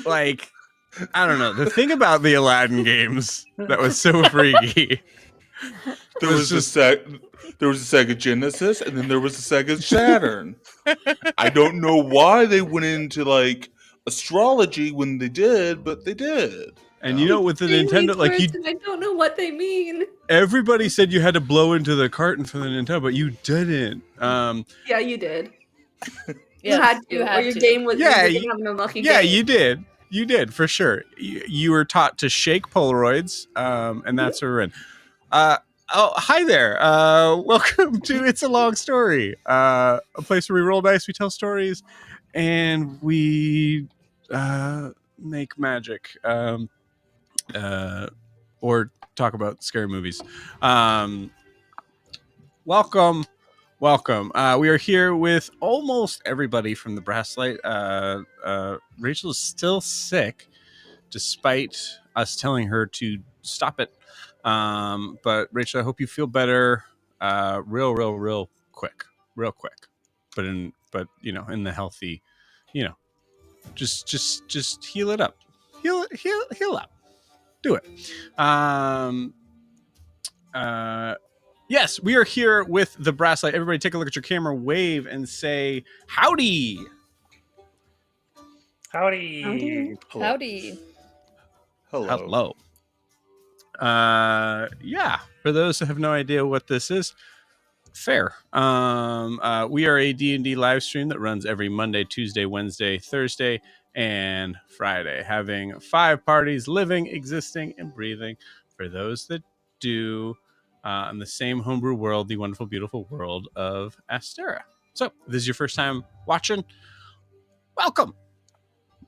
Like, I don't know. The thing about the Aladdin games that was so freaky. There was a Sega Genesis, and then there was a Sega Saturn. I don't know why they went into like astrology when they did, but they did. And you know, with the Nintendo, like I don't know what they mean. Everybody said you had to blow into the carton for the Nintendo, but you didn't. Yeah, you did. Yeah, you had to. Or your game was. Yeah, you have an unlucky yeah, game. you did. You did for sure. You were taught to shake Polaroids, and that's where we're in. Oh, hi there. Welcome to It's a Long Story, a place where we roll dice, we tell stories, and we make magic, or talk about scary movies. Welcome. We are here with almost everybody from the Brasslight. Rachel is still sick, despite us telling her to stop it. But Rachel, I hope you feel better, real quick, but in the healthy, just heal it up, heal up, do it. Yes, we are here with the Brasslight. Everybody take a look at your camera, wave, and say howdy. Howdy. Hello. Howdy. Hello. Yeah, for those that have no idea what this is, fair. We are a D&D live stream that runs every Monday, Tuesday, Wednesday, Thursday, and Friday, having 5 parties living, existing, and breathing for those that do in the same homebrew world, the wonderful, beautiful world of Astera. So, if this is your first time watching, welcome.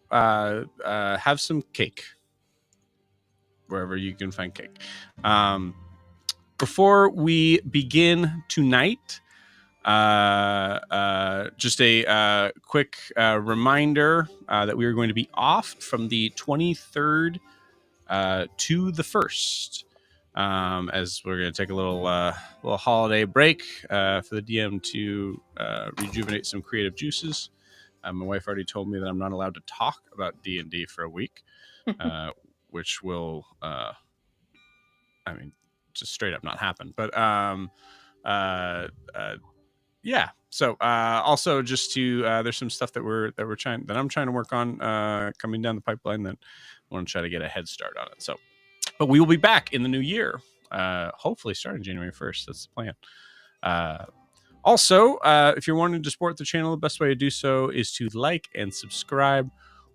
Have some cake wherever you can find cake. Before we begin tonight, just a quick reminder that we are going to be off from the 23rd to the 1st, as we're going to take a little holiday break for the DM to rejuvenate some creative juices. My wife already told me that I'm not allowed to talk about D&D for a week, which will, just straight up not happen. But yeah. So also just to there's some stuff that I'm trying to work on coming down the pipeline that I want to try to get a head start on it. So, but we will be back in the new year, hopefully starting January 1st. That's the plan. Also, if you're wanting to support the channel, the best way to do so is to like and subscribe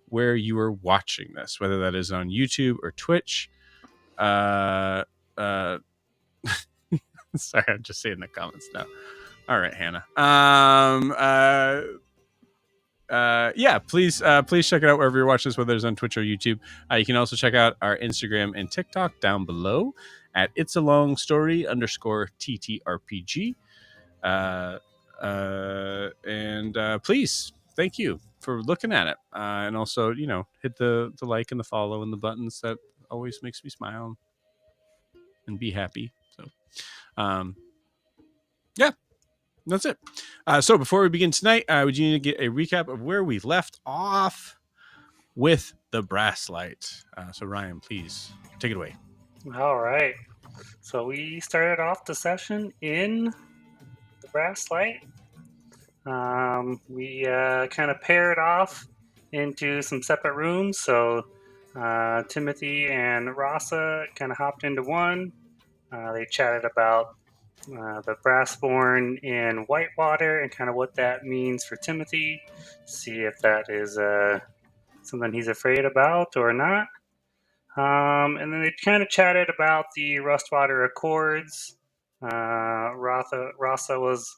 where you are watching this, whether that is on YouTube or Twitch. Sorry, I'm just seeing the comments now. All right, Hannah. Yeah, please check it out wherever you're watching this, whether it's on Twitch or YouTube. You can also check out our Instagram and TikTok down below at It's a Long Story _TTRPG. And please, thank you for looking at it. And also, hit the like and the follow and the buttons. That always makes me smile and be happy. So, yeah, that's it. So before we begin tonight, would you need to get a recap of where we left off with the Brasslight? So Ryan, please take it away. All right. So we started off the session in the Brasslight. We kind of paired off into some separate rooms. So Timothy and Rasa kind of hopped into one. They chatted about the Brassborn in Whitewater and kind of what that means for Timothy. See if that is something he's afraid about or not. And then they kind of chatted about the Rustwater Accords. Rasa was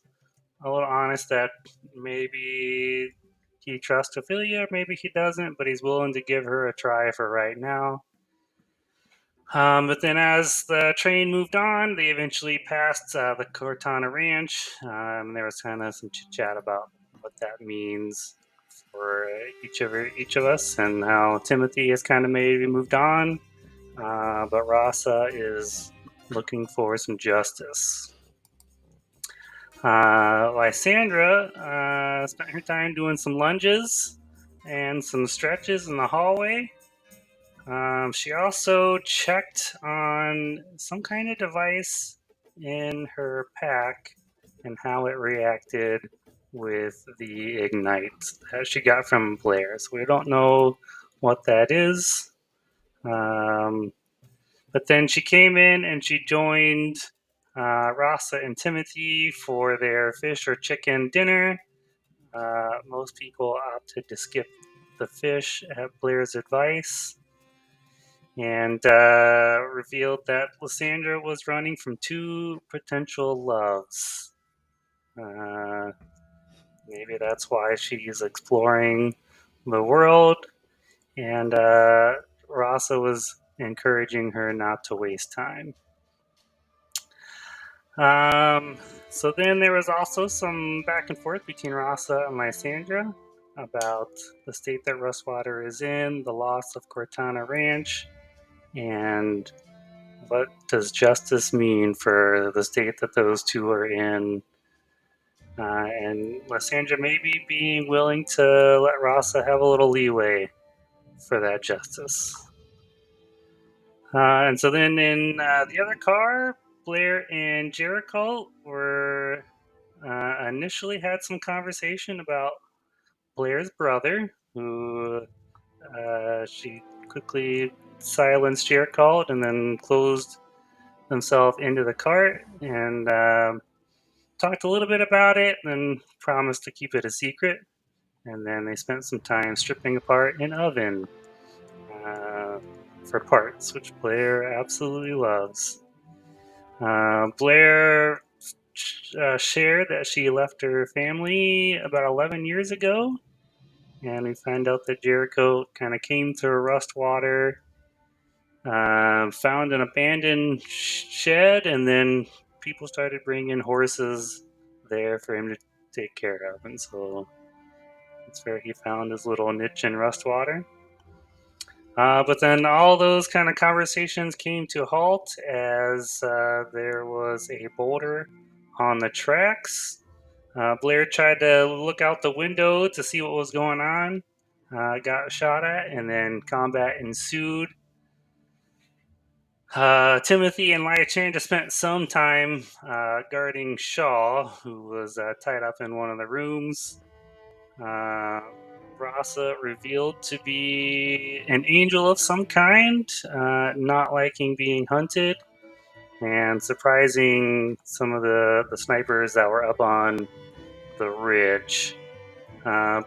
a little honest that maybe he trusts Ophelia, maybe he doesn't, but he's willing to give her a try for right now. But then as the train moved on, they eventually passed the Cortana Ranch. There was kind of some chit-chat about what that means for each of us and how Timothy has kind of maybe moved on. But Rasa is looking for some justice. Lysandra spent her time doing some lunges. and some stretches in the hallway. She also checked on some kind of device in her pack and how it reacted with the ignite that she got from Blair. So we don't know what that is. But then she came in and she joined Rasa and Timothy for their fish or chicken dinner. Most people opted to skip the fish at Blair's advice, and revealed that Lysandra was running from two potential loves. Maybe that's why she's exploring the world, and Rasa was encouraging her not to waste time. So then there was also some back and forth between Rasa and Lysandra about the state that Rustwater is in, the loss of Cortana Ranch, and what does justice mean for the state that those two are in. And Lysandra maybe being willing to let Rasa have a little leeway for that justice. And so then in the other car, Blair and Jericho were initially had some conversation about Blair's brother, who she quickly silenced Jericho and then closed himself into the cart and talked a little bit about it and then promised to keep it a secret. And then they spent some time stripping apart an oven for parts, which Blair absolutely loves. Blair shared that she left her family about 11 years ago, and we find out that Jericho kind of came to Rustwater, found an abandoned shed, and then people started bringing horses there for him to take care of, and so that's where he found his little niche in Rustwater. But then all those kind of conversations came to a halt as there was a boulder on the tracks. Blair tried to look out the window to see what was going on, got shot at, and then combat ensued. Timothy and Lysandra spent some time guarding Shaw, who was tied up in one of the rooms. Rasa revealed to be an angel of some kind, not liking being hunted, and surprising some of the snipers that were up on the ridge.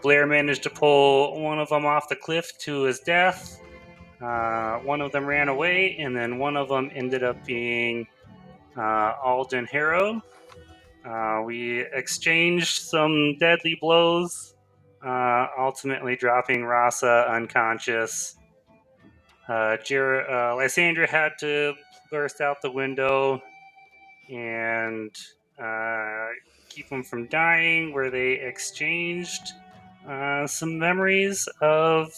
Blair managed to pull one of them off the cliff to his death. One of them ran away, and then one of them ended up being Alden Harrow. We exchanged some deadly blows, ultimately dropping Rasa unconscious. Lysandra had to burst out the window and keep him from dying, where they exchanged some memories of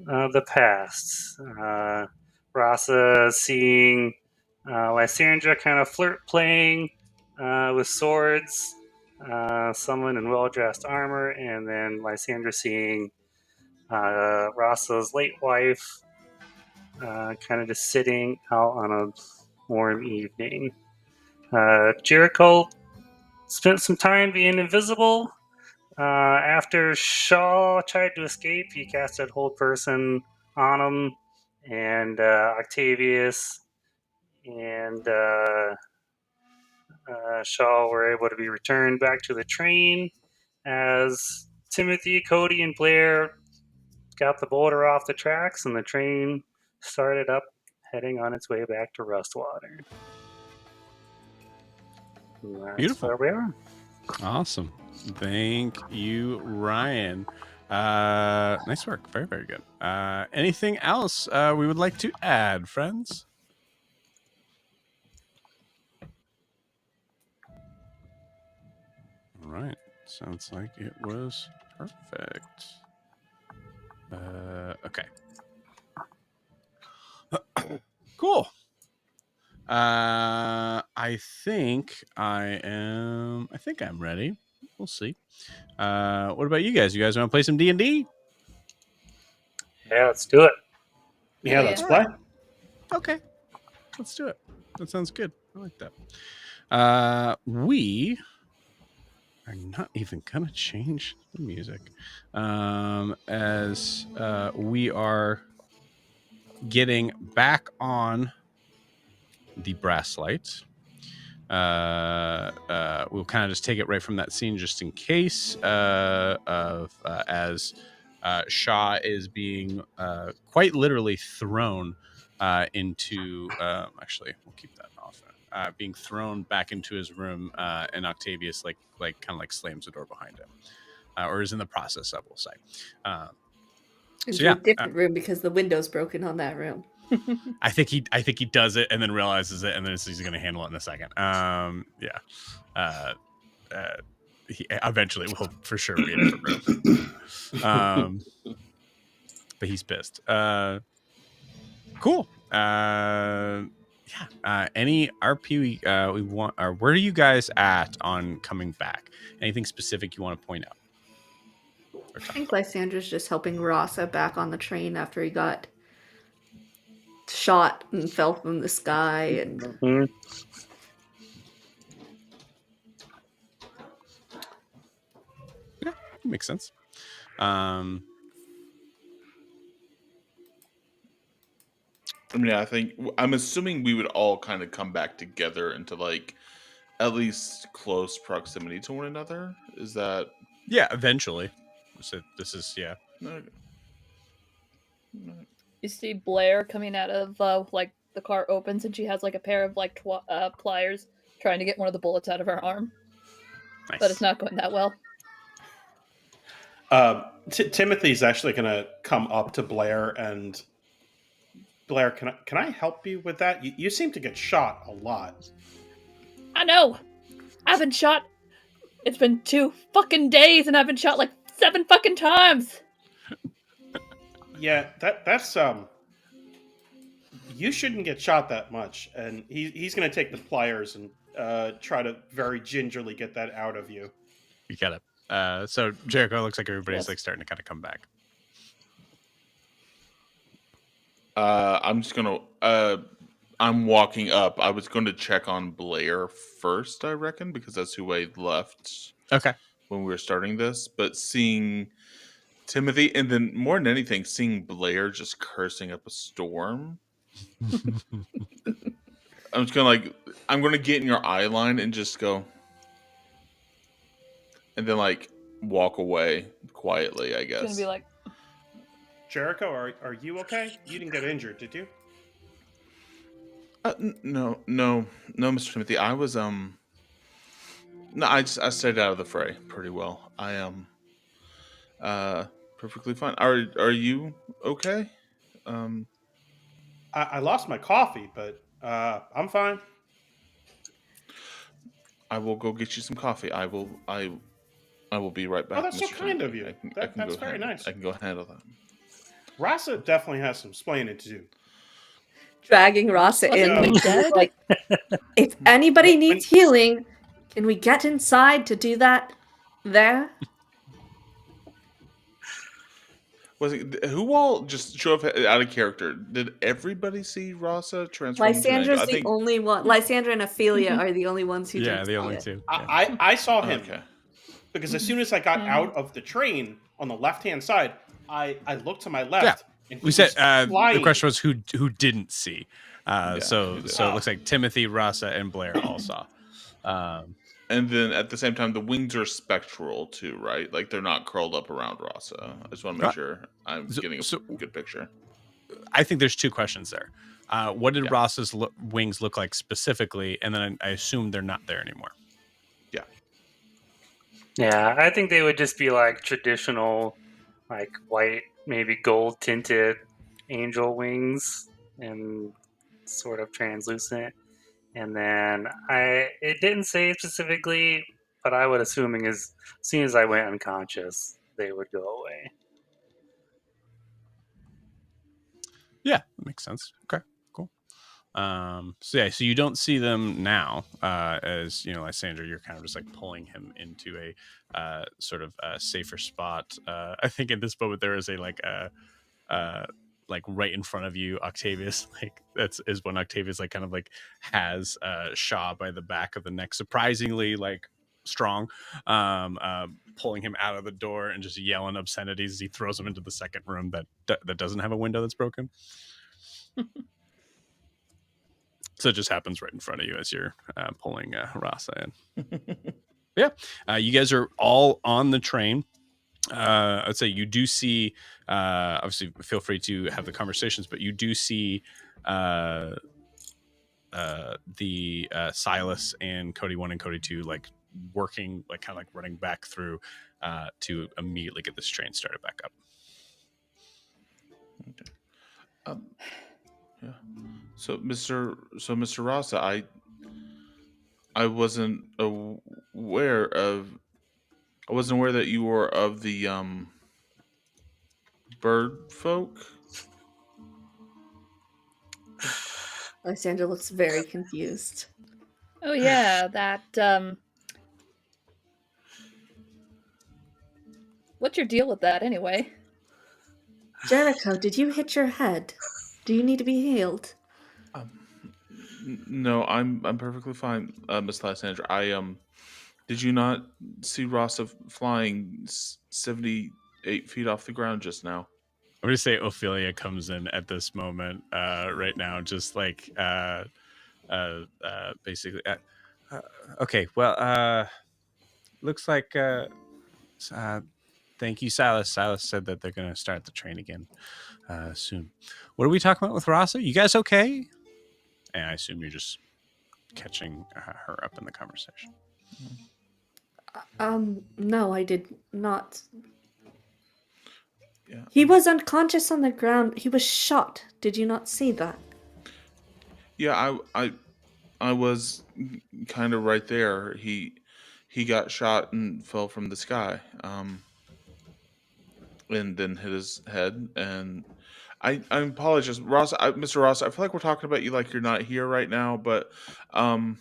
the past. Rasa seeing Lysandra kind of flirt playing with swords, someone in well-dressed armor, and then Lysandra seeing Rasa's late wife kind of just sitting out on a warm evening. Jericho spent some time being invisible. After Shaw tried to escape, he casted Hold Person on him, and Octavius and Shaw were able to be returned back to the train as Timothy, Cody, and Blair got the boulder off the tracks, and the train started up, heading on its way back to Rustwater. Beautiful. Where we are. Awesome. Thank you, Ryan. Nice work. Very, very good. Anything else we would like to add, friends? All right. Sounds like it was perfect. Okay. Cool. I think I'm ready. We'll see. What about you guys? You guys want to play some D&D? Yeah, let's do it. Yeah, let's play. Okay, let's do it. That sounds good. I like that. We are not even gonna change the music, as we are getting back on the Brasslight. We'll kind of just take it right from that scene, just in case, as Shaw is being quite literally thrown into. Actually, we'll keep that off. Being thrown back into his room, and Octavius kind of slams the door behind him, or is in the process of, we'll say. Into a different room because the window's broken on that room. I think he does it and then realizes it, and then he's going to handle it in a second. He eventually will for sure be in a different room. But he's pissed. Cool. Any RP we want, or where are you guys at on coming back? Anything specific you want to point out? I think Lysandra's just helping Rasa back on the train after he got shot and fell from the sky. And yeah, makes sense. I mean, I'm assuming we would all kind of come back together into at least close proximity to one another. Is that? Yeah, eventually. So this is Okay. You see Blair coming out of the car opens and she has a pair of pliers trying to get one of the bullets out of her arm. Nice. But it's not going that well. Timothy's actually going to come up to Blair and Blair, can I help you with that? You seem to get shot a lot. I know. I've been shot. It's been 2 fucking days and I've been shot 7 fucking times. Yeah, that's you shouldn't get shot that much. And he's going to take the pliers and try to very gingerly get that out of you. You got it. So Jericho, looks like everybody's starting to kind of come back. I'm just gonna. I'm walking up. I was going to check on Blair first, I reckon, because that's who I left. Okay. When we were starting this, but seeing Timothy, and then more than anything, seeing Blair just cursing up a storm. I'm just gonna I'm gonna get in your eye line and just go, and then walk away quietly. I guess. It's gonna be Jericho, are you okay? You didn't get injured, did you? No, Mr. Timothy. I was no, I stayed out of the fray pretty well. I am perfectly fine. Are you okay? I lost my coffee, but I'm fine. I will go get you some coffee. I will be right back. Oh, that's Mr. so kind Timothy. of you. That's very nice. I can go handle that. Rasa definitely has some explaining to do. Dragging Rasa in. If anybody needs healing, can we get inside to do that there? Who all just show up out of character? Did everybody see Rasa transform? Lysandra's the only one. Lysandra and Ophelia are the only ones who didn't the see only it. two. I saw him Okay. Because as soon as I got out of the train on the left-hand side, I looked to my left. And we said the question was who didn't see. So it looks like Timothy, Rasa, and Blair all saw. And then at the same time, the wings are spectral too, right? They're not curled up around Rasa. I just want to make sure I'm getting a good picture. I think there's 2 questions there. What did Rasa's wings look like specifically? And then I assume they're not there anymore. Yeah, I think they would just be traditional, white, maybe gold tinted angel wings and sort of translucent. And then it didn't say specifically, but I would assuming as soon as I went unconscious, they would go away. Yeah, that makes sense. Okay, cool. So you don't see them now, as Lysandra, you're kind of just pulling him into a sort of safer spot. I think at this moment there is a like right in front of you, Octavius, like is when Octavius like kind of like has Shaw by the back of the neck, surprisingly like strong, pulling him out of the door and just yelling obscenities as he throws him into the second room that doesn't have a window that's broken. So it just happens right in front of you as you're pulling Rasa in. Yeah, you guys are all on the train. I'd say you do see, obviously feel free to have the conversations, but you do see the Silas and Cody 1 and Cody 2 like working, like kind of like running back through to immediately get this train started back up. Okay. Yeah. So Mr. Rasa, I wasn't aware that you were of the bird folk. Lysander looks very confused. Oh yeah, that what's your deal with that anyway? Jericho, did you hit your head? Do you need to be healed? No, I'm perfectly fine, Miss Lysander. Did you not see Rasa flying 78 feet off the ground just now? I'm gonna say Ophelia comes in at this moment right now, just like basically. Okay, well, looks like. Thank you, Silas. Silas said that they're gonna start the train again soon. What are we talking about with Rasa? You guys okay? And I assume you're just catching her up in the conversation. No, I did not. Yeah. He was unconscious on the ground. He was shot. Did you not see that? Yeah, I was kind of right there. He got shot and fell from the sky. And then hit his head. And I apologize, Mr. Ross. I feel like we're talking about you like you're not here right now, but I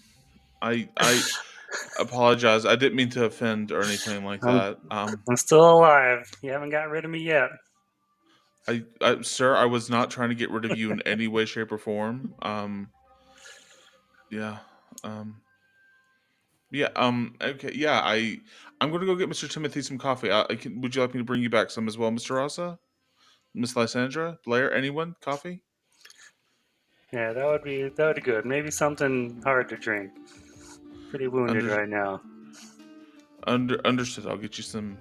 apologize. I didn't mean to offend or anything like that. I'm still alive. You haven't got rid of me yet. Sir, I was not trying to get rid of you in any way, shape, or form. Yeah. Yeah. Okay. Yeah. I'm going to go get Mr. Timothy some coffee. Would you like me to bring you back some as well, Mr. Rasa? Miss Lysandra? Blair? Anyone? Coffee? Yeah, that would be good. Maybe something hard to drink. Pretty wounded right now. Understood. I'll get you some.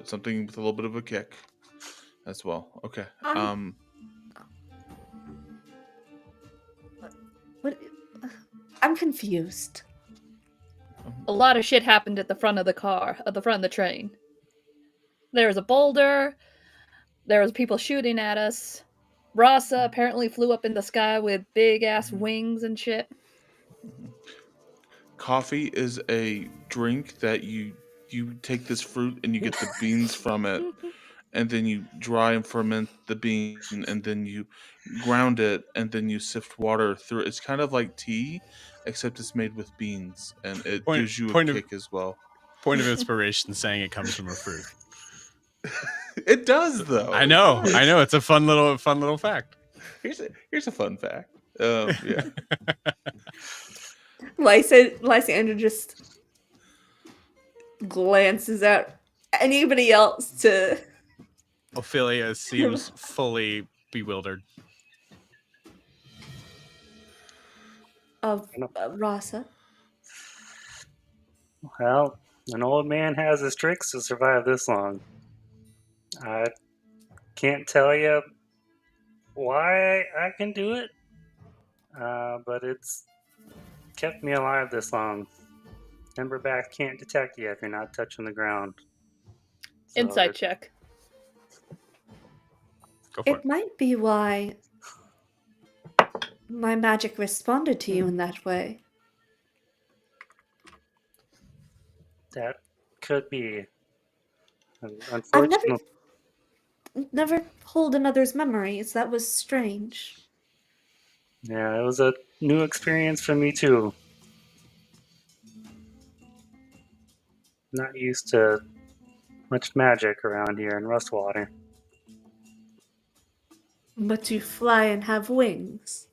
Something with a little bit of a kick, as well. Okay. What? I'm confused. A lot of shit happened at the front of the car, at the front of the train. There was a boulder. There was people shooting at us. Rasa apparently flew up in the sky with big ass wings and shit. Coffee is a drink that you take this fruit and you get the beans from it, and then you dry and ferment the bean, and then you ground it, and then you sift water through it. It's kind of like tea, except it's made with beans, and it gives you a kick as well. Point of inspiration saying it comes from a fruit. It does, though. I know. It's a fun little fact. Here's a fun fact. Yeah. Lysander just glances at anybody else to. Ophelia seems fully bewildered. Of Rasa. Well, an old man has his tricks to survive this long. I can't tell you why I can do it, but it's kept me alive this long. Timberback can't detect you if you're not touching the ground. So Insight check. Go for it. It might be why my magic responded to you in that way. That could be. I've Unfortunately, never pulled another's memories. That was strange. yeah, it was a new experience for me too. Not used to much magic around here in Rustwater. But you fly and have wings.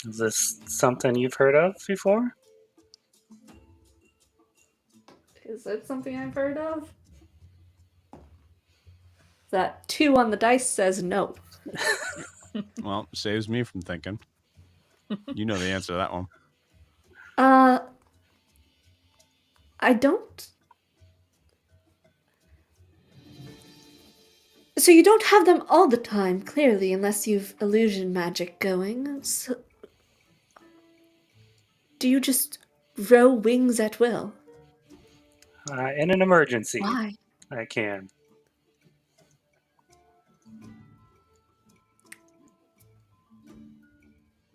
Is this something you've heard of before? Is it something I've heard of? That 2 on the dice says no. Well, saves me from thinking. You know the answer to that one. I don't. So you don't have them all the time, clearly, unless you've illusion magic going. So do you just grow wings at will? In an emergency, Why? I can.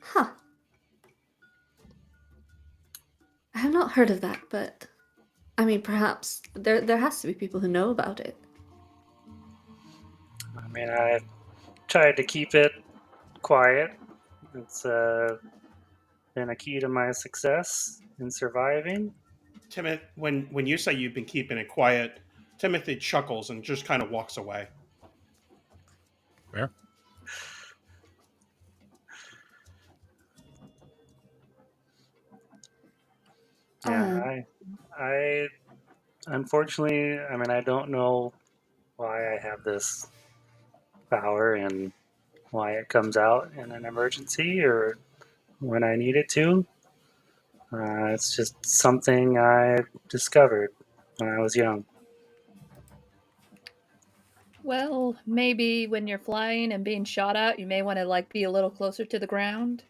Huh. I have not heard of that, but I mean, perhaps there has to be people who know about it. I mean, I tried to keep it quiet. It's been a key to my success in surviving. Timothy, when you say you've been keeping it quiet, Timothy chuckles and just kind of walks away. Where? Yeah, I unfortunately, I mean, I don't know why I have this power and why it comes out in an emergency or when I need it to. It's just something I discovered when I was young. Well, maybe when you're flying and being shot at, you may want to like be a little closer to the ground.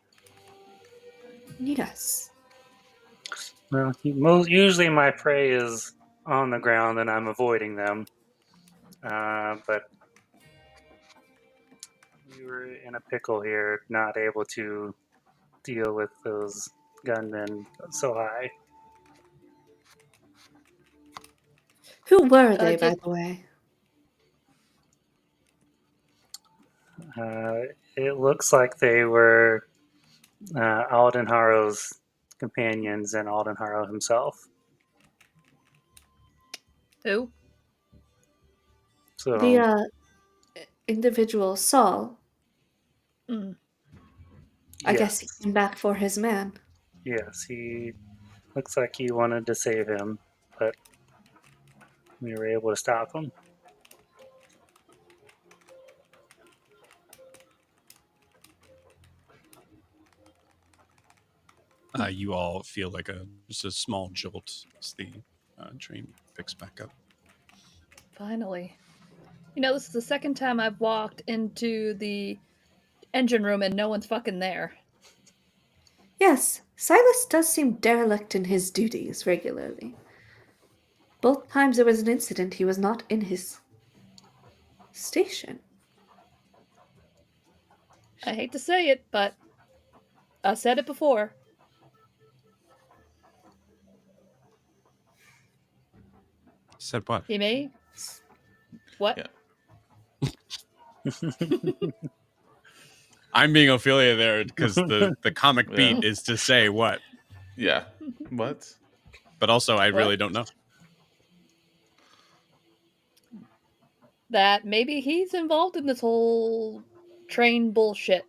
Yes. Well, usually my prey is on the ground and I'm avoiding them. But we were in a pickle here, not able to deal with those gunmen so high. Who were they, by did- the way? It looks like they were Alden Harrow's companions and Alden Harrow himself. Who? So The individual Saul. Mm. I guess he yes, came back for his man. yes, he looks like he wanted to save him, but we were able to stop him. You all feel like just a small jolt as the train picks back up. Finally. You know, this is the second time I've walked into the engine room and no one's fucking there. Yes, Silas does seem derelict in his duties regularly. Both times there was an incident, he was not in his station. I hate to say it, but I said it before. Said what? He may. What? Yeah. I'm being Ophelia there because the comic Yeah. beat is to say what, Yeah. What? but also I What? really don't know. That maybe he's involved in this whole train bullshit.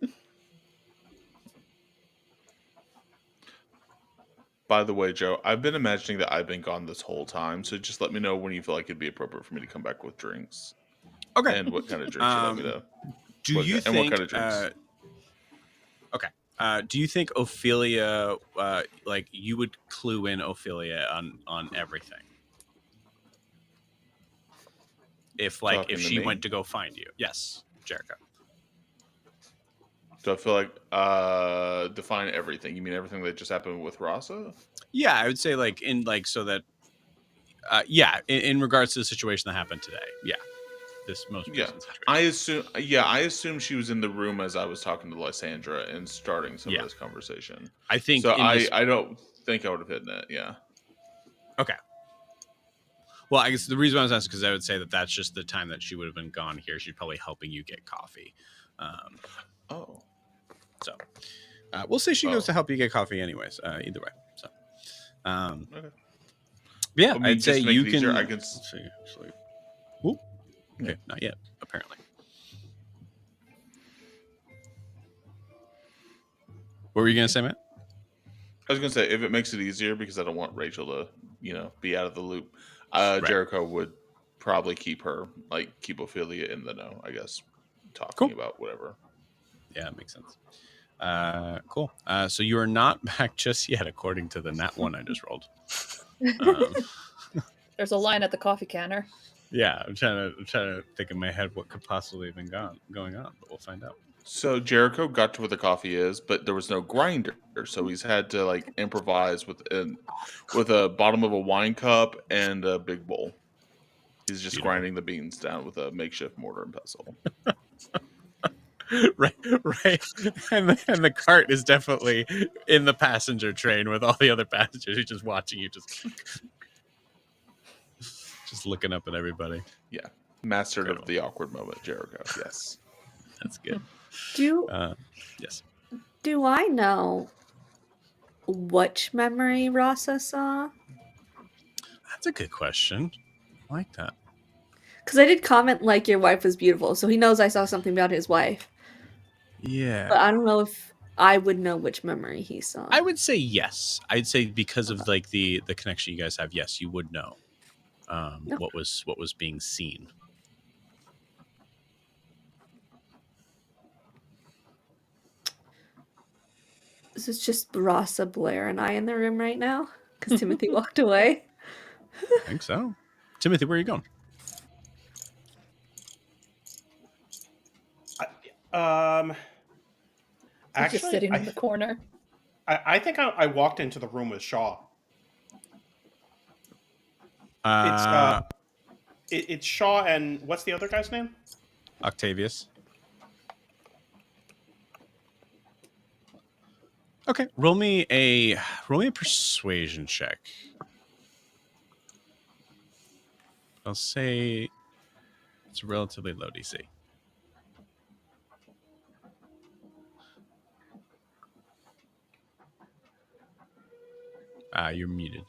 By the way, Joe, I've been imagining that I've been gone this whole time, so just let me know when you feel like it'd be appropriate for me to come back with drinks. Okay. And what kind of drinks you let me know. Do What you ki- and what think? kind of drinks? Do you think Ophelia, like you would clue in Ophelia on everything? If Talking to she me? went to go find you, yes, Jericho. Do I feel like define everything? You mean everything that just happened with Rasa? Yeah, I would say so that in regards to the situation that happened today. Yeah. This most recent situation. I assume she was in the room as I was talking to Lysandra and starting some of this conversation. I think So. I don't think I would have hidden it. Yeah. Okay. Well, I guess the reason I was asking because I would say that that's just the time that she would have been gone here. She's probably helping you get coffee. So we'll say she goes to help you get coffee anyways. Either way. So Okay. yeah, I mean, I'd say just to make you it easier, can. I can. Let's see, actually. Ooh. Okay, not yet, apparently. What were you gonna say, Matt? I was gonna say, if it makes it easier, because I don't want Rachel to, be out of the loop. Jericho would probably keep Ophelia in the know, I guess, talking Cool. about whatever. Yeah, it makes sense. Cool. So you are not back just yet, according to the nat 1 I just rolled. There's a line at the coffee counter. Yeah, I'm trying to think in my head what could possibly have been going on, but we'll find out. So Jericho got to where the coffee is, but there was no grinder, so he's had to improvise with a bottom of a wine cup and a big bowl. He's just grinding the beans down with a makeshift mortar and pestle. right. And the cart is definitely in the passenger train with all the other passengers who's just watching you, just looking up at everybody. Yeah, mastered of the awkward moment, Jericho. Yes, that's good. Yes. Do I know which memory Rasa saw? That's a good question. I like that. Because I did comment your wife was beautiful, so he knows I saw something about his wife. Yeah. But I don't know if I would know which memory he saw. I would say yes. I'd say because of the connection you guys have, yes, you would know what was being seen. Is this just Rasa, Blair, and I in the room right now? Because Timothy walked away. I think so. Timothy, where are you going? Actually, just sitting in the corner. I think I walked into the room with Shaw. It's Shaw and what's the other guy's name? Octavius. Okay, roll me a persuasion check. I'll say it's a relatively low DC. You're muted.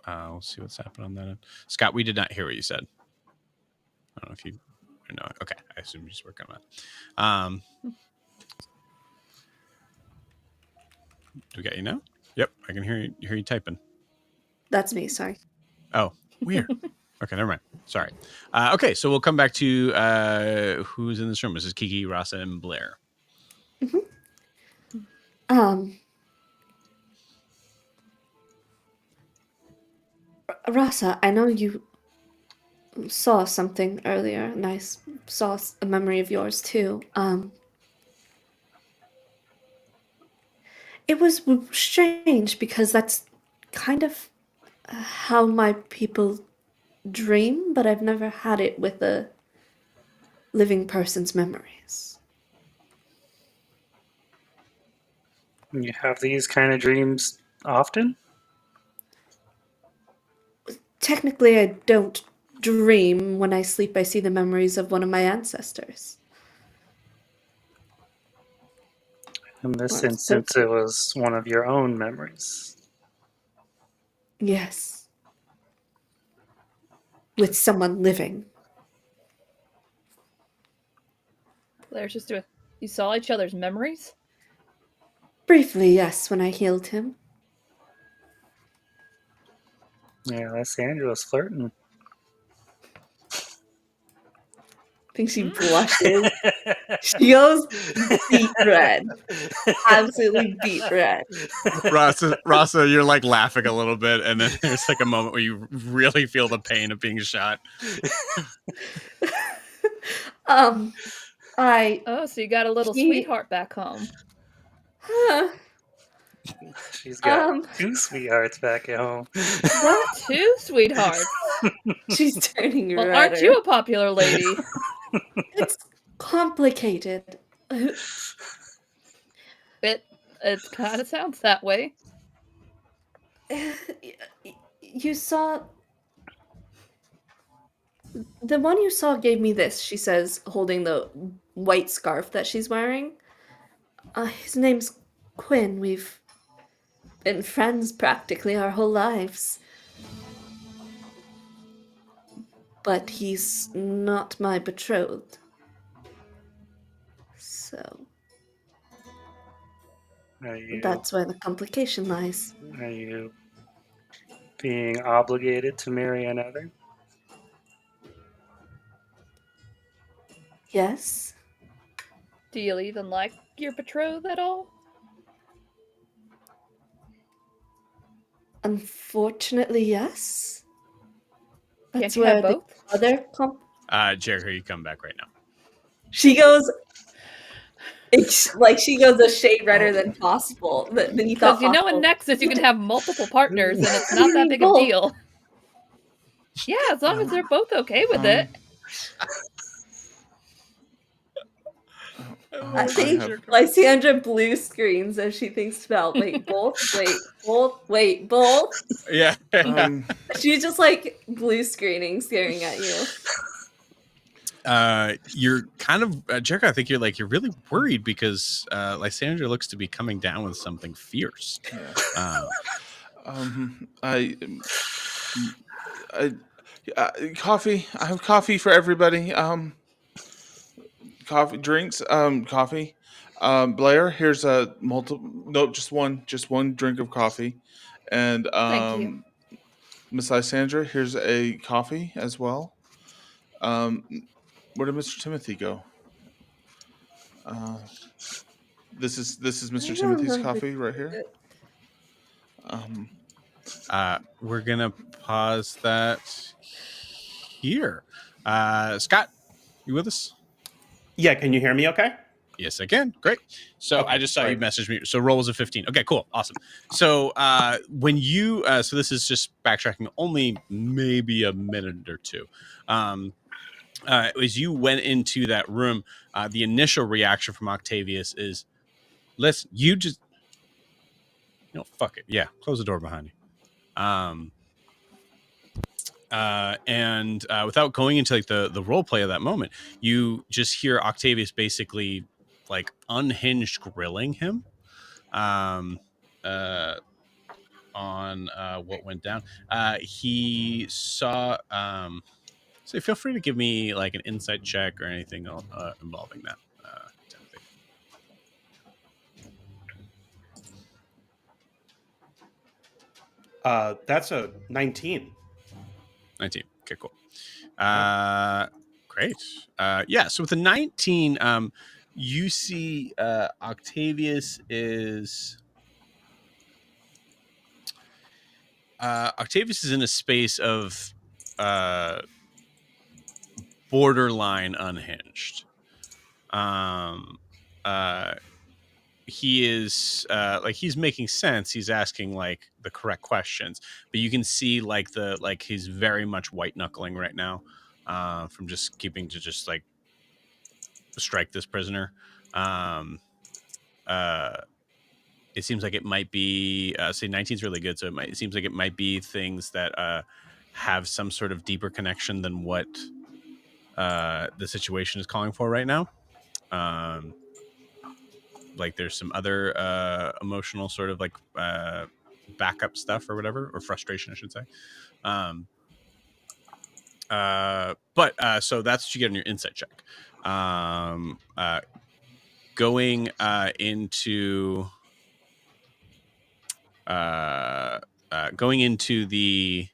We'll see what's happening on that end. Scott, we did not hear what you said. I don't know if you know. Okay, I assume you just work on that. Do we got you now? Yep, I can hear you typing. That's me, sorry. Oh, weird. Okay, never mind. Sorry. Okay, so we'll come back to who's in this room. This is Kiki, Rasa, and Blair. Rasa, I know you saw something earlier, and I saw a memory of yours too. It was strange because that's kind of how my people dream, but I've never had it with a living person's memories. You have these kind of dreams often? Technically, I don't dream. When I sleep, I see the memories of one of my ancestors. In this instance, it was one of your own memories. Yes. With someone living. Blair's just doing. You saw each other's memories? Briefly, yes, when I healed him. Yeah, that's Angela's flirting. I think she blushes. She goes beet red. Absolutely beet red. Rasa, you're laughing a little bit, and then there's a moment where you really feel the pain of being shot. Oh, so you got a little sweetheart back home. Huh. She's got two sweethearts back at home. What? Two sweethearts? She's turning red. Well, aren't you a popular lady? It's complicated. It kind of sounds that way. You saw The one you saw gave me this, she says, holding the white scarf that she's wearing. His name's Quinn. We've been friends practically our whole lives. But he's not my betrothed. So that's where the complication lies. Are you being obligated to marry another? Yes? Do you even like your betrothed at all? Unfortunately, yes. Can't That's you have where the both? other Jericho, you come back right now. she goes. It's like she goes a shade redder than possible. Than you thought Because you know in possible. Nexus you can have multiple partners and it's not that big a Both. deal. Yeah, as long as they're both okay with it. I think Lysandra blue screens as she thinks about both. Yeah. She's just like blue screening, staring at you. You're kind of Jericho. I think you're really worried because Lysandra looks to be coming down with something fierce. Coffee. I have coffee for everybody. Coffee drinks. Coffee. Blair, here's a multiple. No, just one drink of coffee, and Thank you. Miss Lysandra, here's a coffee as well. Where did Mr. Timothy go? This is Mr. Timothy's coffee right here. We're gonna pause that here. Scott, you with us? Yeah, can you hear me okay? Yes, I can. Great. So Okay, I just saw you great. message me. So roll was a 15. Okay, cool. Awesome. So when you so this is just backtracking only maybe a minute or two. As you went into that room, the initial reaction from Octavius is, listen, you just fuck it. Yeah, close the door behind you. And without going into like the role play of that moment, you just hear Octavius basically like unhinged grilling him on what went down. He saw so feel free to give me like an insight check or anything involving that, Timothy. That's a 19. 19. Okay, cool. Great. Yeah, so with the 19, you see Octavius is in a space of borderline unhinged. He is he's making sense. He's asking like the correct questions, but you can see he's very much white knuckling right now, from just keeping to just like strike this prisoner. It seems like it might be say 19 is really good, so it seems like it might be things that have some sort of deeper connection than what the situation is calling for right now. Like there's some other emotional sort of like backup stuff or whatever, or frustration, I should say. But so that's what you get on your insight check. Going into the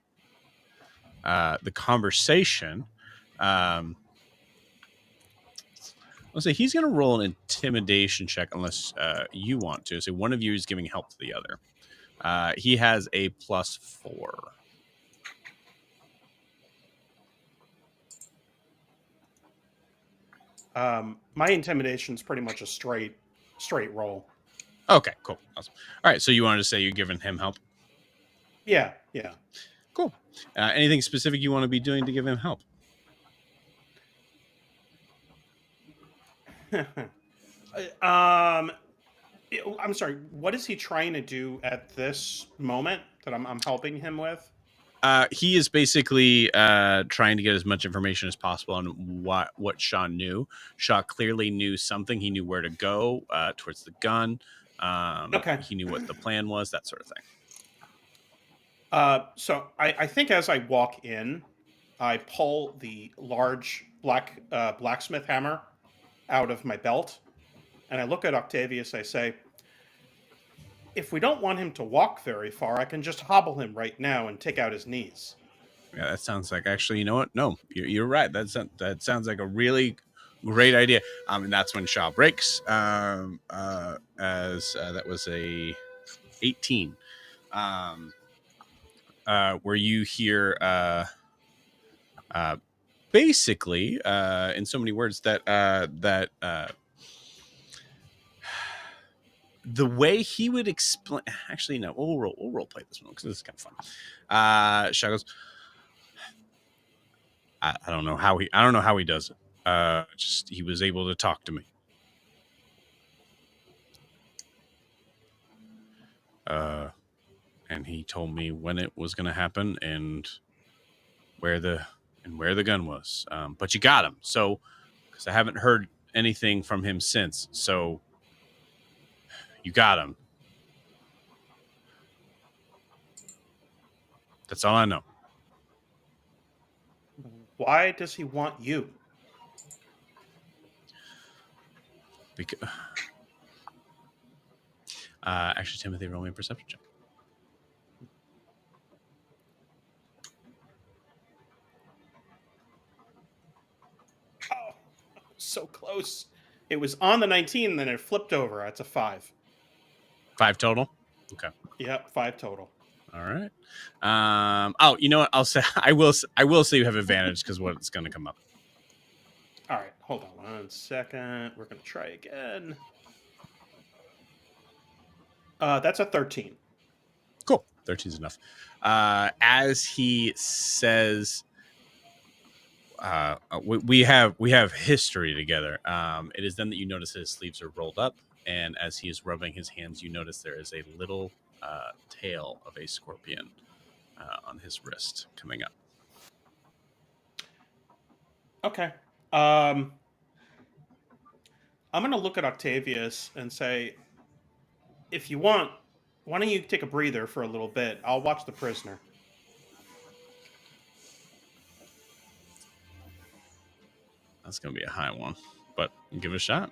conversation, let's say he's going to roll an intimidation check unless you want to. So one of you is giving help to the other. He has a +4. My intimidation is pretty much a straight roll. Okay, cool. Awesome. All right, so you wanted to say you're giving him help? Yeah. Cool. Anything specific you want to be doing to give him help? I'm sorry. What is he trying to do at this moment that I'm helping him with? He is basically trying to get as much information as possible on what Shaw knew. Shaw clearly knew something. He knew where to go towards the gun. Okay. He knew what the plan was, that sort of thing. So I think as I walk in, I pull the large blacksmith hammer out of my belt, and I look at Octavius. I say, if we don't want him to walk very far, I can just hobble him right now and take out his knees. Yeah, that sounds like, actually, you know what? No, you're right. That sounds like a really great idea. And that's when Shaw breaks. As that was a 18. Where you hear basically in so many words that the way he would explain, actually no, we'll role play this one because this is kind of fun. Shaw goes, I don't know how he does it. Just he was able to talk to me. And he told me when it was going to happen and where the gun was. But you got him. So, because I haven't heard anything from him since. So, you got him. That's all I know. Why does he want you? Because, actually, Timothy, roll me a perception check. Oh, so close. It was on the 19, and then it flipped over. That's a 5. 5 total. Okay. Yep, 5 total. All right. Oh, you know what? I'll say I will say you have advantage because what's going to come up. All right, hold on 1 second. We're going to try again. That's a 13. Cool. 13 is enough. As he says, we have history together. It is then that you notice his sleeves are rolled up, and as he is rubbing his hands, you notice there is a little tail of a scorpion on his wrist coming up. Okay. I'm going to look at Octavius and say, if you want, why don't you take a breather for a little bit? I'll watch the prisoner. That's going to be a high one, but give it a shot.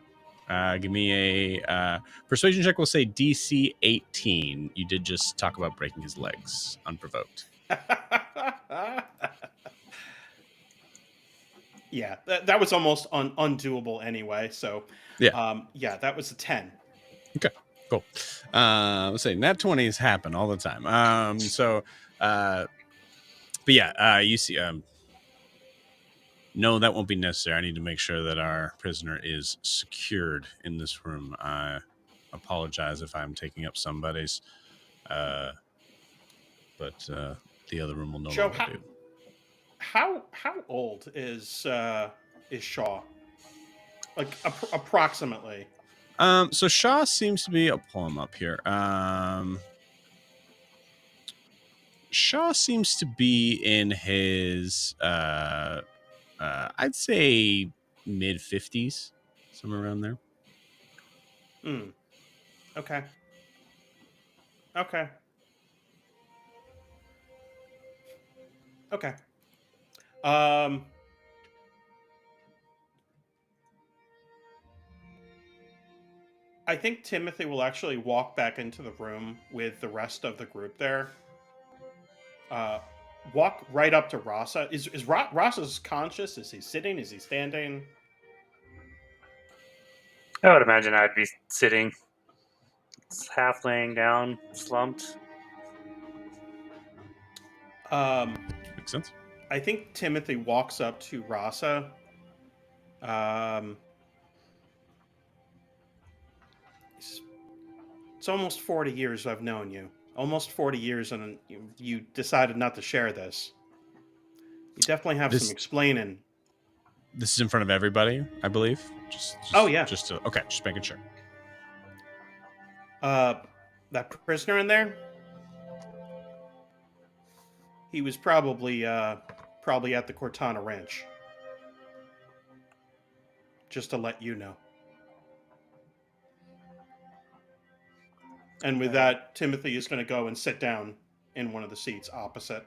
Give me a persuasion check. We'll say DC 18. You did just talk about breaking his legs unprovoked. Yeah, that was almost undoable anyway. So, yeah, that was a 10. Okay, cool. Let's say nat 20s happen all the time. But yeah, you see, no, that won't be necessary. I need to make sure that our prisoner is secured in this room. I apologize if I'm taking up somebody's, but the other room will no longer do. How old is Shaw? Like approximately. So Shaw seems to be. I'll pull him up here. Shaw seems to be in his I'd say mid 50s, somewhere around there. Okay. Okay. Okay. I think Timothy will actually walk back into the room with the rest of the group there. Walk right up to Rasa. Is Rasa's conscious? Is he sitting? Is he standing? I would imagine I'd be sitting, half laying down, slumped. Makes sense. I think Timothy walks up to Rasa. It's almost 40 years I've known you. Almost 40 years, and you decided not to share this. You definitely have some explaining. This is in front of everybody, I believe. Oh, yeah. Just making sure. That prisoner in there? He was probably at the Cortana Ranch. Just to let you know. And with that, Timothy is going to go and sit down in one of the seats opposite.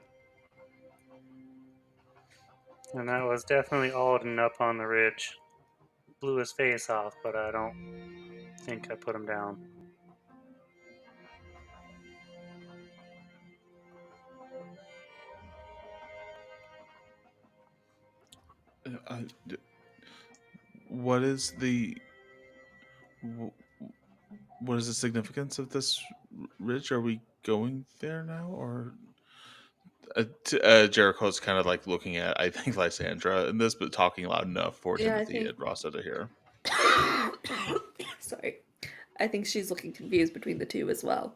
And that was definitely Alden up on the ridge. Blew his face off, but I don't think I put him down. What is the what is the significance of this ridge? Are we going there now, or Jericho's kind of like looking at, I think, Lysandra in this, but talking loud enough for Yeah, I Timothy think- and Rasa to hear. Sorry. I think she's looking confused between the two as well.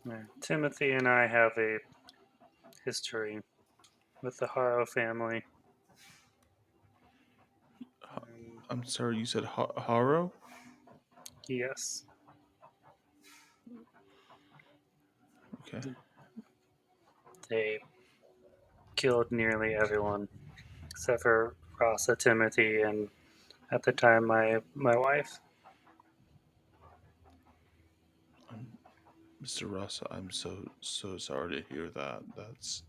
Yeah. Timothy and I have a history with the Harrow family. I'm sorry, you said Harrow? Yes. Okay. They killed nearly everyone except for Rasa, Timothy, and at the time my wife. Mr. Rasa, I'm so sorry to hear that. That's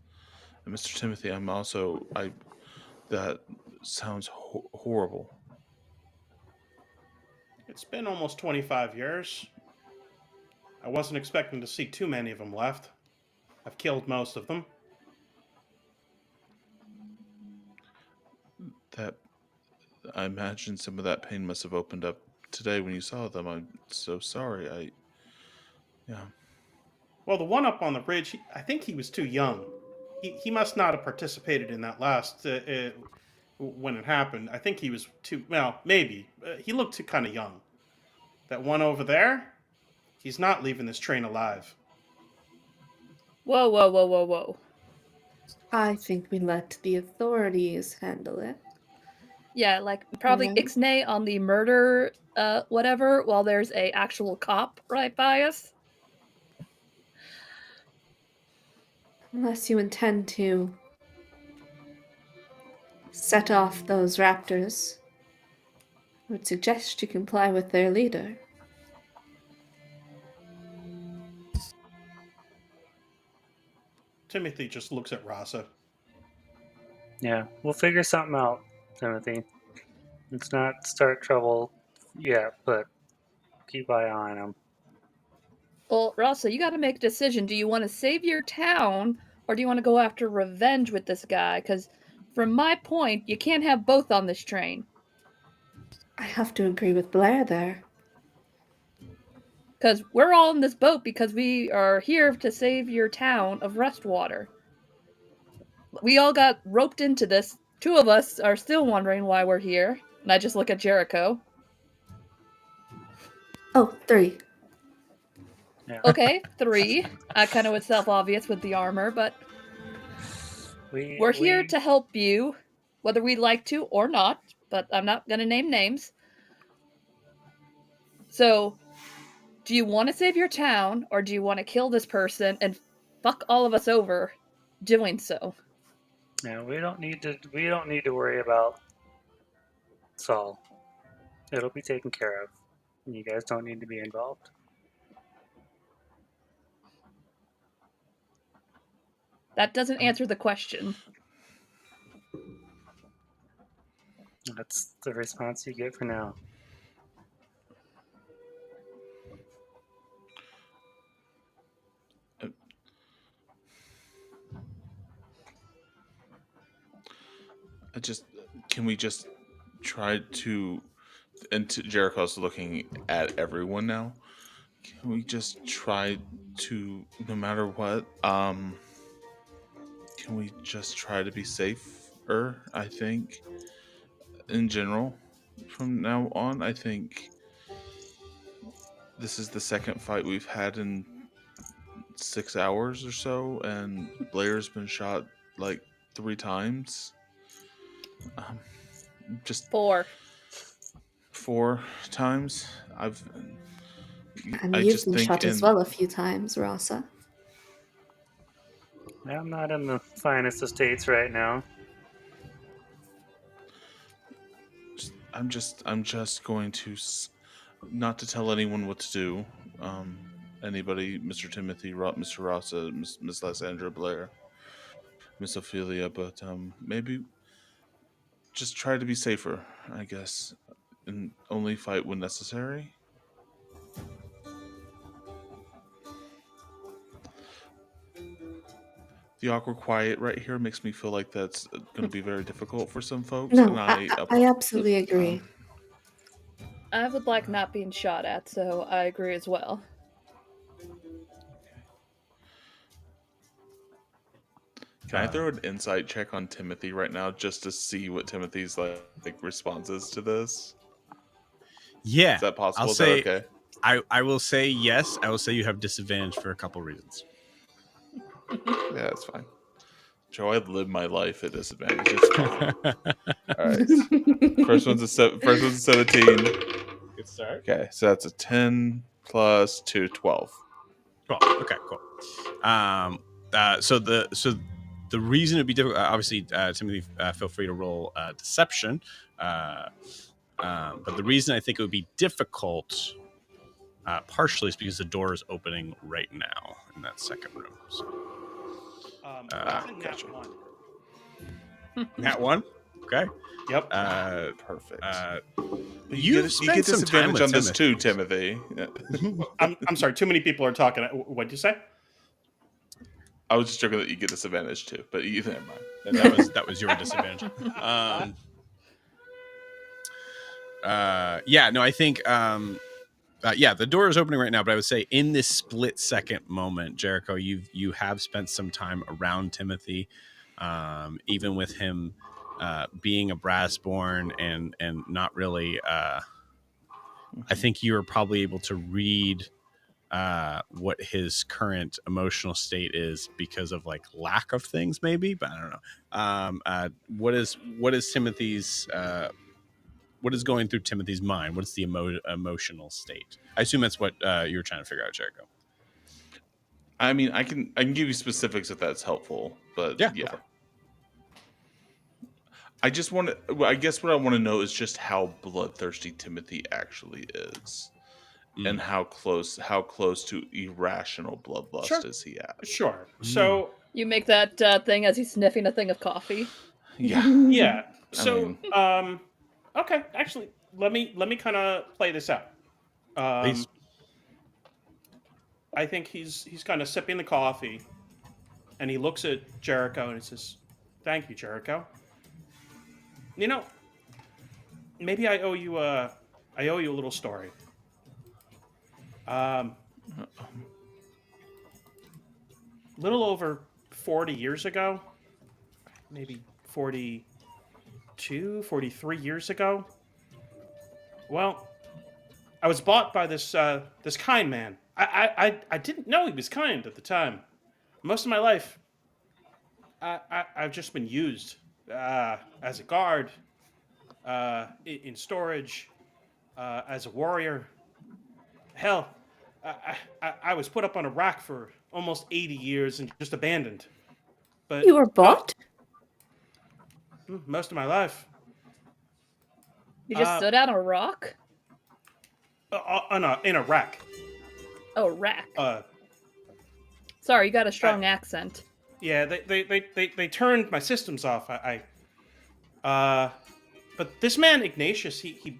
and Mr. Timothy. That sounds horrible. It's been almost 25 years. I wasn't expecting to see too many of them left. I've killed most of them. That I imagine some of that pain must have opened up today when you saw them. I'm so sorry. Yeah. Well, the one up on the ridge, I think he was too young. He must not have participated in that last when it happened. I think he was too. Well, maybe he looked too kind of young. That one over there, he's not leaving this train alive. Whoa, whoa, whoa, whoa, whoa. I think we let the authorities handle it. Yeah, like probably Right. ixnay on the murder, whatever, while there's a actual cop right by us. Unless you intend to set off those raptors, I would suggest you comply with their leader. Timothy just looks at Rasa. Yeah, we'll figure something out, Timothy. Let's not start trouble yet, but keep eye on him. Well, Rasa, you gotta make a decision. Do you want to save your town, or do you want to go after revenge with this guy? Because from my point, you can't have both on this train. I have to agree with Blair there. Because we're all in this boat because we are here to save your town of Rustwater. We all got roped into this. Two of us are still wondering why we're here. And I just look at Jericho. Oh, 3. Yeah. Okay, 3. Kind of was self-obvious with the armor, but we're here to help you, whether we like to or not, but I'm not going to name names. So, do you want to save your town, or do you want to kill this person and fuck all of us over doing so? Yeah, we don't need to worry about Saul. It'll be taken care of. You guys don't need to be involved. That doesn't answer the question. That's the response you get for now. Can we just try to, and Jericho's looking at everyone now. Can we just try to, no matter what, can we just try to be safer, I think, in general, from now on? I think this is the second fight we've had in 6 hours or so, and Blair's been shot like 3 times. Just 4 times. And I you've just been think shot as well a few times, Rasa. I'm not in the finest of states right now. I'm just going to not to tell anyone what to do. Anybody, Mr. Timothy, Mr. Rossa, Miss Lysandra Blair, Miss Ophelia, but maybe just try to be safer, I guess, and only fight when necessary. The awkward quiet right here makes me feel like that's going to be very difficult for some folks, and No, I absolutely agree. I would like not being shot at, so I agree as well. Can I throw an insight check on Timothy right now just to see what Timothy's like responses to this? Yeah. Is that possible? I'll Is say, that okay? I will say yes. I will say you have disadvantage for a couple reasons. Yeah, that's fine. Joe, I'd live my life at disadvantage. It's fine. All right. First one's a 17. Good start. Okay, so that's a 10 plus 2, 12. Cool. Okay, cool. So the reason it'd be difficult, obviously, Timothy, feel free to roll deception. But the reason I think it would be difficult, partially, is because the door is opening right now in that second room. So, That's in gotcha. nat 1. Nat 1? Okay. Yep. Perfect. You get disadvantage on this too, Timothy. Yeah. I'm sorry. Too many people are talking. What'd you say? I was just joking that you get disadvantage too, but you never mind. And that was your disadvantage. Yeah, no, I think yeah, the door is opening right now, but I would say in this split second moment, Jericho, you have spent some time around Timothy, even with him being a Brassborn and not really. I think you were probably able to read what his current emotional state is because of like lack of things, maybe, but I don't know. What is Timothy's? What is going through Timothy's mind? What's the emotional state? I assume that's what you were trying to figure out, Jericho. I mean, I can give you specifics if that's helpful, but yeah. I just want to. I guess what I want to know is just how bloodthirsty Timothy actually is, and how close to irrational bloodlust is he at? Sure. So you make that thing as he's sniffing a thing of coffee. Yeah. Yeah. So okay. Actually, let me kind of play this out. Please. I think he's kind of sipping the coffee, and he looks at Jericho and he says, "Thank you, Jericho. You know, maybe I owe you a little story. Little over 40 years ago, maybe 42, 43 years ago. Well, I was bought by this kind man. I didn't know he was kind at the time. Most of my life, I've just been used as a guard, in storage, as a warrior. Hell, I was put up on a rack for almost 80 years and just abandoned. But You were bought? most of my life. You just stood out on a rock? In a rack. Oh, rack. Sorry, you got a strong accent. Yeah, they turned my systems off. But this man Ignatius, he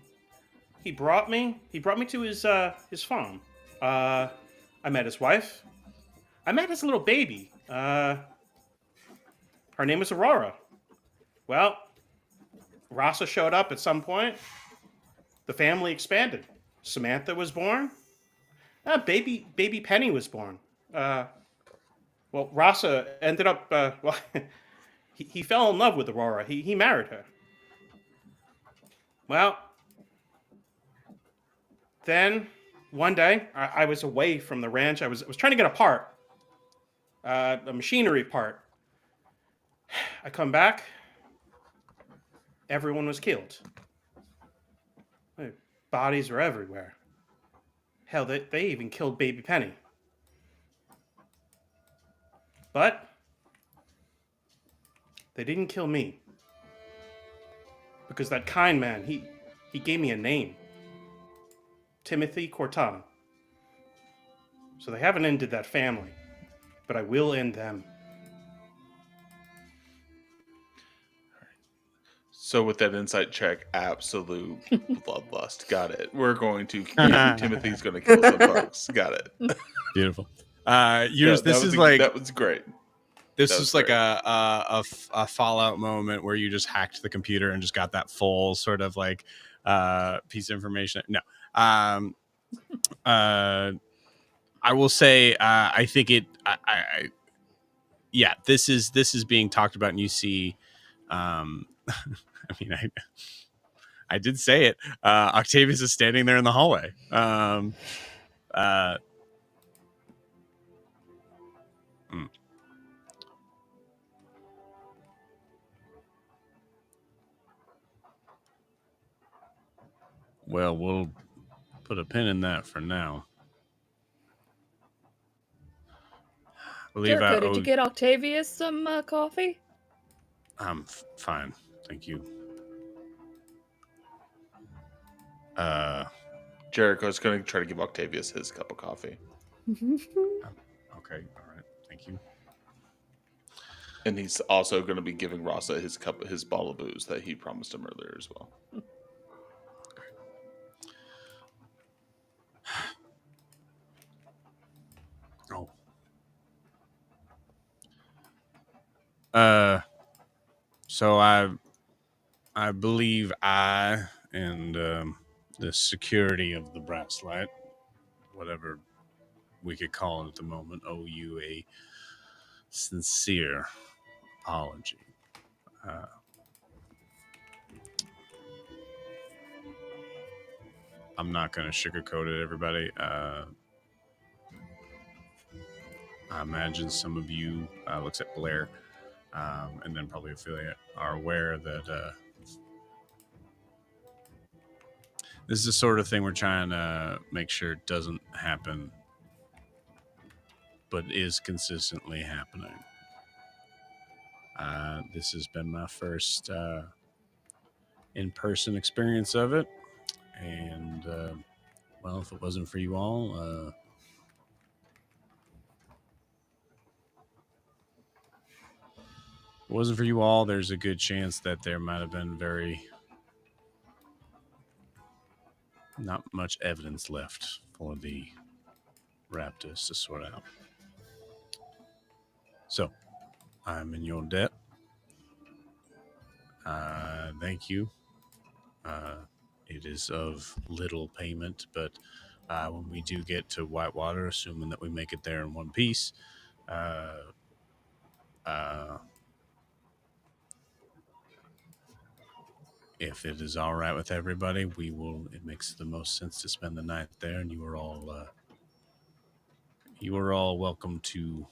brought me to his farm. I met his wife. I met his little baby. Her name was Aurora. Well, Rasa showed up at some point. The family expanded. Samantha was born. Baby Penny was born. Well, Rasa ended up. Well, he fell in love with Aurora. He married her. Well, then one day I was away from the ranch. I was trying to get a part, a machinery part. I come back. Everyone was killed. Bodies were everywhere. Hell, they even killed baby Penny. But They didn't kill me. Because that kind man, he gave me a name. Timothy Cortana. So they haven't ended that family. But I will end them. So with that insight check, absolute bloodlust. Got it. We're going to Timothy's going to kill some folks. Got it. Beautiful. Yeah, Yours. This is like that was great. this that is was like great. a Fallout moment where you just hacked the computer and just got that full sort of like piece of information. No. I will say I think it. Yeah, this is being talked about, and you see. I mean, I did say it. Octavius is standing there in the hallway. Well, we'll put a pin in that for now. I believe Jericho, did you get Octavius some coffee? I'm fine, thank you. Jericho's going to try to give Octavius his cup of coffee. Okay, all right, thank you. And he's also going to be giving Rasa his bottle of booze that he promised him earlier as well. So I believe I and the security of the Brasslight, whatever we could call it at the moment, owe you a sincere apology. I'm not going to sugarcoat it, everybody. I imagine some of you, looks at Blair, and then probably Affiliate, are aware that this is the sort of thing we're trying to make sure doesn't happen, but is consistently happening. This has been my first in-person experience of it, and well, if it wasn't for you all, there's a good chance that there might have been not much evidence left for the Raptors to sort out. So, I'm in your debt. Thank you. It is of little payment, but when we do get to Whitewater, assuming that we make it there in one piece, if it is all right with everybody, we will. It makes the most sense to spend the night there, and you are all welcome to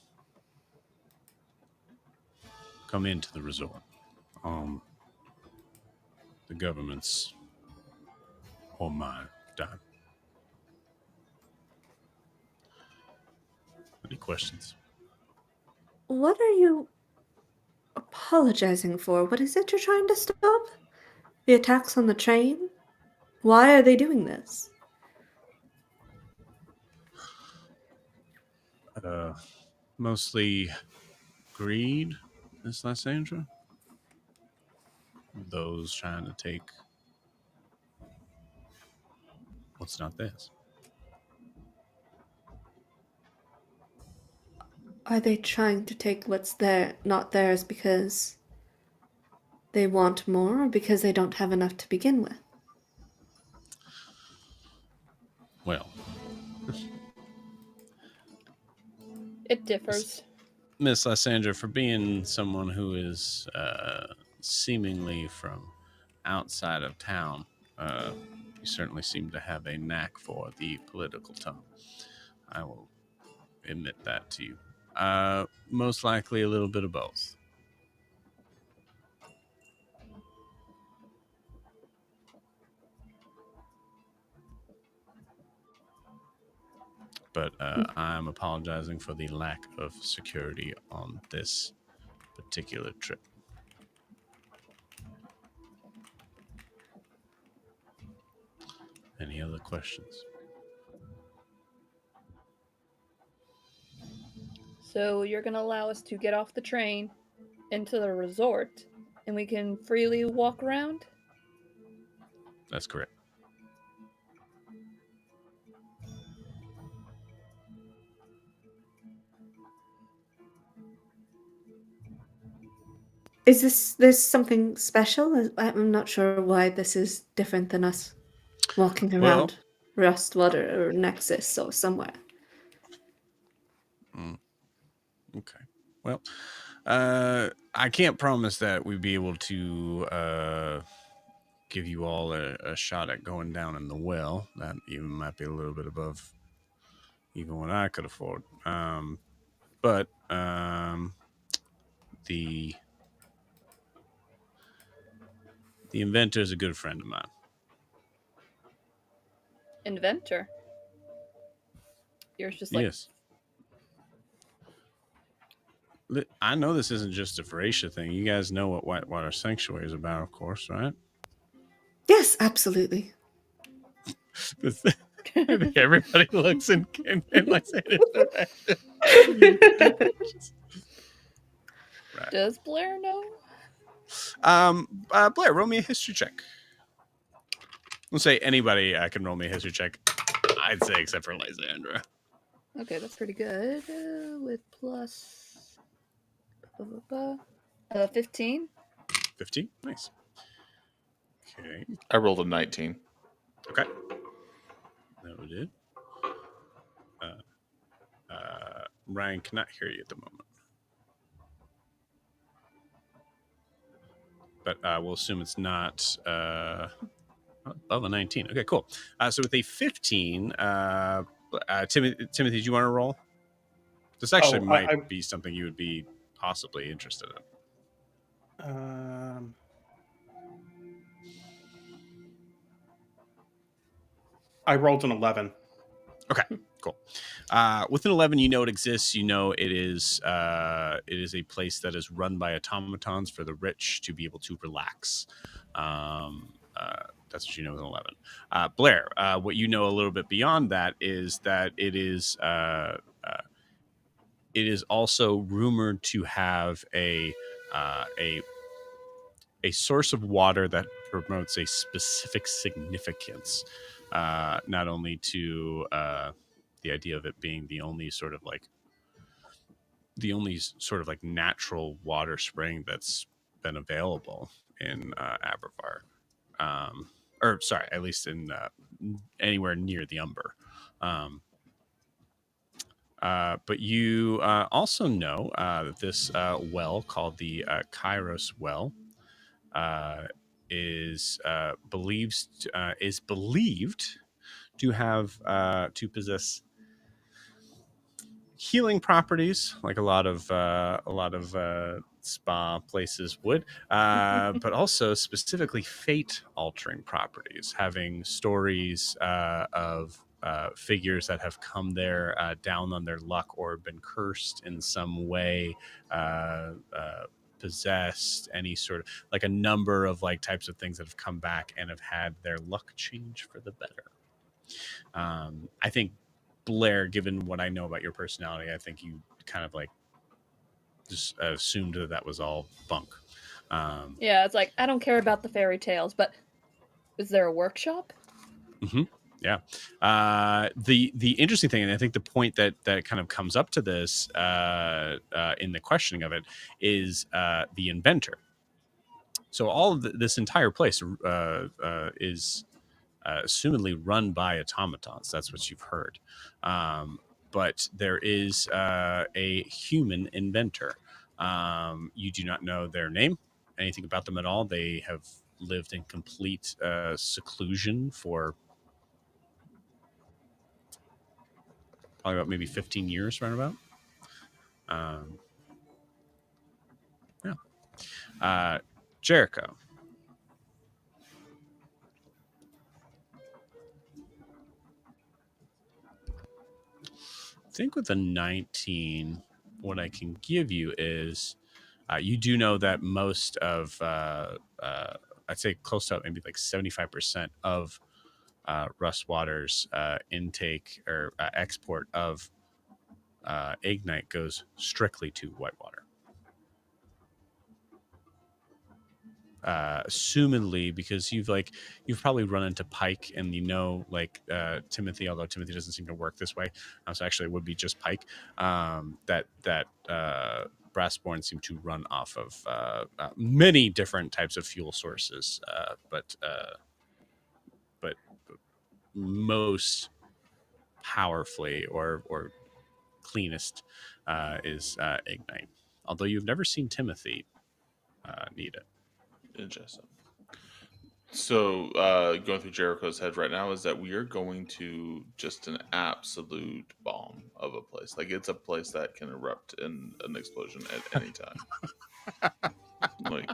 come into the resort. The government's or my dime. Any questions? What are you apologizing for? What is it you're trying to stop? The attacks on the train? Why are they doing this? Mostly greed, Miss Lysandra. Those trying to take what's not theirs. Are they trying to take what's not theirs because they want more, or because they don't have enough to begin with? Well, It differs. Miss Lysandra, for being someone who is seemingly from outside of town, you certainly seem to have a knack for the political tongue. I will admit that to you. Most likely a little bit of both. But I'm apologizing for the lack of security on this particular trip. Any other questions? So you're going to allow us to get off the train into the resort and we can freely walk around? That's correct. Is there's something special? I'm not sure why this is different than us walking around Rustwater or Nexus or somewhere. Okay. Well, I can't promise that we'd be able to give you all a shot at going down in the well. That even might be a little bit above even what I could afford. But the inventor is a good friend of mine. Inventor? Yours just like... Yes. I know this isn't just a Feracia thing. You guys know what Whitewater Sanctuary is about, of course, right? Yes, absolutely. Everybody looks and like saying it. Right. Does Blair know? Blair, roll me a history check. Let's say anybody can roll me a history check. I'd say except for Lysandra. Okay, that's pretty good. With plus 15. 15? Nice. Okay. I rolled a 19. Okay. Noted. Ryan cannot hear you at the moment. But we'll assume it's not above a 19. Okay, cool. So with a 15, Timothy, do you want to roll? This actually might be something you would be possibly interested in. I rolled an 11. Okay, cool. With an 11, you know it exists. You know it is a place that is run by automatons for the rich to be able to relax. That's what you know with an 11. Blair, what you know a little bit beyond that is that it is also rumored to have a source of water that promotes a specific significance, not only to the idea of it being the only sort of like natural water spring that's been available in Abervar, or sorry, at least in anywhere near the Umber. But you also know that this well called the Kairos Well is believed to have to possess healing properties, like a lot of spa places would, but also specifically fate altering properties, having stories of figures that have come there down on their luck or been cursed in some way, possessed, any sort of like a number of like types of things that have come back and have had their luck change for the better. I think Blair, given what I know about your personality, I think you kind of like just assumed that was all bunk. Yeah, it's like, I don't care about the fairy tales, but is there a workshop? Mm-hmm. Yeah. The interesting thing, and I think the point that kind of comes up to this in the questioning of it is the inventor. So all of this entire place is assumedly run by automatons. That's what you've heard. But there is a human inventor. You do not know their name, anything about them at all. They have lived in complete seclusion for probably about maybe 15 years, roundabout. Yeah. Jericho. I think with a 19, what I can give you is you do know that most of, I'd say close to maybe like 75% of Rustwater's intake or export of Ignite goes strictly to Whitewater. Assumedly, because you've probably run into Pike, and Timothy, although Timothy doesn't seem to work this way, so actually it would be just Pike. That Brassborn seem to run off of many different types of fuel sources, but most powerfully or cleanest is Ignite. Although you've never seen Timothy need it. Interesting. So going through Jericho's head right now is that we are going to just an absolute bomb of a place. Like, it's a place that can erupt in an explosion at any time. Like,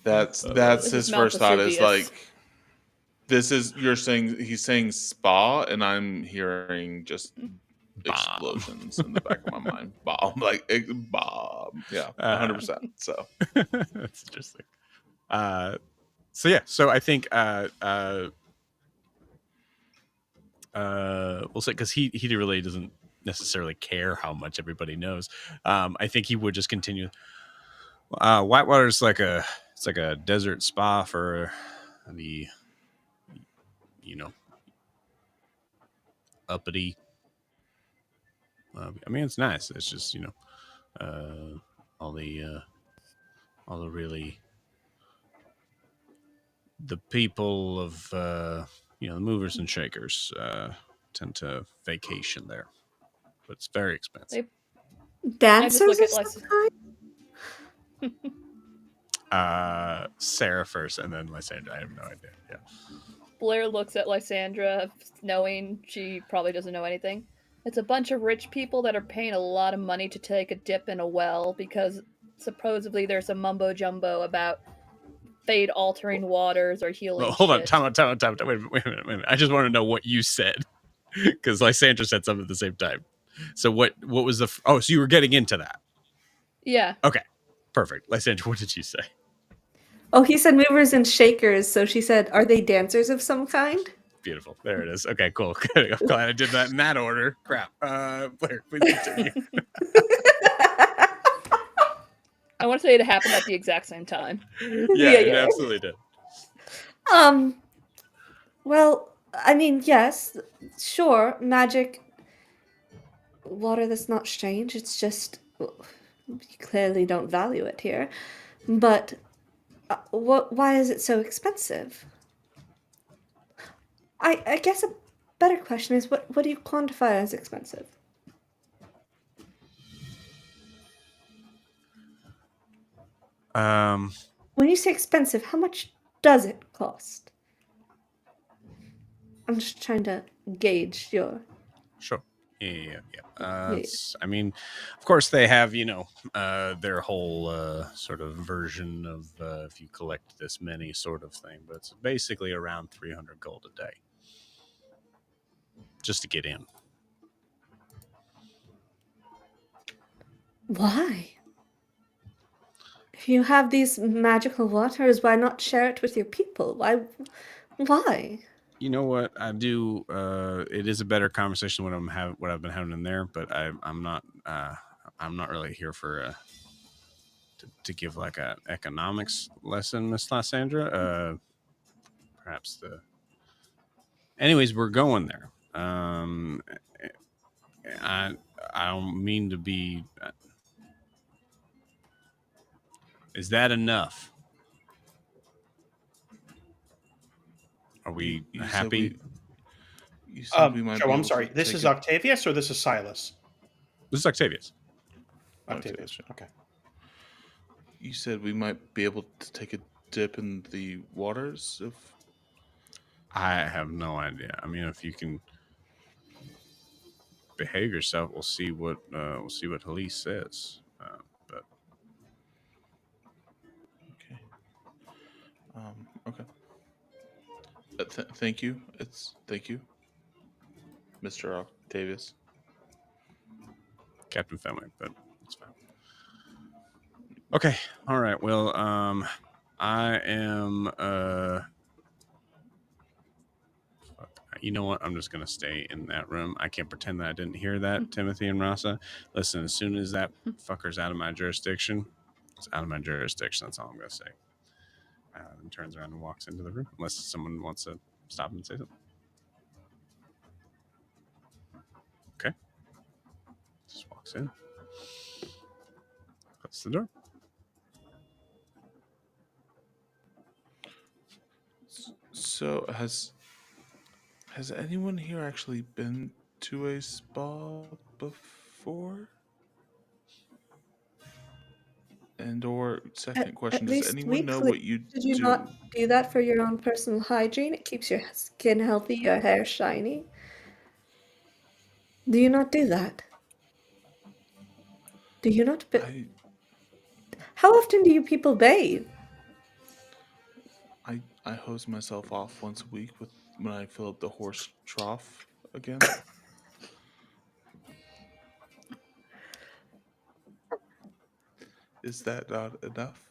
that's his first thought is like, he's saying spa, and I'm hearing just explosions in the back of my mind. Bomb, like bomb. Yeah, 100%. So that's interesting. So I think we'll say, because he really doesn't necessarily care how much everybody knows. I think he would just continue. Whitewater's like a desert spa for the uppity. I mean, it's nice. It's just all the really the people of the movers and shakers tend to vacation there, but it's very expensive. Dancers of some kind? Sarah first, and then Lysandra. I have no idea. Yeah. Blair looks at Lysandra, knowing she probably doesn't know anything. It's a bunch of rich people that are paying a lot of money to take a dip in a well because supposedly there's a mumbo jumbo about fate-altering waters or healing. Well, hold on, time out. Wait a minute. I just want to know what you said, because Lysandra said something at the same time. So what was the? So you were getting into that? Yeah. Okay, perfect. Lysandra, what did you say? Oh, he said movers and shakers. So she said, "Are they dancers of some kind?" Beautiful. There it is. Okay, cool. I'm glad I did that in that order. Crap. Blair, please continue. I want to say it happened at the exact same time. Yeah, it absolutely did. Well, I mean, yes, sure, magic, water that's not strange. It's just you clearly don't value it here. But why is it so expensive? I guess a better question is what do you quantify as expensive? When you say expensive, how much does it cost? I'm just trying to gauge your... Sure. Yeah. I mean, of course, they have, their whole sort of version of if you collect this many sort of thing, but it's basically around 300 gold a day just to get in. Why? If you have these magical waters, why not share it with your people? Why? You know what I do? It is a better conversation what I've been having in there, but I'm not really here for to give like an economics lesson, Miss Lysandra. Perhaps anyways, we're going there. I don't mean to be. Is that enough? Are we happy? You said we might Joe, I'm sorry. This is Octavius or this is Silas? This is Octavius. Octavius. Okay. You said we might be able to take a dip in the waters if... I have no idea. I mean, if you can behave yourself, we'll see what Halise says. But okay. Thank you. Thank you, Mr. Octavius. Captain Fenwick, but it's fine. Okay. All right. Well, I am you know what? I'm just gonna stay in that room. I can't pretend that I didn't hear that, Timothy and Rasa. Listen, as soon as that fucker's out of my jurisdiction, it's out of my jurisdiction. That's all I'm gonna say. And turns around and walks into the room, unless someone wants to stop and say something. Okay. Just walks in. Closes the door. So has anyone here actually been to a spa before? And or second question, At does least anyone know weekly. what you Did you do? not do that for your own personal hygiene? It keeps your skin healthy, your hair shiny. Do you not do that? Do you not? How often do you people bathe? I hose myself off once a week when I fill up the horse trough again. Is that not enough?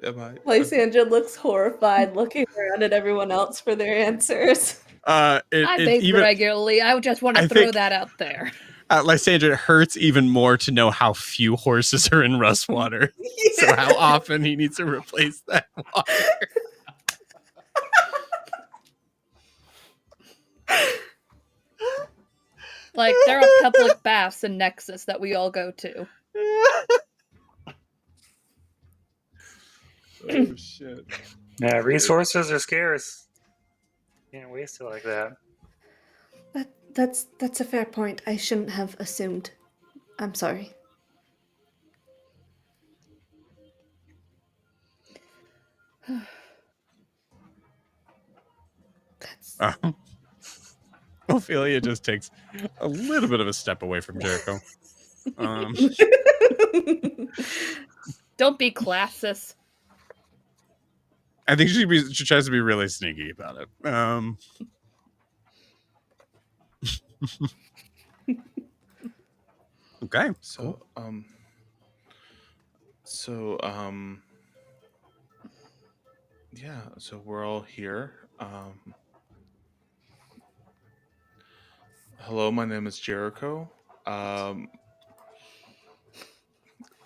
Am I? Lysandra looks horrified, looking around at everyone else for their answers. I bathe even regularly. I just want to I throw think- that out there. Lysandra, it hurts even more to know how few horses are in Rustwater. So how often he needs to replace that water. Like, there are public baths in Nexus that we all go to. Oh shit! Yeah, resources are scarce. Can't waste it like that. That's a fair point. I shouldn't have assumed. I'm sorry. That's Ophelia just takes a little bit of a step away from Jericho. Don't be classist. I think she tries to be really sneaky about it. Okay. So yeah. So we're all here. Hello, my name is Jericho.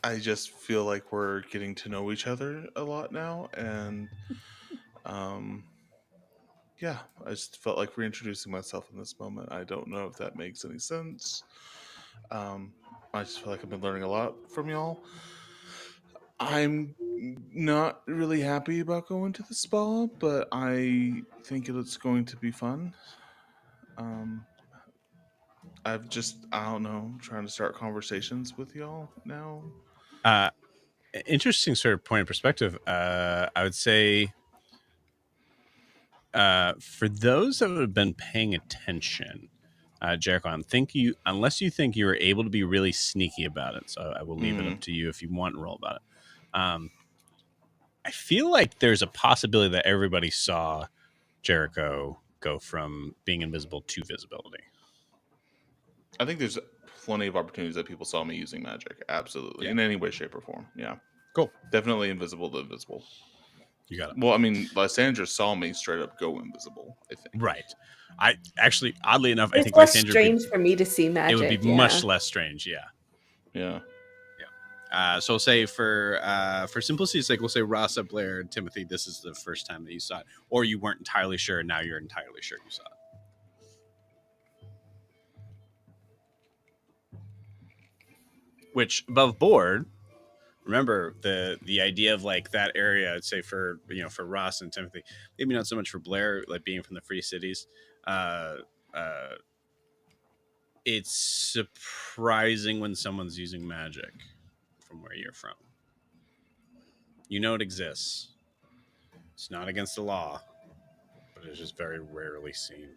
I just feel like we're getting to know each other a lot now, and yeah, I just felt like reintroducing myself in this moment. I don't know if that makes any sense. I just feel like I've been learning a lot from y'all. I'm not really happy about going to the spa, but I think it's going to be fun. I don't know, trying to start conversations with y'all now. Interesting sort of point of perspective. I would say for those that have been paying attention, Jericho, unless you think you were able to be really sneaky about it, so I will leave it up to you if you want to roll about it. I feel like there's a possibility that everybody saw Jericho go from being invisible to visibility. I think there's plenty of opportunities that people saw me using magic. Absolutely. Yeah. In any way, shape, or form. Yeah. Cool. Definitely invisible to invisible. You got it. Well, I mean, Lysandra saw me straight up go invisible, I think. Right. I actually, oddly enough, I it's think less Lysandra strange for me to see magic. it would be much less strange. Yeah. Yeah. So we'll say for simplicity's sake, we'll say Rasa, Blair, and Timothy, this is the first time that you saw it. Or you weren't entirely sure, and now you're entirely sure you saw it. Which, above board, remember the idea of like that area, I'd say for Ross and Timothy, maybe not so much for Blair, like being from the Free Cities. It's surprising when someone's using magic from where you're from. You know it exists. It's not against the law, but it's just very rarely seen.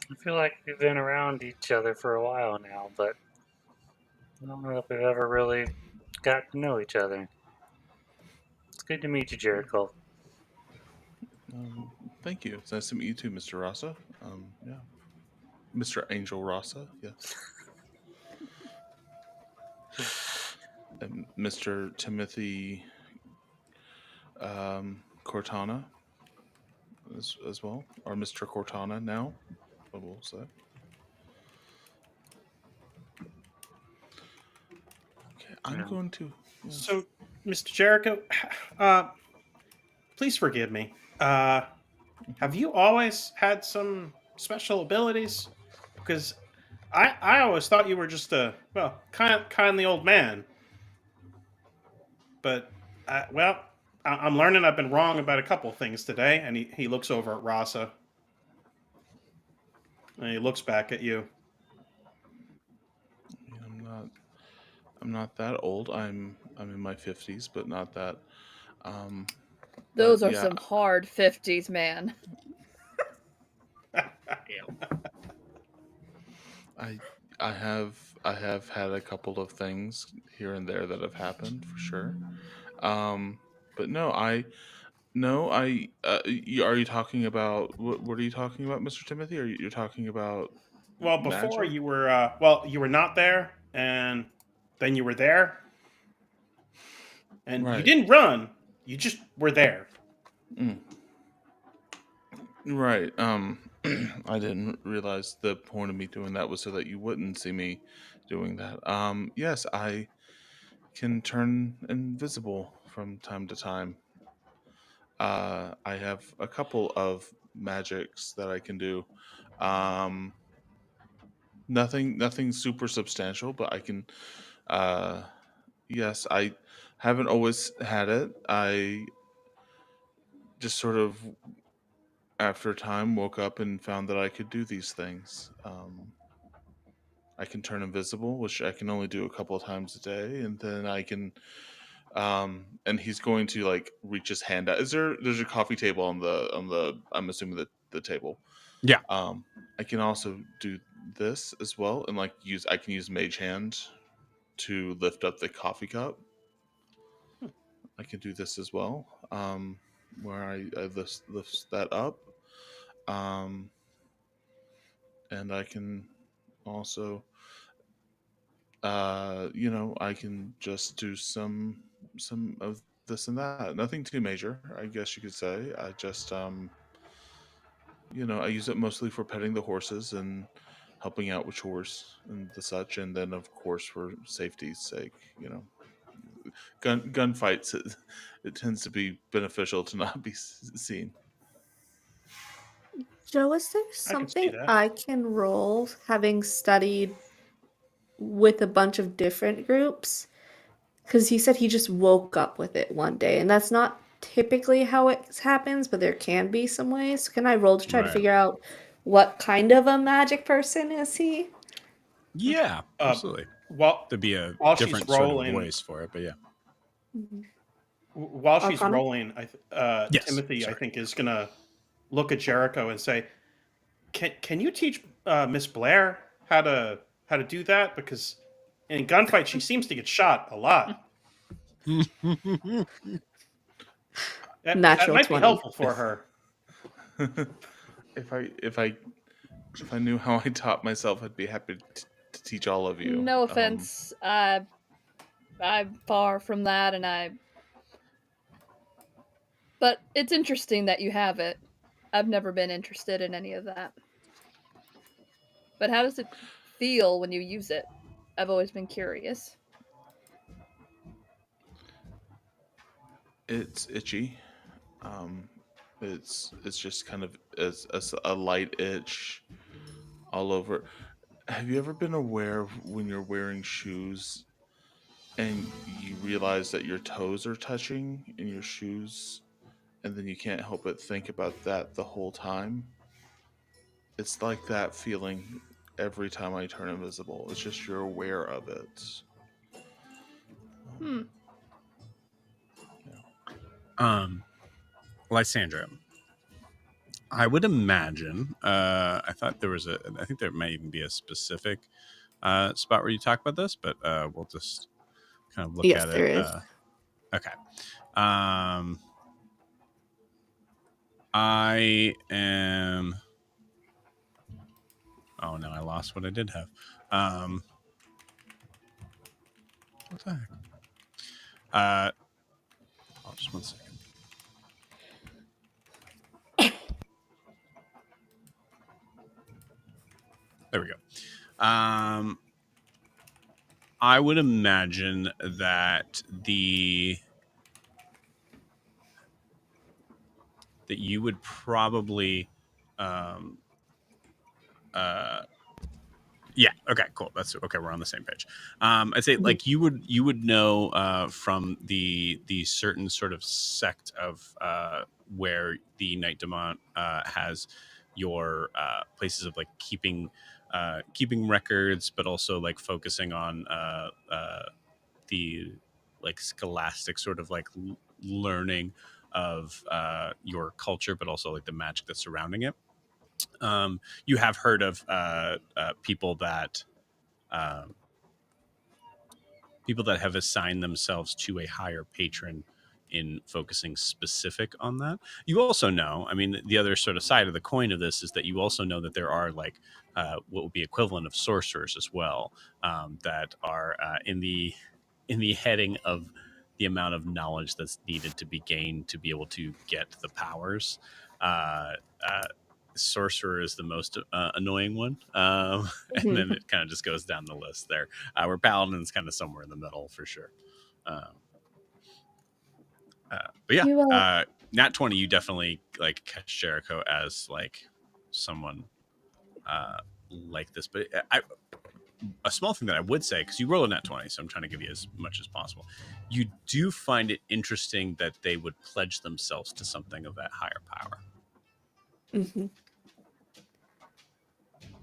I feel like we've been around each other for a while now, but I don't know if we've ever really got to know each other. It's good to meet you, Jericho. Thank you. It's nice to meet you too, Mr. Rasa. Yeah. Mr. Angel Rasa, yes. And Mr. Timothy Cortana. as well, or Mr. Cortana now, I will say. Okay, I'm Yeah. going to. So, Mr. Jericho, please forgive me. Have you always had some special abilities? Because I always thought you were just a kindly old man. But I'm learning I've been wrong about a couple things today. And he looks over at Rasa and he looks back at you. I mean, I'm not that old. I'm in my 50s, but not that. Um, Those but are yeah, some hard 50s, man. I I have had a couple of things here and there that have happened for sure. Um, but no, are you talking about what are you talking about, Mr. Timothy? You're talking about Well, before magic? you were you were not there, and then you were there, and you Right. didn't run. You just were there. Mm. Right. I didn't realize the point of me doing that was so that you wouldn't see me doing that. Yes, I can turn invisible from time to time. I have a couple of magics that I can do. Um, nothing super substantial, but I can. Uh, yes, I haven't always had it. I just sort of, after time, woke up and found that I could do these things. I can turn invisible, which I can only do a couple of times a day, and then I can. And he's going to like reach his hand out. There's a coffee table on the I'm assuming the table. Yeah. Um, I can also do this as well, and like I can use Mage Hand to lift up the coffee cup. I can do this as well, where I lift that up, um, and I can also, I can just do some of this and that. Nothing too major, I guess you could say. I just, I use it mostly for petting the horses and helping out with chores and the such, and then of course for safety's sake, gunfights. It tends to be beneficial to not be seen. Joe, is there I can see something that. I can roll having studied with a bunch of different groups? Because he said he just woke up with it one day, and that's not typically how it happens, but there can be some ways. Can I roll to try to Right. figure out what kind of a magic person is he? Yeah, Uh, absolutely. while There'd be a while she's different sort of rolling, voice for it, but yeah. Mhm. while she's Arcana? rolling, Yes. Timothy, I Sorry. think, is gonna look at Jericho and say, "Can you teach Miss Blair how to do that? Because in gunfight, she seems to get shot a lot. That Natural might be 20. helpful for her." if I if I if I knew how I taught myself, I'd be happy to teach all of you. No offense. I'm far from that, but it's interesting that you have it. I've never been interested in any of that. But how does it feel when you use it? I've always been curious. It's itchy. Um, it's just kind of a light itch all over. Have you ever been aware of when you're wearing shoes and you realize that your toes are touching in your shoes, and then you can't help but think about that the whole time? It's like that feeling every time I turn invisible. It's just you're aware of it. Hmm. Yeah. Lysandra, I would imagine. I thought there was I think there might even be a specific spot where you talk about this, but we'll just kind of look Yes, at there it. is. Okay. I am. Oh no, I lost what I did have. What the heck? Oh, just one second. There we go. I would imagine that that you would probably yeah, okay, cool, that's okay, we're on the same page. I'd say like you would know from the certain sort of sect of where the Knight Demont has your places of like keeping records, but also like focusing on the like scholastic sort of like learning of your culture, but also like the magic that's surrounding it. You have heard of um, people that have assigned themselves to a higher patron in focusing specific on that. You also know, I mean, the other sort of side of the coin of this is that you also know that there are like what would be equivalent of sorcerers as well, that are in the heading of the amount of knowledge that's needed to be gained to be able to get the powers. Uh, uh, Sorcerer is the most annoying one, and then it kind of just goes down the list there. Where Paladin's kind of somewhere in the middle for sure. Um, but yeah, You Nat 20, you definitely like catch Jericho as like someone like this. But a small thing that I would say, because you roll a nat 20, so I'm trying to give you as much as possible. You do find it interesting that they would pledge themselves to something of that higher power.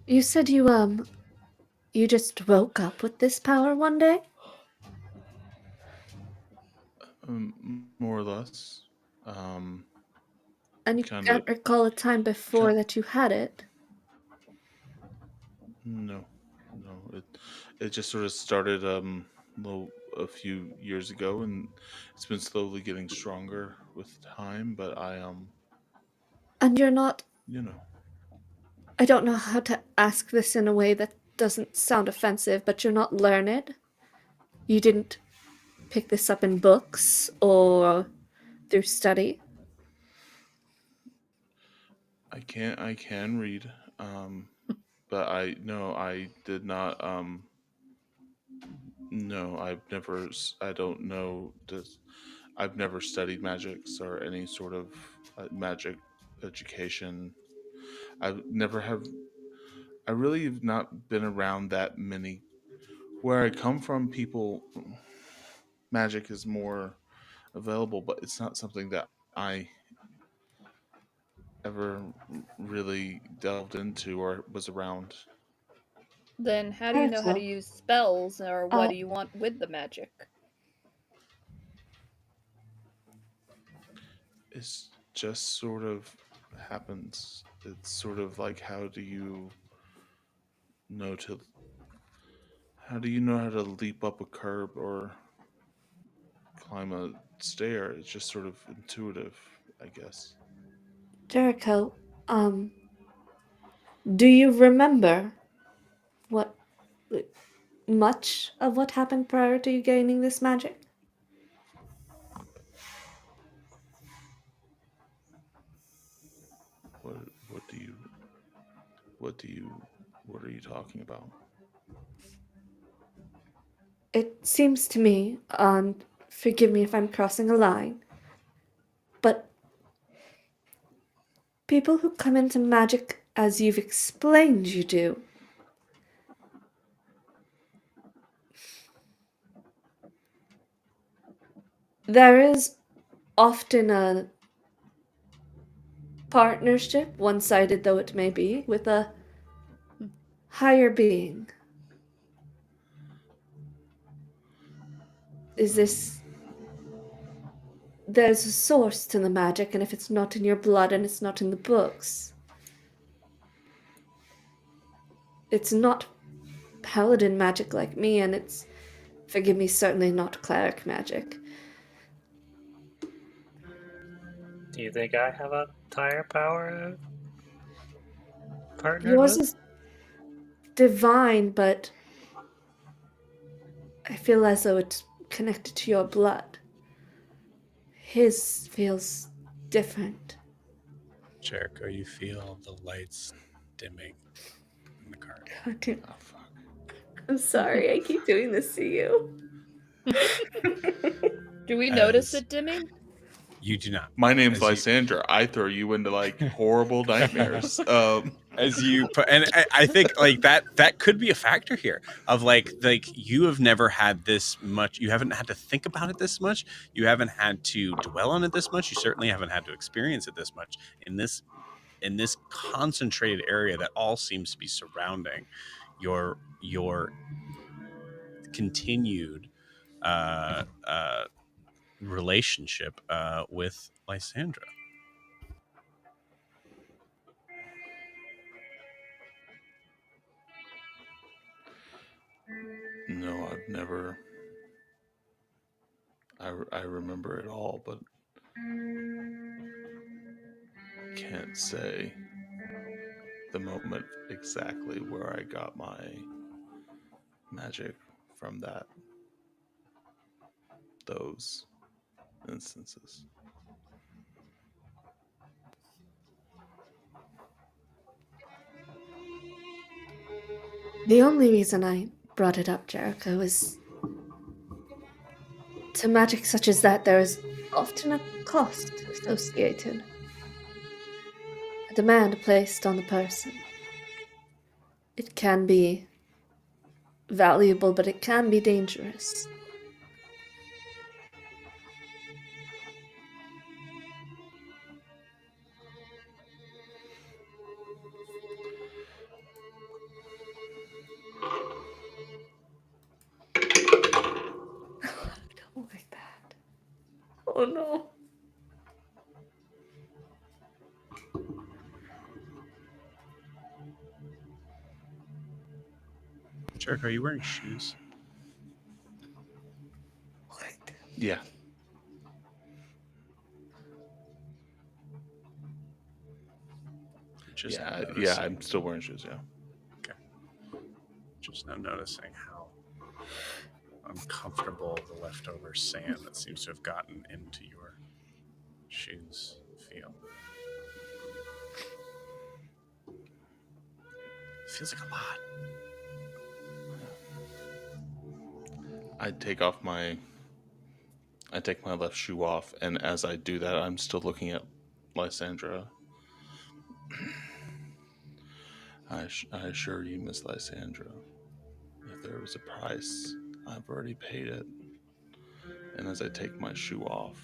You said you just woke up with this power one day? More or less. And you Kinda- can't recall a time before that you had it? No. It just sort of started a few years ago, and it's been slowly getting stronger with time. But And you're not. you know, I don't know how to ask this in a way that doesn't sound offensive, but you're not learned? You didn't pick this up in books or through study? I can read, but I did not. No, I don't know this. I've never studied magics or any sort of magic education. I've never have. I really have not been around that many. Where I come from, magic is more available, but it's not something that I ever really delved into or was around. Then how do you know how to use spells, or what do you want with the magic? It's just sort of happens. It's sort of like know to how do you know how to leap up a curb or climb a stair? It's just sort of intuitive, I guess. Jericho, do you remember what much of what happened prior to you gaining this magic? What what do you what do you what are you talking about? It seems to me, and forgive me if I'm crossing a line, but people who come into magic as you've explained you do, there is often a partnership, one-sided though it may be, with a higher being. Is this... There's a source to the magic, and if it's not in your blood and it's not in the books, it's not paladin magic like me, and it's, forgive me, certainly not cleric magic. Do you think I have a higher power partnered Yours with? is divine, but I feel as though it's connected to your blood. His feels different. Jericho, you feel the lights dimming in the card. God damn. Oh, fuck. I'm sorry, I keep doing this to you. Do we notice As- it dimming? You do not. My name's As you- Lysandra. I throw you into like horrible nightmares. As you put, and I think like that could be a factor here of like you have never had this much. You haven't had to think about it this much. You haven't had to dwell on it this much. You certainly haven't had to experience it this much in this concentrated area that all seems to be surrounding your continued relationship with Lysandra. No, I've never. I remember it all, but can't say the moment exactly where I got my magic from those instances. The only reason I brought it up, Jericho, is to magic such as that there is often a cost associated. A demand placed on the person. It can be valuable, but it can be dangerous. I don't like that. Oh no. Jericho, are you wearing shoes? What? Yeah. Just now Yeah, noticing- I'm still wearing shoes, yeah. Just now noticing how uncomfortable the leftover sand that seems to have gotten into your shoes feel. Feels like a lot. I take my left shoe off, and as I do that, I'm still looking at Lysandra. I assure you, Miss Lysandra, if there was a price, I've already paid it. And as I take my shoe off,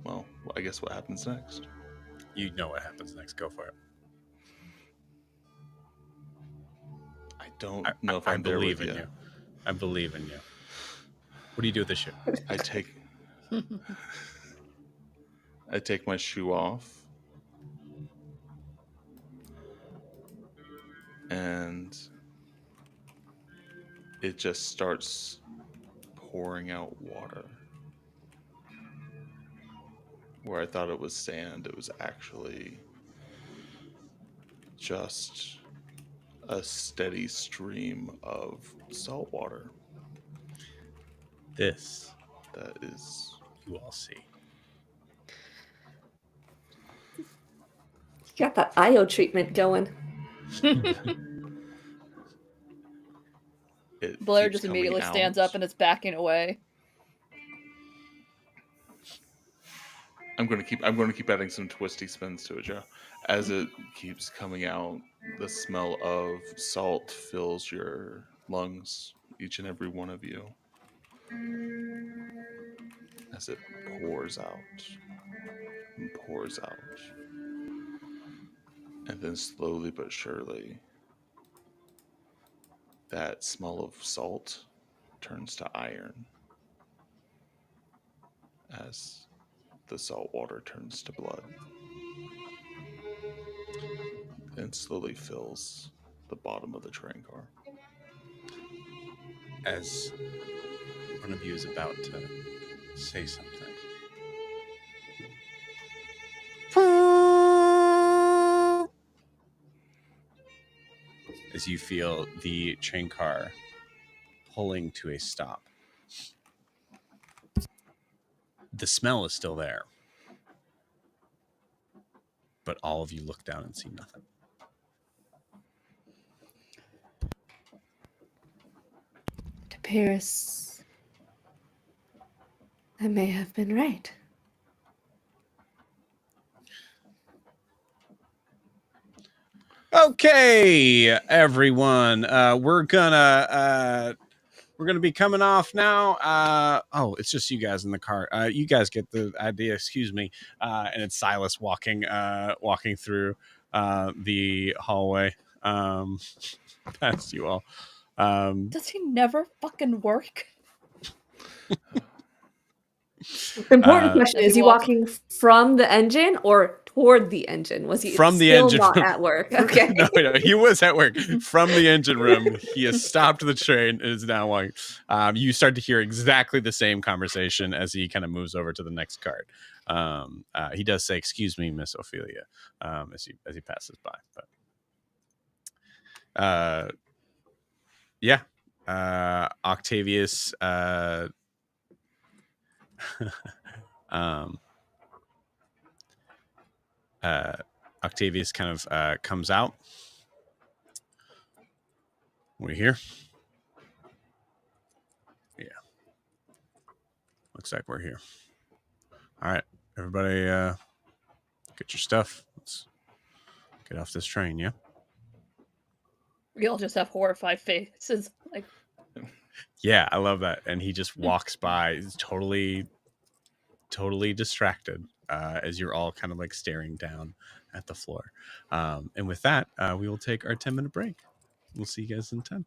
well, I guess what happens next? You know what happens next. Go for it. I don't know if I'm there believe with in you. you. I believe in you. What do you do with this shoe? I take my shoe off, and it just starts pouring out water. Where I thought it was sand, it was actually just a steady stream of salt water. This That is, you all see. You got that IO treatment going. it Blair keeps just coming immediately stands out. up and is backing away. I'm going to keep adding some twisty spins to it, Joe. As it keeps coming out, the smell of salt fills your lungs, each and every one of you, as it pours out and pours out. And then slowly but surely, that smell of salt turns to iron as the salt water turns to blood and slowly fills the bottom of the train car. As one of you is about to say something, as you feel the train car pulling to a stop. The smell is still there, but all of you look down and see nothing. appears I may have been right. Okay, everyone. We're gonna be coming off now. Oh, it's just you guys in the car. You guys get the idea. Excuse me. And it's Silas walking through the hallway past you all. Does he never fucking work? Important question: As is we he walk- walking from the engine or toward the engine? Was he From the still engine not room. at work? Okay. No, he was at work. From the engine room, he has stopped the train and is now walking. You start to hear exactly the same conversation as he kind of moves over to the next cart. He does say, "Excuse me, Miss Ophelia," as he passes by. But yeah, Octavius. Octavius kind of comes out. We here? Yeah. Looks like we're here. All right, everybody, get your stuff. Let's get off this train. Yeah. We all just have horrified faces. Like, Yeah, I love that. And he just walks by, he's totally distracted as you're all kind of like staring down at the floor. And with that, we will take our 10-minute break. We'll see you guys in 10.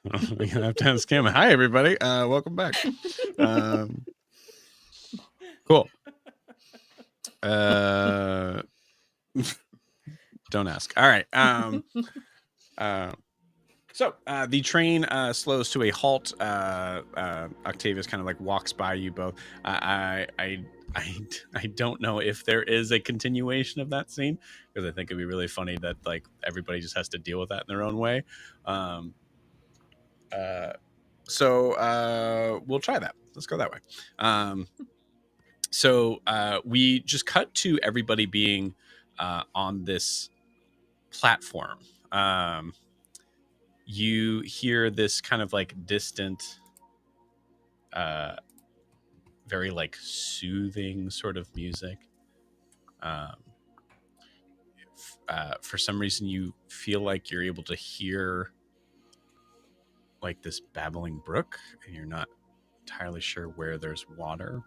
We're gonna have to have scam. Hi, everybody. Welcome back. Cool. Don't ask. All right. So the train slows to a halt. Octavius kind of like walks by you both. I don't know if there is a continuation of that scene, because I think it'd be really funny that like everybody just has to deal with that in their own way. So we'll try that. Let's go that way. So we just cut to everybody being on this platform. You hear this kind of like distant, very like soothing sort of music. For some reason, you feel like you're able to hear like this babbling brook, and you're not entirely sure where there's water.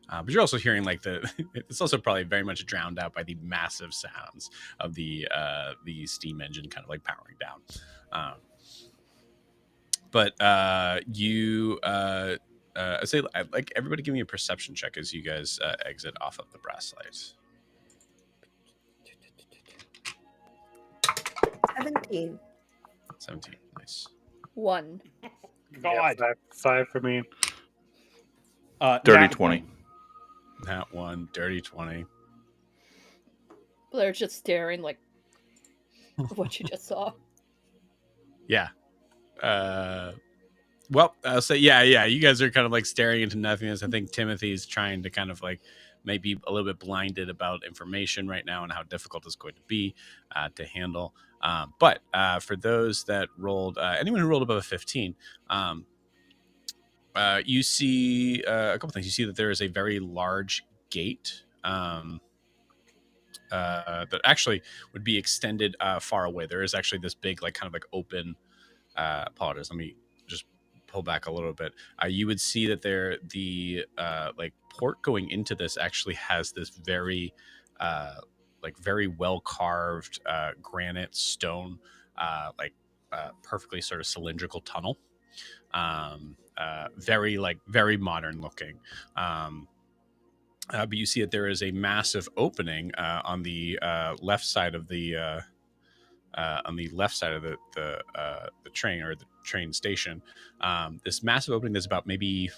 But you're also hearing like it's also probably very much drowned out by the massive sounds of the steam engine kind of like powering down. But you I say like everybody give me a perception check as you guys exit off of the Brasslight. 17. 17, nice. 1. God. Yeah, five for me. Dirty nat 20. That one, dirty 20. They're just staring like what you just saw. Yeah. Well, I'll say, yeah. You guys are kind of like staring into nothingness. I think Timothy's trying to kind of like maybe a little bit blinded about information right now and how difficult it's going to be to handle. But for those that rolled, anyone who rolled above a 15, you see a couple things. You see that there is a very large gate that actually would be extended far away. There is actually this big, like kind of like open. Apologies. Let me just pull back a little bit. You would see that the like port going into this actually has this very like very well carved granite stone perfectly sort of cylindrical tunnel. Very modern looking. But you see that there is a massive opening on the left side of the train, or the train station. This massive opening that's about maybe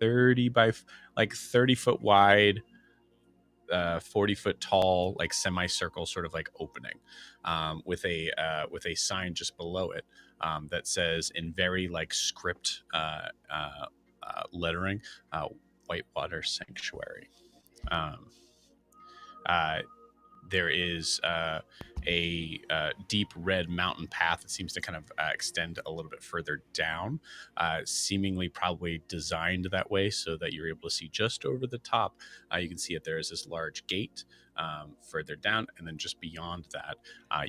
30 by 30 foot wide, 40 foot tall, like semicircle sort of like opening, with a sign just below it that says in very like script lettering, Whitewater Sanctuary. There is a deep red mountain path that seems to kind of extend a little bit further down, seemingly probably designed that way so that you're able to see just over the top. You can see that there is this large gate further down, and then just beyond that,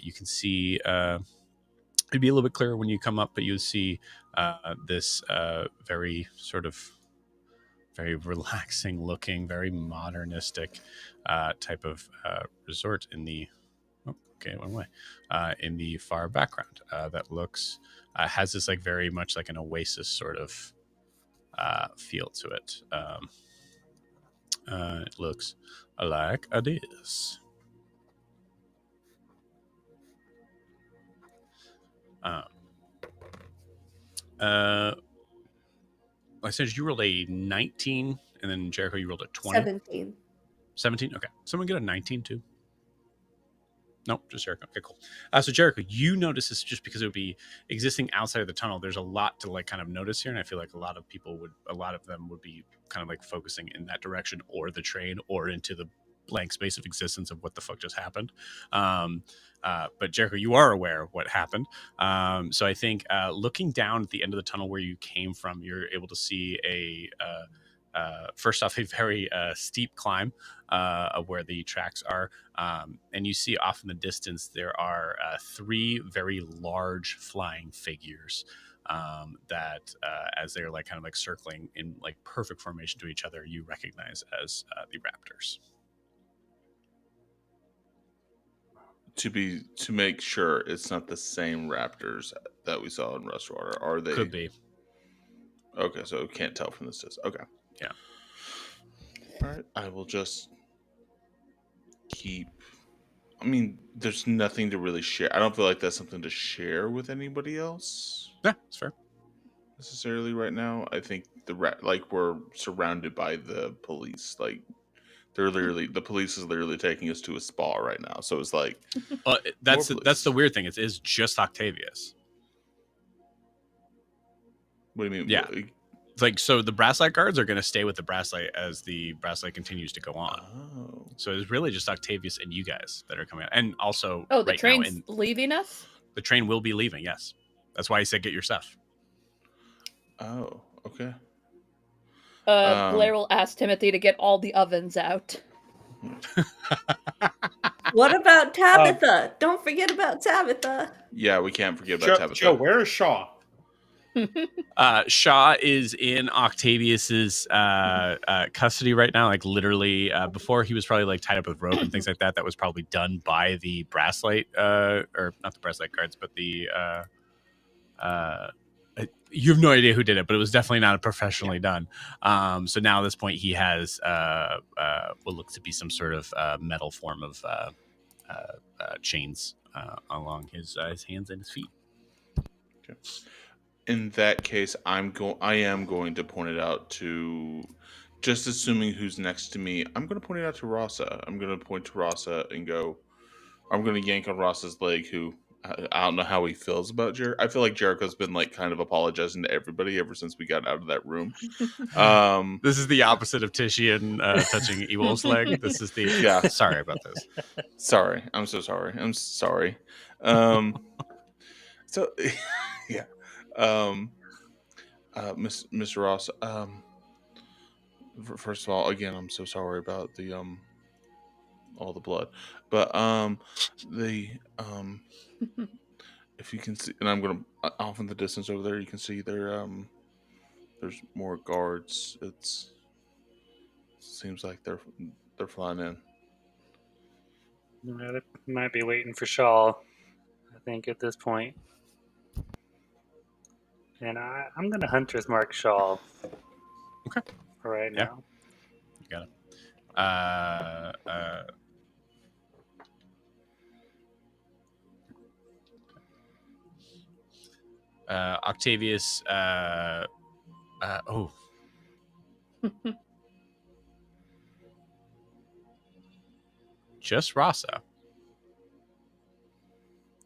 you can see it'd be a little bit clearer when you come up, but you'll see this very sort of very relaxing looking, very modernistic type of resort in the in the far background that looks has this like very much like an oasis sort of feel to it. It looks like this. I said you rolled a 19, and then Jericho, you rolled a 20. 17. 17? Okay. Someone get a 19 too? Nope, just Jericho. Okay, cool. So Jericho, you notice this just because it would be existing outside of the tunnel. There's a lot to like kind of notice here, and I feel like a lot of them would be kind of like focusing in that direction, or the train, or into the blank space of existence of what the fuck just happened. But Jericho, you are aware of what happened. So I think looking down at the end of the tunnel where you came from, you're able to see first off, a very steep climb of where the tracks are. And you see off in the distance, there are 3 very large flying figures that as they're like kind of like circling in like perfect formation to each other, you recognize as the raptors. to make sure it's not the same raptors that we saw in Rustwater. Are they? Could be. Okay, so can't tell from this distance. Okay. Yeah. All right. I will just keep. I mean, there's nothing to really share. I don't feel like that's something to share with anybody else Yeah, it's fair. necessarily right now. I think like we're surrounded by the police. Like they're literally the police is literally taking us to a spa right now. So it's like That's more the police. weird thing. It is just Octavius. What do you mean? Yeah. It's like, so the Brasslight guards are going to stay with the Brasslight as the Brasslight continues to go on. Oh. So it's really just Octavius and you guys that are coming out. And also, Oh, the right train's now, leaving us? the train will be leaving, yes. That's why he said get your stuff. Oh, okay. Blair will ask Timothy to get all the ovens out. What about Tabitha? Don't forget about Tabitha. Yeah, we can't forget about Tabitha. Joe, where is Shaw? Shaw is in Octavius's custody right now. Like literally, before he was probably like tied up with rope and things like that. That was probably done by the Brasslight, or not the Brasslight guards, but the. You have no idea who did it, but it was definitely not professionally done. So now at this point, he has what looks to be some sort of metal form of chains along his hands and his feet. Okay. In that case, I am going to point it out to, just assuming who's next to me, I'm going to point it out to Rasa. I'm going to point to Rasa and go, I'm going to yank on Rasa's leg, who, I don't know how he feels about Jericho. I feel like Jericho's been like kind of apologizing to everybody ever since we got out of that room. This is the opposite of Titian touching Ewolf's leg. This is the, Yeah. Sorry about this. Sorry. I'm so sorry. I'm sorry. So, yeah. Mr. Ross, first of all, again, I'm so sorry about the all the blood, but if you can see, and I'm gonna off in the distance over there, you can see there there's more guards. Seems like they're flying in. They might be waiting for Shaw, I think, at this point. And I'm going to Hunter's Mark Shaw. Okay. For right Yeah. now. You got it. Octavius. Oh. Just Rasa.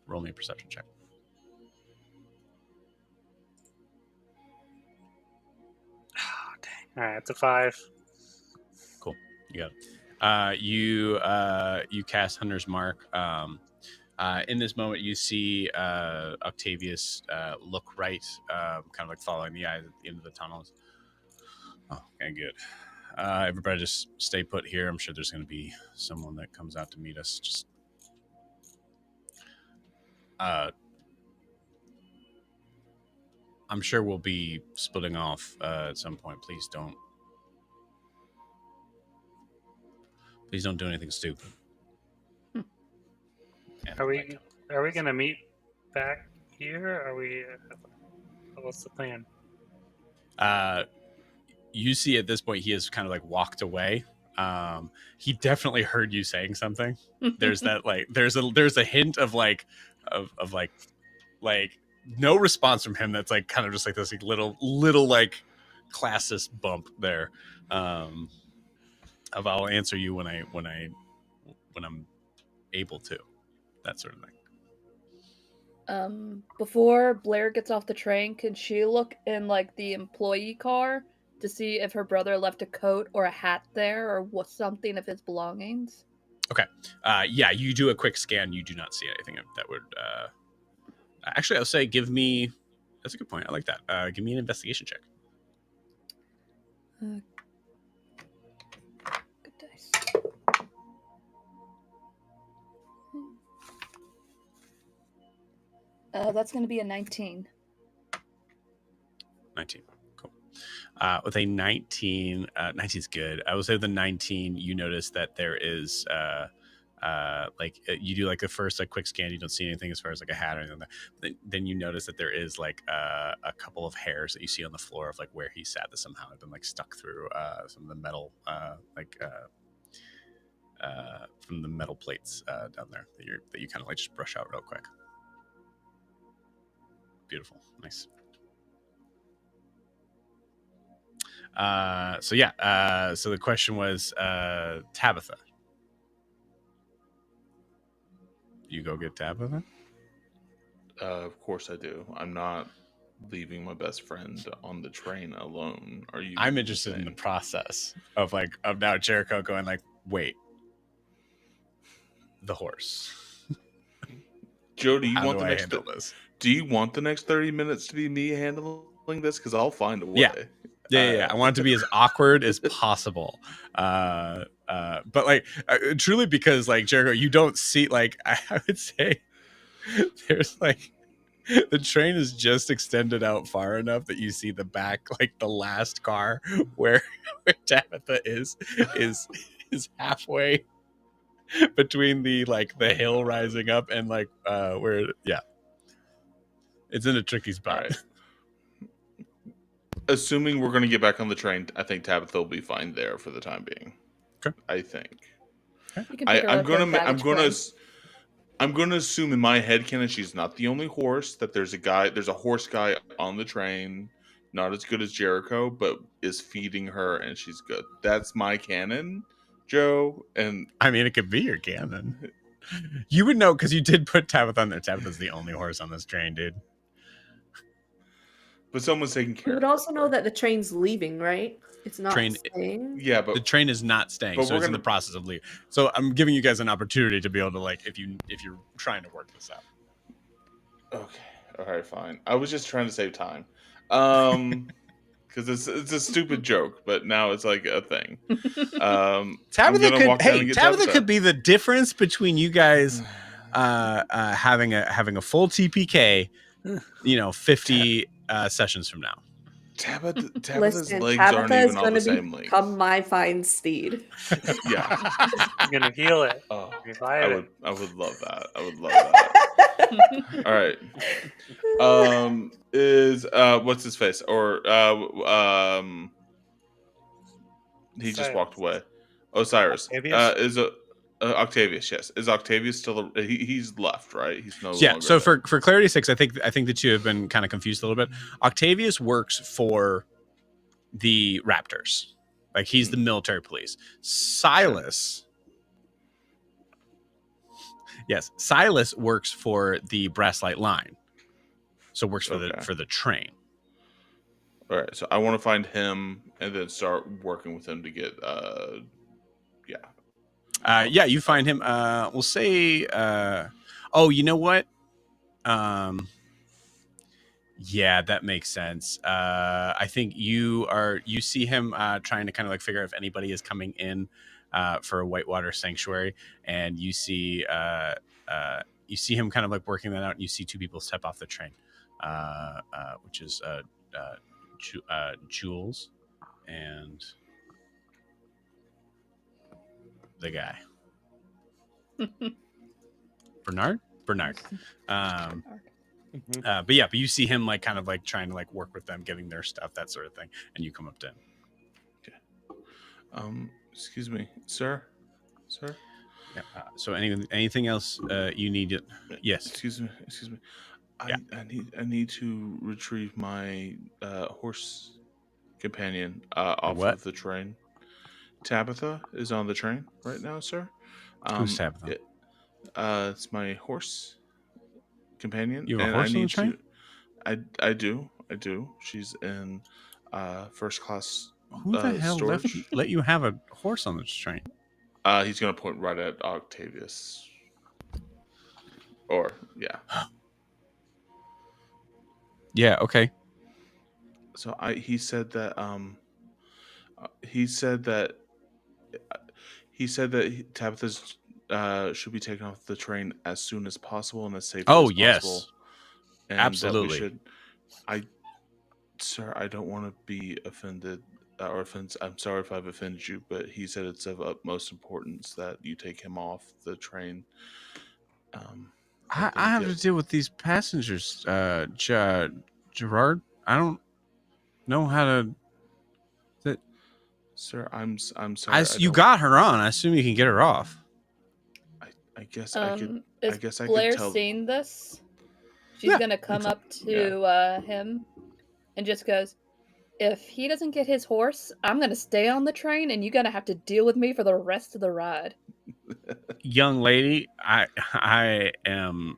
Roll me a perception check. Oh, dang. All right, it's a 5. Cool. You got it. You cast Hunter's Mark. In this moment, you see Octavius look right, kind of like following the eyes at the end of the tunnels. Oh, okay, good. Everybody just stay put here. I'm sure there's going to be someone that comes out to meet us. Just I'm sure we'll be splitting off at some point. Please don't do anything stupid. Yeah, Are we going to meet back here? Are we? What's the plan? You see at this point he has kind of like walked away. He definitely heard you saying something. There's that like there's a hint of like no response from him. That's like kind of just like this like, little like classist bump there. Of I'll answer you when I'm able to, that sort of thing. Before Blair gets off the train, can she look in like the employee car to see if her brother left a coat or a hat there or something of his belongings? Okay. Yeah, you do a quick scan. You do not see anything that would. Actually, I'll say give me. That's a good point. I like that. Give me an investigation check. Good dice. That's going to be a 19. 19. Cool. With a 19, 19 is good. I would say the 19, you notice that there is you do like the first like quick scan, you don't see anything as far as like a hat or anything like that. Then you notice that there is like a couple of hairs that you see on the floor of like where he sat that somehow have been like stuck through some of the metal from the metal plates down there that you kind of like just brush out real quick. Beautiful, nice. So the question was Tabitha. You go get Tabitha? Of course I do. I'm not leaving my best friend on the train alone. Are you? I'm interested in the process of now Jericho going like, wait, the horse. Joe, do you How want do the I next? handle this? Do you want the next 30 minutes to be me handling this? Because I'll find a way. Yeah. I want it to be as awkward as possible. But like truly, because like Jericho, you don't see like I would say there's like the train is just extended out far enough that you see the back, like the last car where Tabitha is halfway between the hill rising up and like where it's in a tricky spot. Right. Assuming we're going to get back on the train, I think Tabitha will be fine there for the time being. Okay. I think. You can pick her up in baggage claim. I'm going to assume in my head canon she's not the only horse, that there's a horse guy on the train, not as good as Jericho, but is feeding her and she's good. That's my canon, Joe. And I mean, it could be your canon. You would know because you did put Tabitha on there. Tabitha's the only horse on this train, dude. But someone's taking care You would of also her. know that the train's leaving, right? It's not staying. Yeah, but the train is not staying, but so it's in the process of leaving. So I'm giving you guys an opportunity to be able to like, if you're trying to work this out. Okay, all right, fine. I was just trying to save time, because it's a stupid joke, but now it's like a thing. Tabitha could be the difference between you guys having a full TPK, 50 sessions from now. Tabitha's legs Tabitha aren't is even on going the to same length. become my fine steed. Yeah. I'm gonna heal it. Oh, Revive it. I would love that. I would love that. All right. Is what's his face? Or he just walked away. Osiris. Octavius? Is Octavius? Yes. Is Octavius still? He's left, right? He's no Yeah. longer. So for clarity's sake, I think that you have been kind of confused a little bit. Octavius works for the Raptors, like he's the military police. Silas works for the Brasslight line, so works for the train. All right, so I want to find him and then start working with him to get you find him. We'll say you know what, yeah, that makes sense. I think you see him trying to kind of like figure out if anybody is coming in for a Whitewater Sanctuary, and you see him kind of like working that out, and you see two people step off the train, which is Jules and the guy. Bernard. But you see him like kind of like trying to like work with them, getting their stuff, that sort of thing, and you come up to him. Okay. Excuse me, sir. Yeah. So anything else you need? Yes. Excuse me. I need to retrieve my horse companion off of the train. Tabitha is on the train right now, sir. Who's Tabitha? It's my horse companion. You have a horse on the train? I do. She's in first class. Who the hell let you have a horse on this train? He's gonna point right at Octavius. Or yeah. Yeah. Okay. So he said that Tabitha's should be taken off the train as soon as possible and as safely as possible. And absolutely. Sir, I don't want to be offended I'm sorry if I've offended you, but he said it's of utmost importance that you take him off the train. I have to deal with these passengers, Gerard. I don't know how to. Sir, I'm sorry. You got her on. I assume you can get her off. I guess I could. Is I guess I Blair could tell. seeing this? She's gonna come up to him and just goes, "If he doesn't get his horse, I'm gonna stay on the train, and you're gonna have to deal with me for the rest of the ride." Young lady, I am.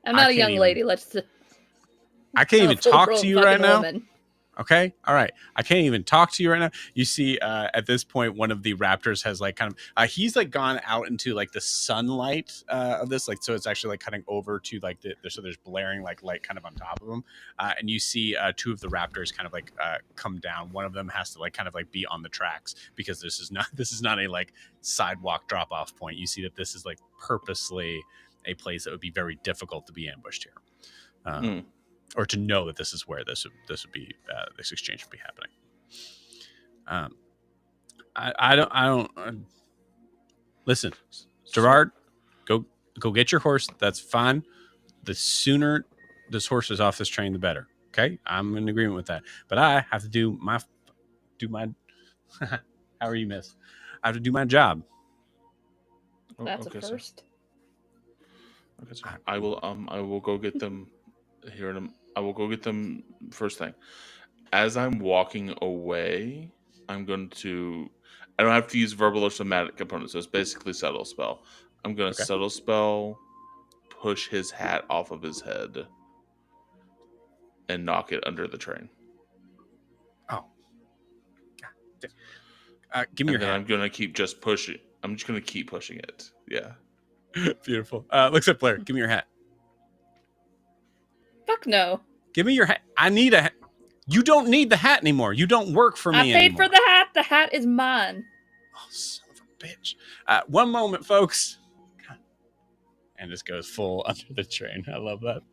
I'm not a young lady. I can't even talk to you right now. Woman. Okay. All right. I can't even talk to you right now. You see, at this point, one of the raptors has like kind of, he's like gone out into like the sunlight of this. Like, so it's actually like cutting over to like so there's blaring like light kind of on top of him. And you see two of the raptors kind of like come down. One of them has to like kind of like be on the tracks because this is not a like sidewalk drop off point. You see that this is like purposely a place that would be very difficult to be ambushed here. Or to know that this is where this would be this exchange would be happening. I don't listen, Gerard. Go get your horse. That's fine. The sooner this horse is off this train, the better. Okay, I'm in agreement with that. But I have to do my. How are you, miss? I have to do my job. That's a first. Okay, so I will go get them here. I will go get them first thing. As I'm walking away, I'm going to. I don't have to use verbal or somatic components, so it's basically subtle spell. I'm going to subtle spell, push his hat off of his head, and knock it under the train. Oh. Give me your hat. I'm going to keep just pushing. I'm just going to keep pushing it. Yeah. Beautiful. Looks at Blair. Give me your hat. Fuck no. Give me your hat. I need a hat. You don't need the hat anymore. You don't work for me anymore. I paid for the hat. The hat is mine. Oh, son of a bitch. One moment, folks. And just goes full under the train. I love that.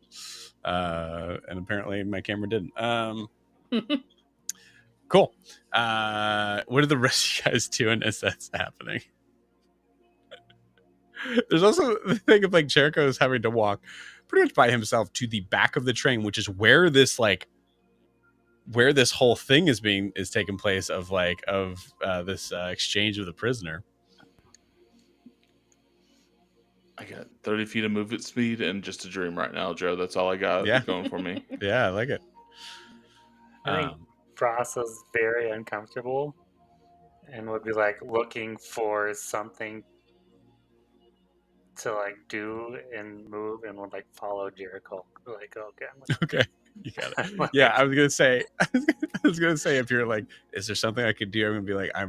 And apparently my camera didn't. Cool. What are the rest of you guys doing as that's happening? There's also the thing of like Jericho is having to walk pretty much by himself to the back of the train, which is where this whole thing is taking place of this exchange of the prisoner. I got 30 feet of movement speed and just a dream right now, Joe. That's all I got going for me. Yeah, I like it. I think Frost is very uncomfortable and would be like looking for something to like do and move and would like follow Jericho. Like, okay. Okay. You got it. Yeah, I was gonna say if you're like, is there something I could do? I'm gonna be like, I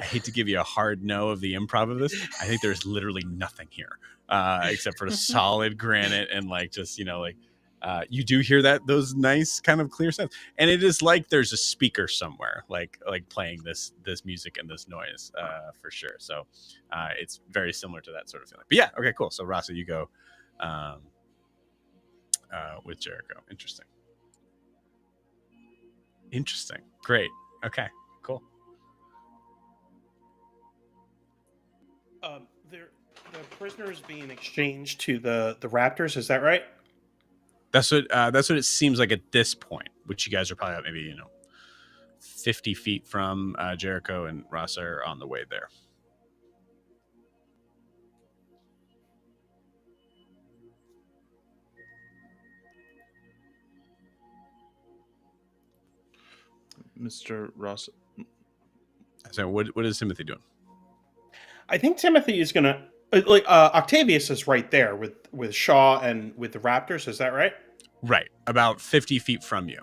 hate to give you a hard no of the improv of this. I think there's literally nothing here except for solid granite and like just you do hear those nice kind of clear sounds, and it is like there's a speaker somewhere like playing this music and this noise for sure. So it's very similar to that sort of feeling. But yeah, okay, cool. So Rasa, you go with Jericho. Interesting. Great. Okay. Cool. The prisoners being exchanged to the raptors. Is that right? That's what it seems like at this point, which you guys are probably maybe 50 feet from Jericho, and Rasa are on the way there. Mr. Ross. So what is Timothy doing? I think Timothy is gonna Octavius is right there with Shaw and with the raptors. Is that right? Right, about 50 feet from you,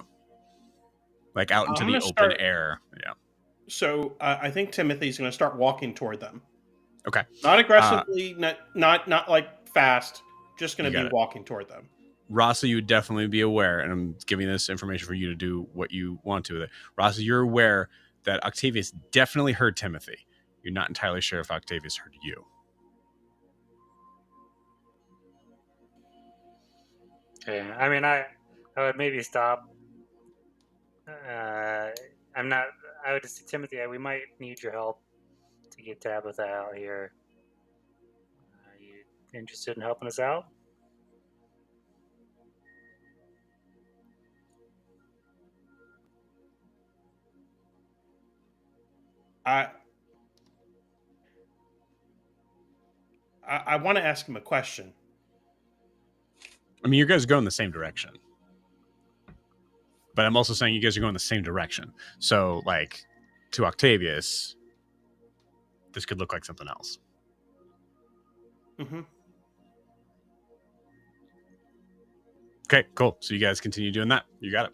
like out into the open air. Yeah. So I think Timothy's going to start walking toward them. Okay. Not aggressively, not like fast. Just going to be walking toward them. Rasa, you would definitely be aware, and I'm giving this information for you to do what you want to with it. Rasa, you're aware that Octavius definitely heard Timothy. You're not entirely sure if Octavius heard you. Okay, I mean, I would maybe stop I'm not. I would say, Timothy, we might need your help to get Tabitha out here. Are you interested in helping us out? I want to ask him a question. I mean, you guys go in the same direction, but I'm also saying you guys are going the same direction. So, like, to Octavius, this could look like something else. Mm-hmm. Okay, cool. So you guys continue doing that. You got it.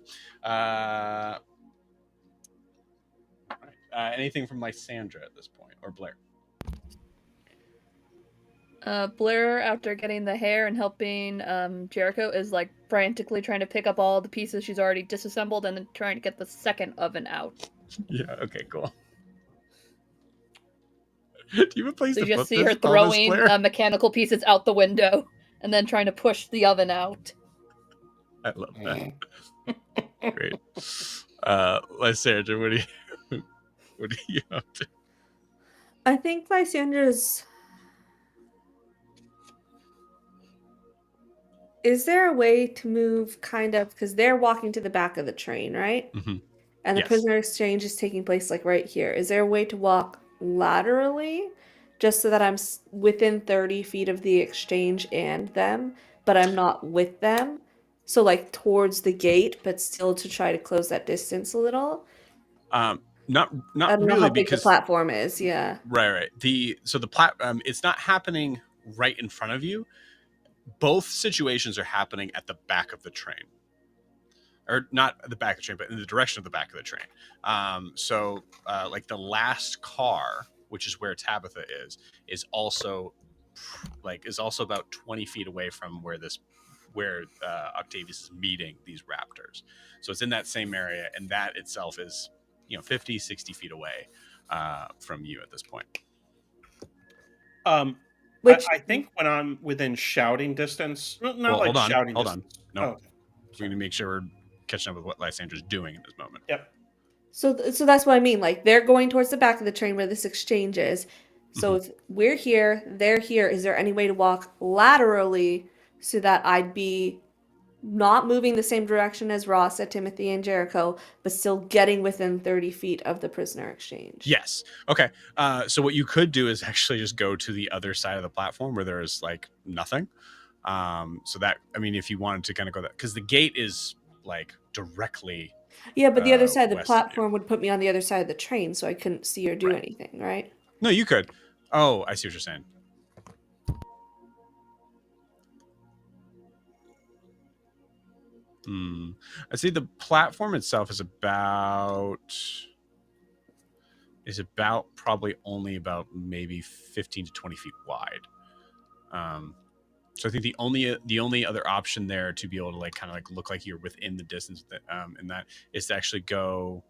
Anything from Lysandra at this point, or Blair? Blair, after getting the hair and helping Jericho, is like frantically trying to pick up all the pieces she's already disassembled and then trying to get the second oven out. Yeah. Okay. Cool. Do you have a place So to you put just see her all this, throwing Blair? mechanical pieces out the window and then trying to push the oven out. I love that. Great. Lysandra, what are you up to? I think Lysandra's. Is there a way to move kind of, because they're walking to the back of the train, right? Mm-hmm. And the Yes. prisoner exchange is taking place like right here. Is there a way to walk laterally just so that I'm within 30 feet of the exchange and them, but I'm not with them? So like towards the gate, but still to try to close that distance a little. Not I don't know really, how big the because platform is. Yeah. right. The it's not happening right in front of you. Both situations are happening at the back of the train, or not at the back of the train, but in the direction of the back of the train. So like the last car, which is where Tabitha is also about 20 feet away from where Octavius is meeting these raptors. So it's in that same area, and that itself is 50, 60 feet away from you at this point. Which I think when I'm within shouting distance, not Well, like hold shouting on. distance. No, Oh, okay. we're going to make sure we're catching up with what Lysandra's doing in this moment. Yep. So that's what I mean. Like they're going towards the back of the train where this exchange is. So if we're here, they're here. Is there any way to walk laterally so that I'd be not moving the same direction as Ross at Timothy and Jericho, but still getting within 30 feet of the prisoner exchange? Yes. Okay. So what you could do is actually just go to the other side of the platform where there is like nothing. So that, I mean, if you wanted to kind of go that, because the gate is like directly. Yeah, but the other side of the west of you. platform would put me on the other side of the train, so I couldn't see or do anything, right? No, you could. Oh, I see what you're saying. I see the platform itself is about probably only about maybe 15 to 20 feet wide. So I think the only other option there to be able to like kind of like look like you're within the distance that in that is to actually go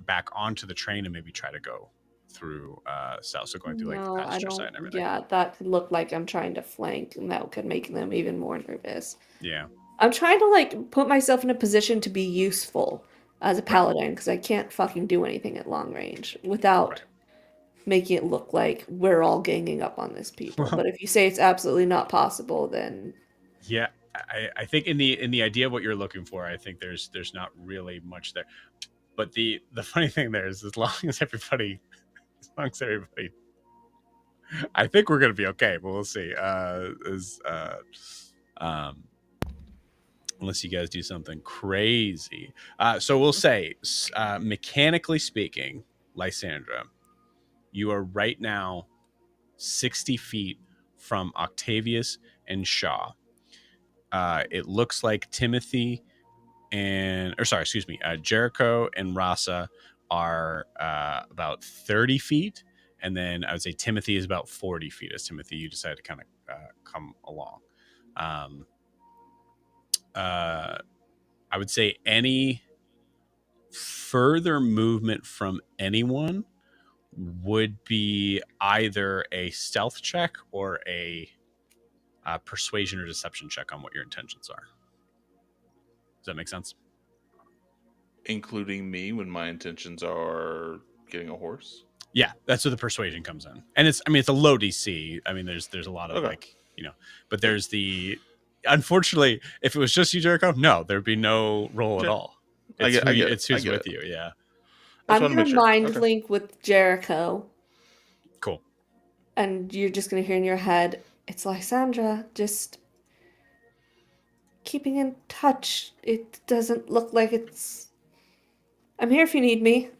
back onto the train and maybe try to go through south, so going through like the passenger side and everything. Yeah, that could look like I'm trying to flank, and that could make them even more nervous. Yeah. I'm trying to like put myself in a position to be useful as a paladin because I can't fucking do anything at long range without making it look like we're all ganging up on this people. But if you say it's absolutely not possible, then yeah, I think in the idea of what you're looking for, I think there's not really much there. But the funny thing there is, as long as everybody, I think we're gonna be okay. But we'll see. Unless you guys do something crazy. So we'll say, mechanically speaking, Lysandra, you are right now 60 feet from Octavius and Shaw. It looks like Jericho and Rasa are about 30 feet. And then I would say Timothy is about 40 feet, as Timothy, you decided to kind of come along. I would say any further movement from anyone would be either a stealth check or a persuasion or deception check on what your intentions are. Does that make sense? including me when my intentions are getting a horse. Yeah, that's where the persuasion comes in, and it's a low DC. I mean, there's a lot of Okay. like but there's the unfortunately, if it was just you, Jericho, no, there'd be no roll at Yeah. all. I It's get it. it's who's with you. Yeah, I just I'm want to gonna make sure. mind Okay. link with Jericho, cool. and you're just gonna hear in your head, "It's Lysandra, just keeping in touch. It doesn't look like it's. I'm here if you need me."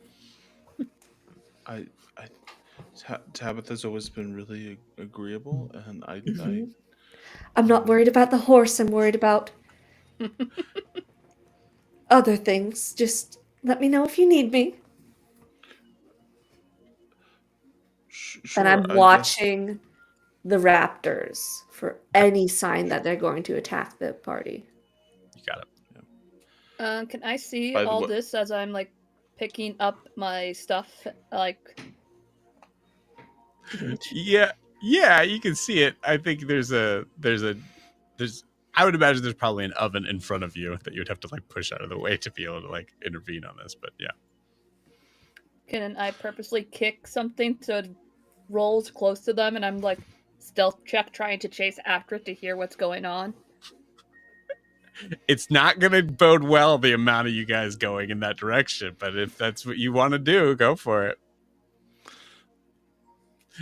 Tabitha's always been really agreeable, and Mhm. I'm not worried about the horse. I'm worried about other things. Just let me know if you need me. sure. And I'm I guess- watching the raptors for any sign that they're going to attack the party. You got it. Can I see By the all way- this as I'm like picking up my stuff? Like, Yeah, you can see it. I think there's I would imagine there's probably an oven in front of you that you'd have to like push out of the way to be able to like intervene on this. But yeah, can I purposely kick something so it rolls close to them, and I'm like stealth check trying to chase after it to hear what's going on? it's not going to bode well the amount of you guys going in that direction. But if that's what you want to do, go for it.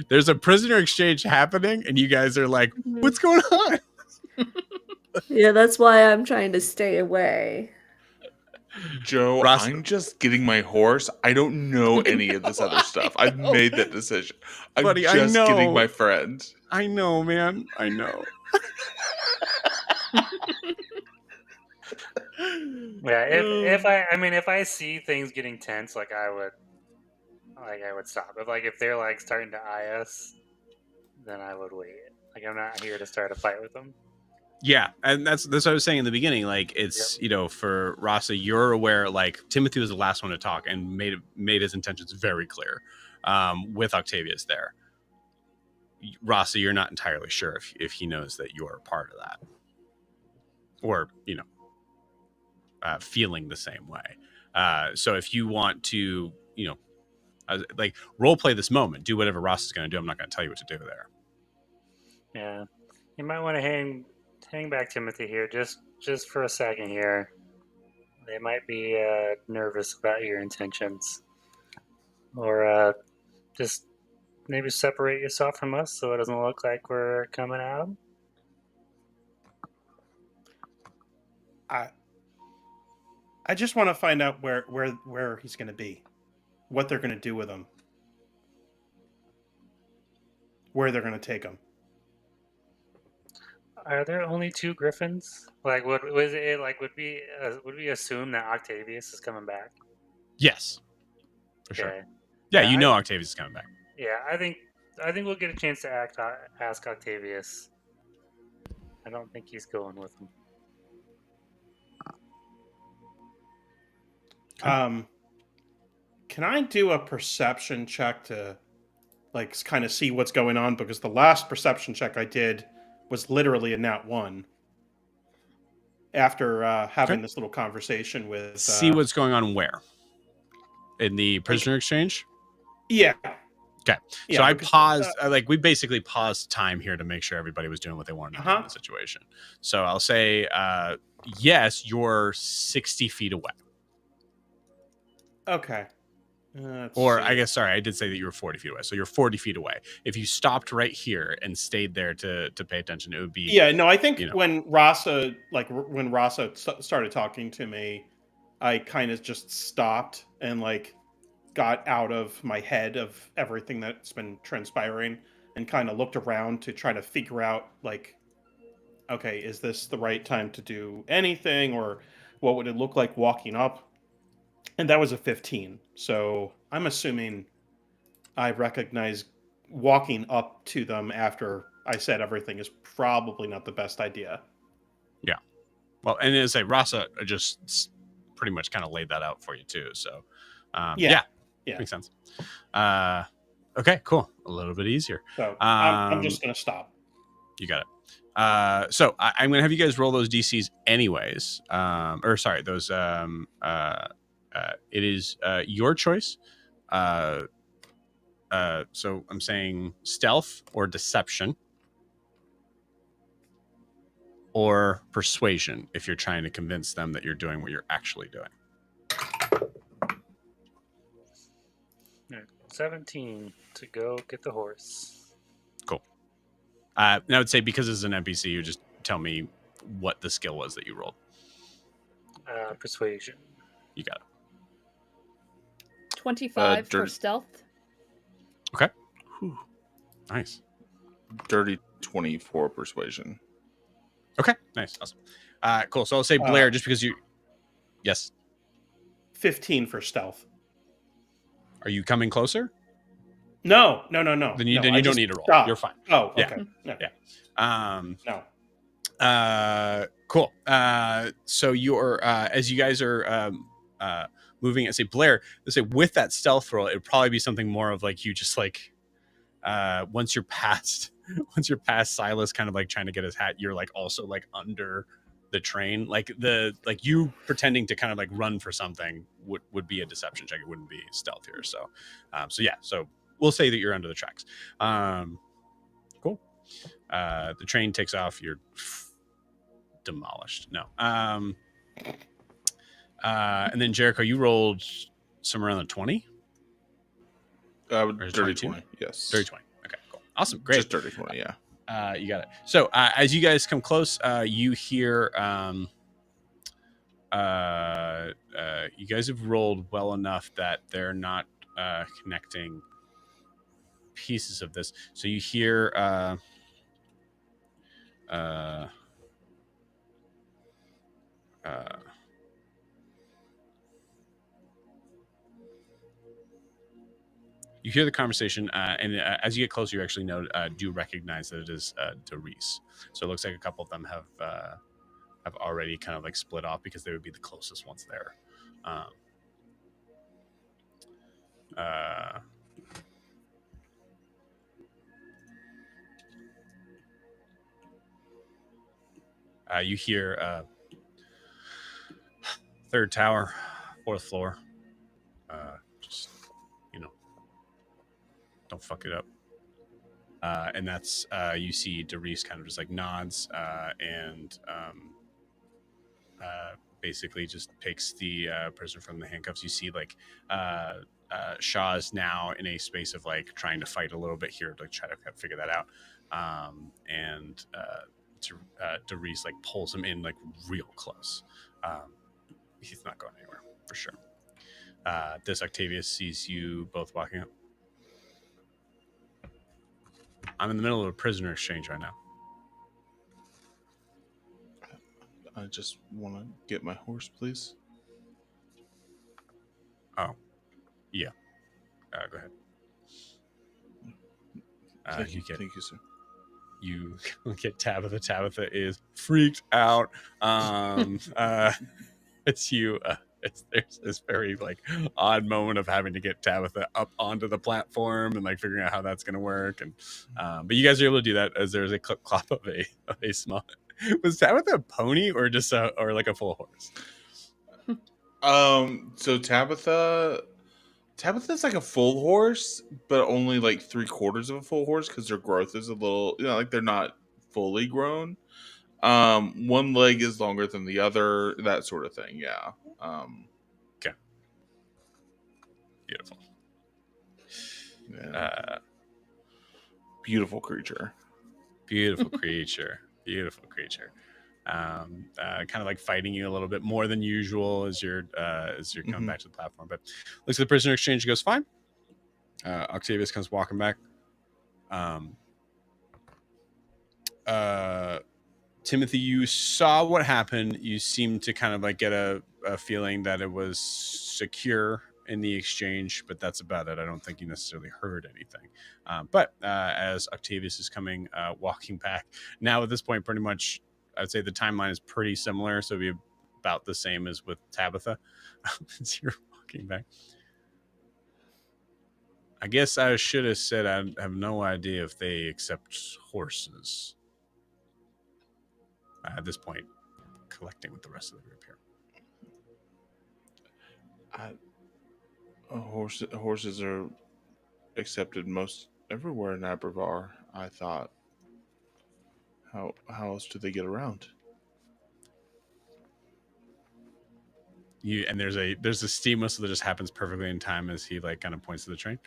There's a prisoner exchange happening, and you guys are like, "What's going on?" Yeah, that's why I'm trying to stay away. Joe, Ross- I'm just getting my horse. I don't know any of this other stuff. I've know. made that decision. I'm Buddy, I just getting know. my friend. I know, man. I know. Yeah, if I see things getting tense, I would stop. If they're like starting to eye us, then I would wait. I'm not here to start a fight with them. Yeah, and that's what I was saying in the beginning. Like, it's for Rasa, you're aware. Like, Timothy was the last one to talk and made his intentions very clear. With Octavius there, Rasa, you're not entirely sure if he knows that you're a part of that, or feeling the same way. So if you want to, like role play this moment, do whatever Ross is going to do. I'm not going to tell you what to do there. Yeah, you might want to hang back Timothy here just for a second here. They might be nervous about your intentions, or just maybe separate yourself from us so it doesn't look like we're coming out. I just want to find out where he's going to be, what they're going to do with him, where they're going to take him. Are there only 2 griffins? Would we assume that Octavius is coming back? Yes, for sure. Okay. Yeah, Yeah, Octavius is coming back. Yeah, I think we'll get a chance to ask Octavius. I don't think he's going with him. Can I do a perception check to kind of see what's going on? Because the last perception check I did was literally a nat 1. After having this little conversation with... See what's going on where? In the prisoner exchange? Yeah. Okay. Yeah, So I because, paused, we basically paused time here to make sure everybody was doing what they wanted to do in the situation. So I'll say, yes, you're 60 feet away. Okay. I guess, sorry, I did say that you were 40 feet away. So you're 40 feet away. If you stopped right here and stayed there to pay attention, it would be... Yeah, no, I think when Rasa started talking to me, I kind of just stopped and got out of my head of everything that's been transpiring and kind of looked around to try to figure out okay, is this the right time to do anything, or what would it look like walking up? And that was a 15. So I'm assuming I recognize walking up to them after I said everything is probably not the best idea. Yeah. Well, and as I say, Rasa just pretty much kind of laid that out for you too. So, yeah. Makes sense. Okay, cool. A little bit easier. So I'm just going to stop. You got it. So I'm going to have you guys roll those DCs anyways. Those It is your choice. So I'm saying stealth or deception or persuasion if you're trying to convince them that you're doing what you're actually doing. 17 to go get the horse. Cool. And I would say because it's an NPC, you just tell me what the skill was that you rolled. Persuasion. You got it. 25 for dirty- stealth. Okay. Whew. Nice. Dirty 24 persuasion. Okay. Nice. Awesome. Cool. So I'll say Blair just because you. Yes. 15 for stealth. Are you coming closer? No. Then you, no, then I you don't just need to roll. stopped. You're fine. Oh, Yeah. okay. No. No. Cool. So you're as you guys are moving and say Blair, let's say with that stealth roll, it'd probably be something more of like you just like once you're past Silas kind of like trying to get his hat, you're like also like under the train. Like you pretending to kind of like run for something would be a deception check. It wouldn't be stealth here. So so we'll say that you're under the tracks. Cool. The train takes off, you're demolished. No. And then Jericho, you rolled somewhere around the 20? Dirty 20, yes. Dirty 20. Okay, cool. Awesome. Great. Just dirty 20, yeah. You got it. So as you guys come close, you hear you guys have rolled well enough that they're not connecting pieces of this. So you hear you hear the conversation, and as you get closer, you actually do recognize that it is Doris. So it looks like a couple of them have already kind of like split off because they would be the closest ones there. You hear third tower, fourth floor. Just don't fuck it up. And that's you see Doris kind of just like nods and basically just takes the prisoner from the handcuffs. You see like Shaw is now in a space of like trying to fight a little bit here to like, try to figure that out. And Doris like pulls him in like real close. He's not going anywhere for sure. This Octavius sees you both walking up. I'm in the middle of a prisoner exchange right now. I just want to get my horse, please. Oh, yeah. Go ahead. Thank you, sir. You get Tabitha. Tabitha is freaked out. It's you. There's this very like odd moment of having to get Tabitha up onto the platform and like figuring out how that's going to work. And but you guys are able to do that as there's a clip clop of a small. Was Tabitha a pony or just or like a full horse? So Tabitha's like a full horse, but only like 3/4 of a full horse because their growth is a little, like they're not fully grown. One leg is longer than the other, that sort of thing. Yeah. Okay. Beautiful. Yeah. Beautiful creature. Beautiful creature. Beautiful creature. Kind of like fighting you a little bit more than usual as you're coming back to the platform. But looks like the prisoner exchange goes fine. Octavius comes walking back. Timothy, you saw what happened. You seemed to kind of like get a feeling that it was secure in the exchange, but that's about it. I don't think you necessarily heard anything. But as Octavius is coming, walking back, now at this point, pretty much, I'd say the timeline is pretty similar. So it'd be about the same as with Tabitha as you're walking back. I guess I should have said I have no idea if they accept horses. At this point, collecting with the rest of the group here. Horses are accepted most everywhere in Abervar. I thought. How else do they get around? There's a steam whistle that just happens perfectly in time as he like kind of points to the train.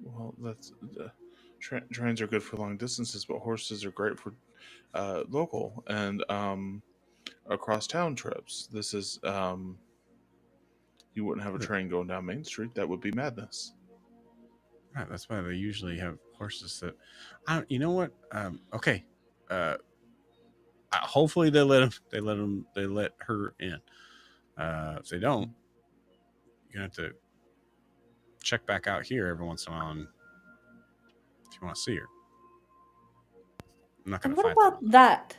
Well, that's trains are good for long distances, but horses are great for local and across town trips. This is you wouldn't have a train going down Main Street. That would be madness. Right, that's why they usually have horses that. I don't. You know what? Okay. Hopefully they let him. They let her in. If they don't, you're gonna have to check back out here every once in a while, and if you want to see her. I'm not gonna And what fight about them. that?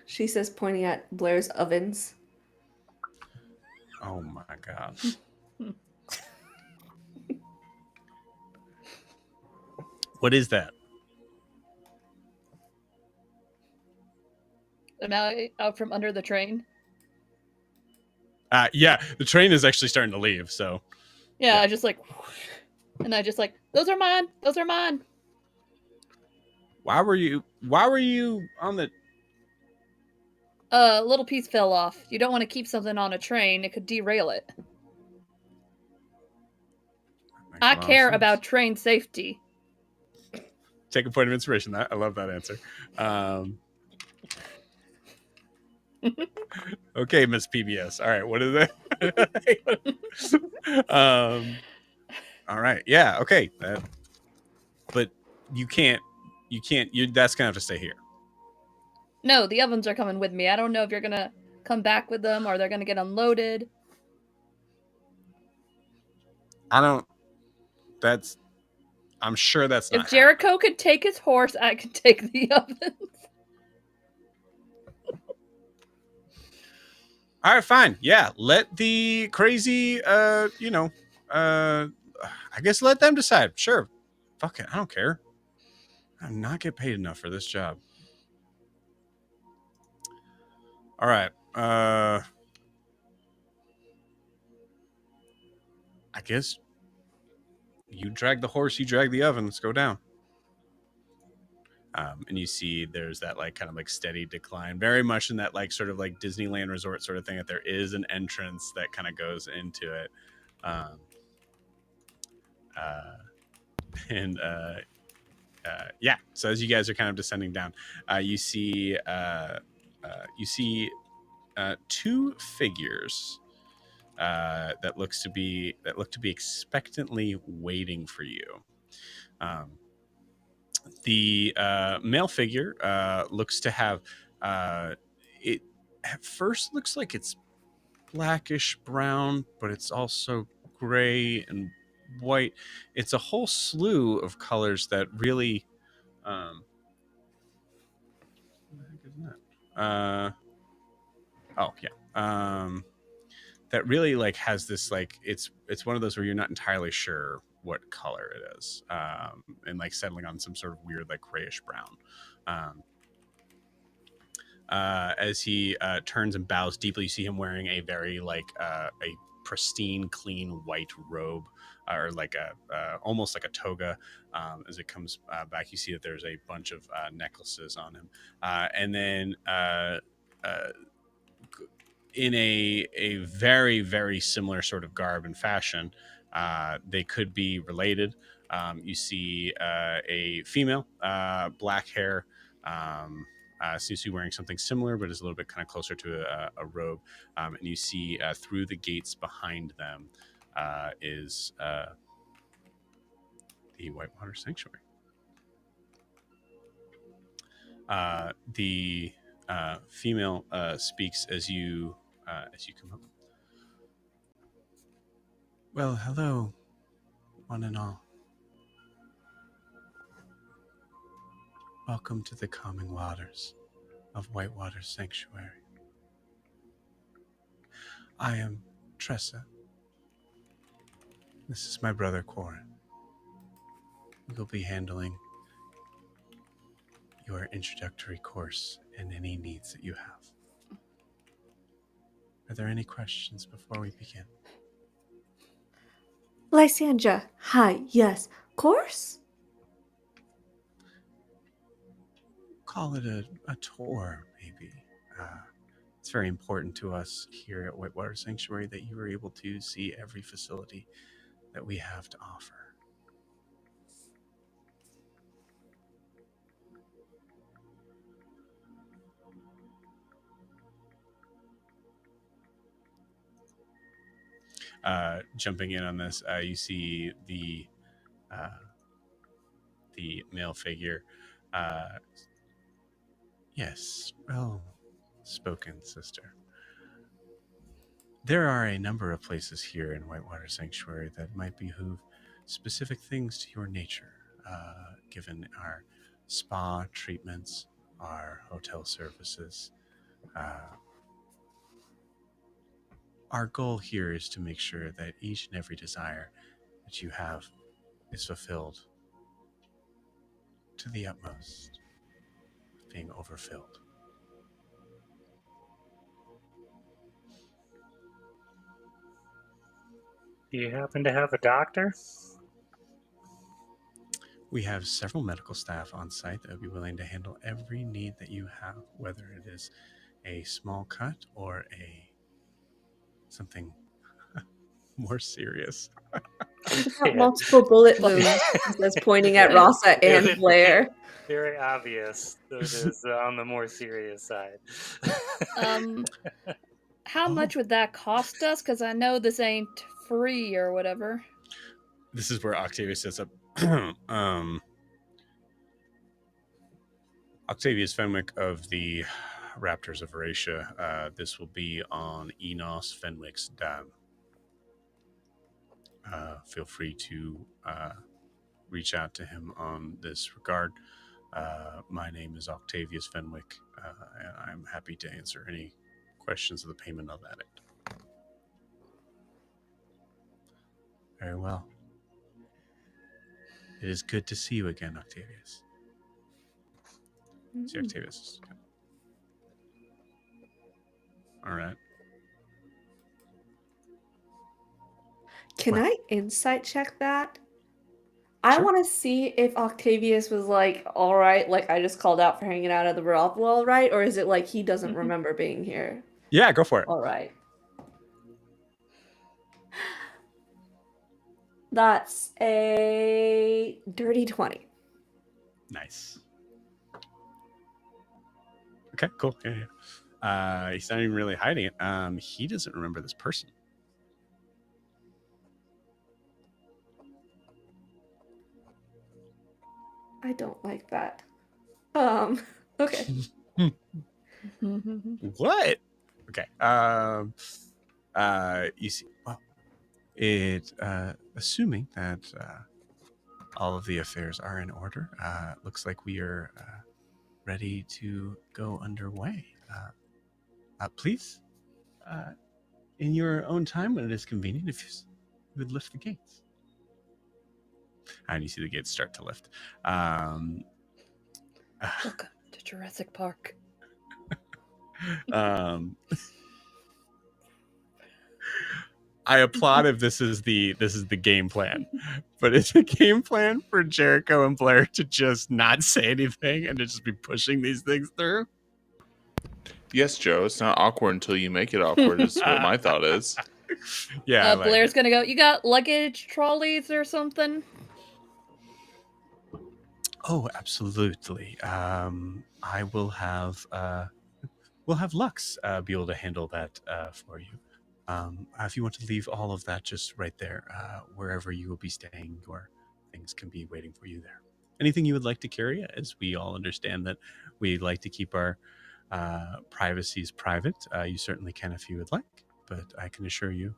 She says, pointing at Blair's ovens. Oh my god. What is that? Am I out from under the train? Yeah, the train is actually starting to leave. So Yeah, Yeah. I just like, and I just like, those are mine. Those are mine. why were you on the? A little piece fell off. You don't want to keep something on a train; it could derail it. Makes I a lot of care sense. about train safety. Take a point of inspiration. I love that answer. Okay, Miss PBS. All right, what is it? All right, yeah, okay. But you can't. That's gonna have to stay here. No, the ovens are coming with me. I don't know if you're gonna come back with them or they're gonna get unloaded. I don't. That's. I'm sure that's not. If Jericho could take his horse, I could take the ovens. All right, fine. Yeah, let the crazy, I guess let them decide. Sure. Fuck it. I don't care. I'm not get paid enough for this job. All right. I guess you drag the horse, you drag the oven. Let's go down. And you see there's that like kind of like steady decline, very much in that like sort of like Disneyland resort sort of thing, that there is an entrance that kind of goes into it. Yeah, so as you guys are kind of descending down, you see two figures that look to be expectantly waiting for you. The male figure looks to have it at first looks like it's blackish brown, but it's also gray and white. It's a whole slew of colors that really what the heck is that? Oh yeah. That really like has this like it's one of those where you're not entirely sure what color it is, and like settling on some sort of weird like grayish brown. As he turns and bows deeply, you see him wearing a very like a pristine, clean white robe, or like a almost like a toga. As it comes back, you see that there's a bunch of necklaces on him, and then in a very very similar sort of garb and fashion, they could be related. You see a female, black hair. Seems to be wearing something similar, but is a little bit kind of closer to a robe. And you see through the gates behind them is the Whitewater Sanctuary. The female speaks as you come up. Well, hello, one and all. Welcome to the calming waters of Whitewater Sanctuary. I am Tressa. This is my brother, Quarren. We'll be handling your introductory course and any needs that you have. Are there any questions before we begin? Lysandra, hi, yes, course? Call it a tour, maybe. It's very important to us here at Whitewater Sanctuary that you were able to see every facility that we have to offer. Jumping in on this, you see the male figure. Yes, well spoken, sister. There are a number of places here in Whitewater Sanctuary that might behoove specific things to your nature, given our spa treatments, our hotel services. Our goal here is to make sure that each and every desire that you have is fulfilled to the utmost, being overfilled. Do you happen to have a doctor? We have several medical staff on site that would be willing to handle every need that you have, whether it is a small cut or something more serious. He's got Yeah. multiple bullet wounds, he says, pointing at Rasa and Blair. Very obvious that it is on the more serious side. How much would that cost us? Because I know this ain't free or whatever. This is where Octavius sets up. Octavius Fenwick of the Raptors of Eurasia. This will be on Enos Fenwick's dam. Feel free to reach out to him on this regard. My name is Octavius Fenwick, and I'm happy to answer any questions of the payment of that end. Very well. It is good to see you again, Octavius. See Octavius. All right. Can What? I insight check that? I Sure. want to see if Octavius was like, all right, like I just called out for hanging out at the brothel, all right? Or is it like he doesn't remember being here? Yeah, go for it. All right. That's a dirty 20. Nice. Okay, cool. Yeah. He's not even really hiding it. He doesn't remember this person. I don't like that. Okay. What? Okay. You see, well, assuming that all of the affairs are in order, looks like we are ready to go underway. Please, in your own time when it is convenient, if you would lift the gates. And you see the gates start to lift. Welcome to Jurassic Park. I applaud if this is the game plan, but it's a game plan for Jericho and Blair to just not say anything and to just be pushing these things through. Yes, Joe. It's not awkward until you make it awkward. Is what my thought is. Yeah, I like Blair's it. gonna go. You got luggage trolleys or something? Oh, absolutely. I will have we'll have Lux be able to handle that for you. If you want to leave all of that just right there, wherever you will be staying, your things can be waiting for you there. Anything you would like to carry, as we all understand that we like to keep our privacies private, you certainly can if you would like, but I can assure you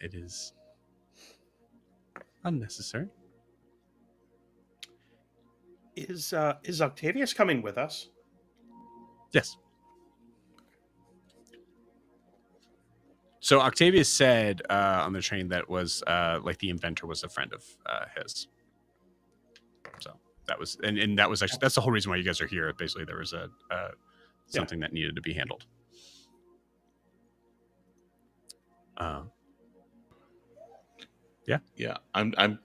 it is unnecessary. Is Octavius coming with us? Yes. So Octavius said on the train that was like the inventor was a friend of his. So that was, and that was actually, that's the whole reason why you guys are here. Basically, there was something that needed to be handled. Uh, Yeah, I'm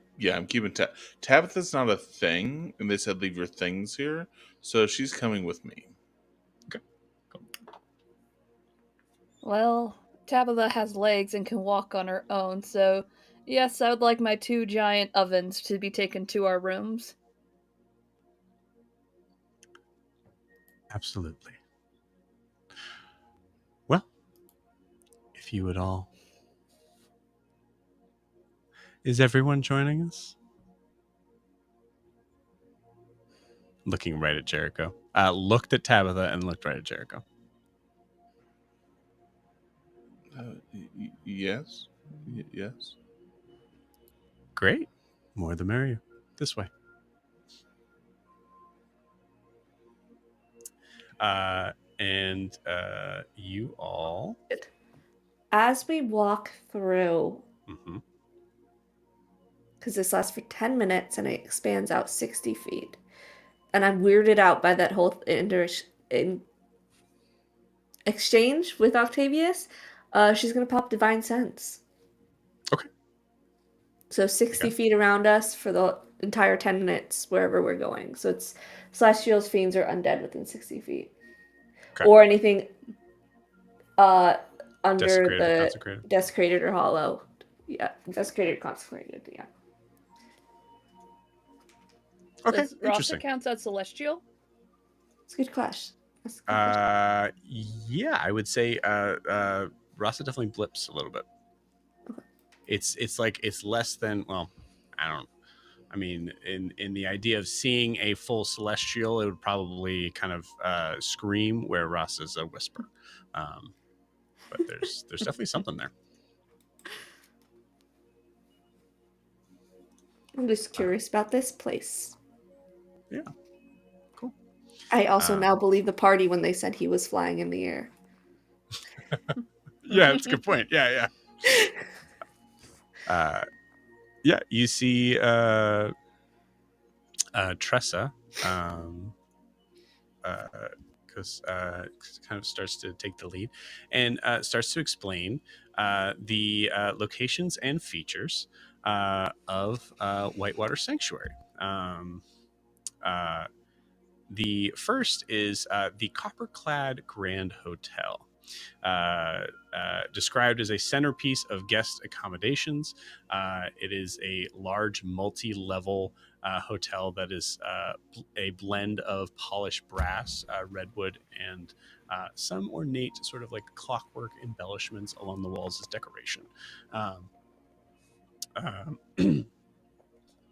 keeping Tabitha's not a thing, and they said leave your things here, so she's coming with me. Well, Tabitha has legs and can walk on her own, so yes, I would like my 2 giant ovens to be taken to our rooms. Absolutely. Well, if you would all. Is everyone joining us? Looking right at Jericho. Looked at Tabitha and looked right at Jericho. Yes, yes. Great. More the merrier. This way. And you all. As we walk through, Mm-hmm. because this lasts for 10 minutes and it expands out 60 feet. And I'm weirded out by that whole exchange with Octavius. She's going to pop Divine Sense. Okay. So 60 Okay. feet around us for the entire 10 minutes wherever we're going. So it's Celestials, Fiends, or Undead within 60 feet. Okay. Or anything under Desecrated or the consecrated. Desecrated or Hollow. Yeah, Desecrated or Consecrated, yeah. Okay, Does Rasa interesting. count as celestial? It's a good question. That's a good question. Yeah, I would say Rasa definitely blips a little bit. Okay. It's like it's less than, well, I mean, in the idea of seeing a full celestial, it would probably kind of scream, where Rasa's a whisper. But there's definitely something there. I'm just curious about this place. Yeah. Cool. I also now believe the party when they said he was flying in the air. Yeah, that's a good point. Yeah. Yeah, you see Tressa because kind of starts to take the lead and starts to explain the locations and features of Whitewater Sanctuary. The first is the Copper-Clad Grand Hotel. Described as a centerpiece of guest accommodations. It is a large multi-level hotel that is a blend of polished brass, redwood, and some ornate sort of like clockwork embellishments along the walls as decoration.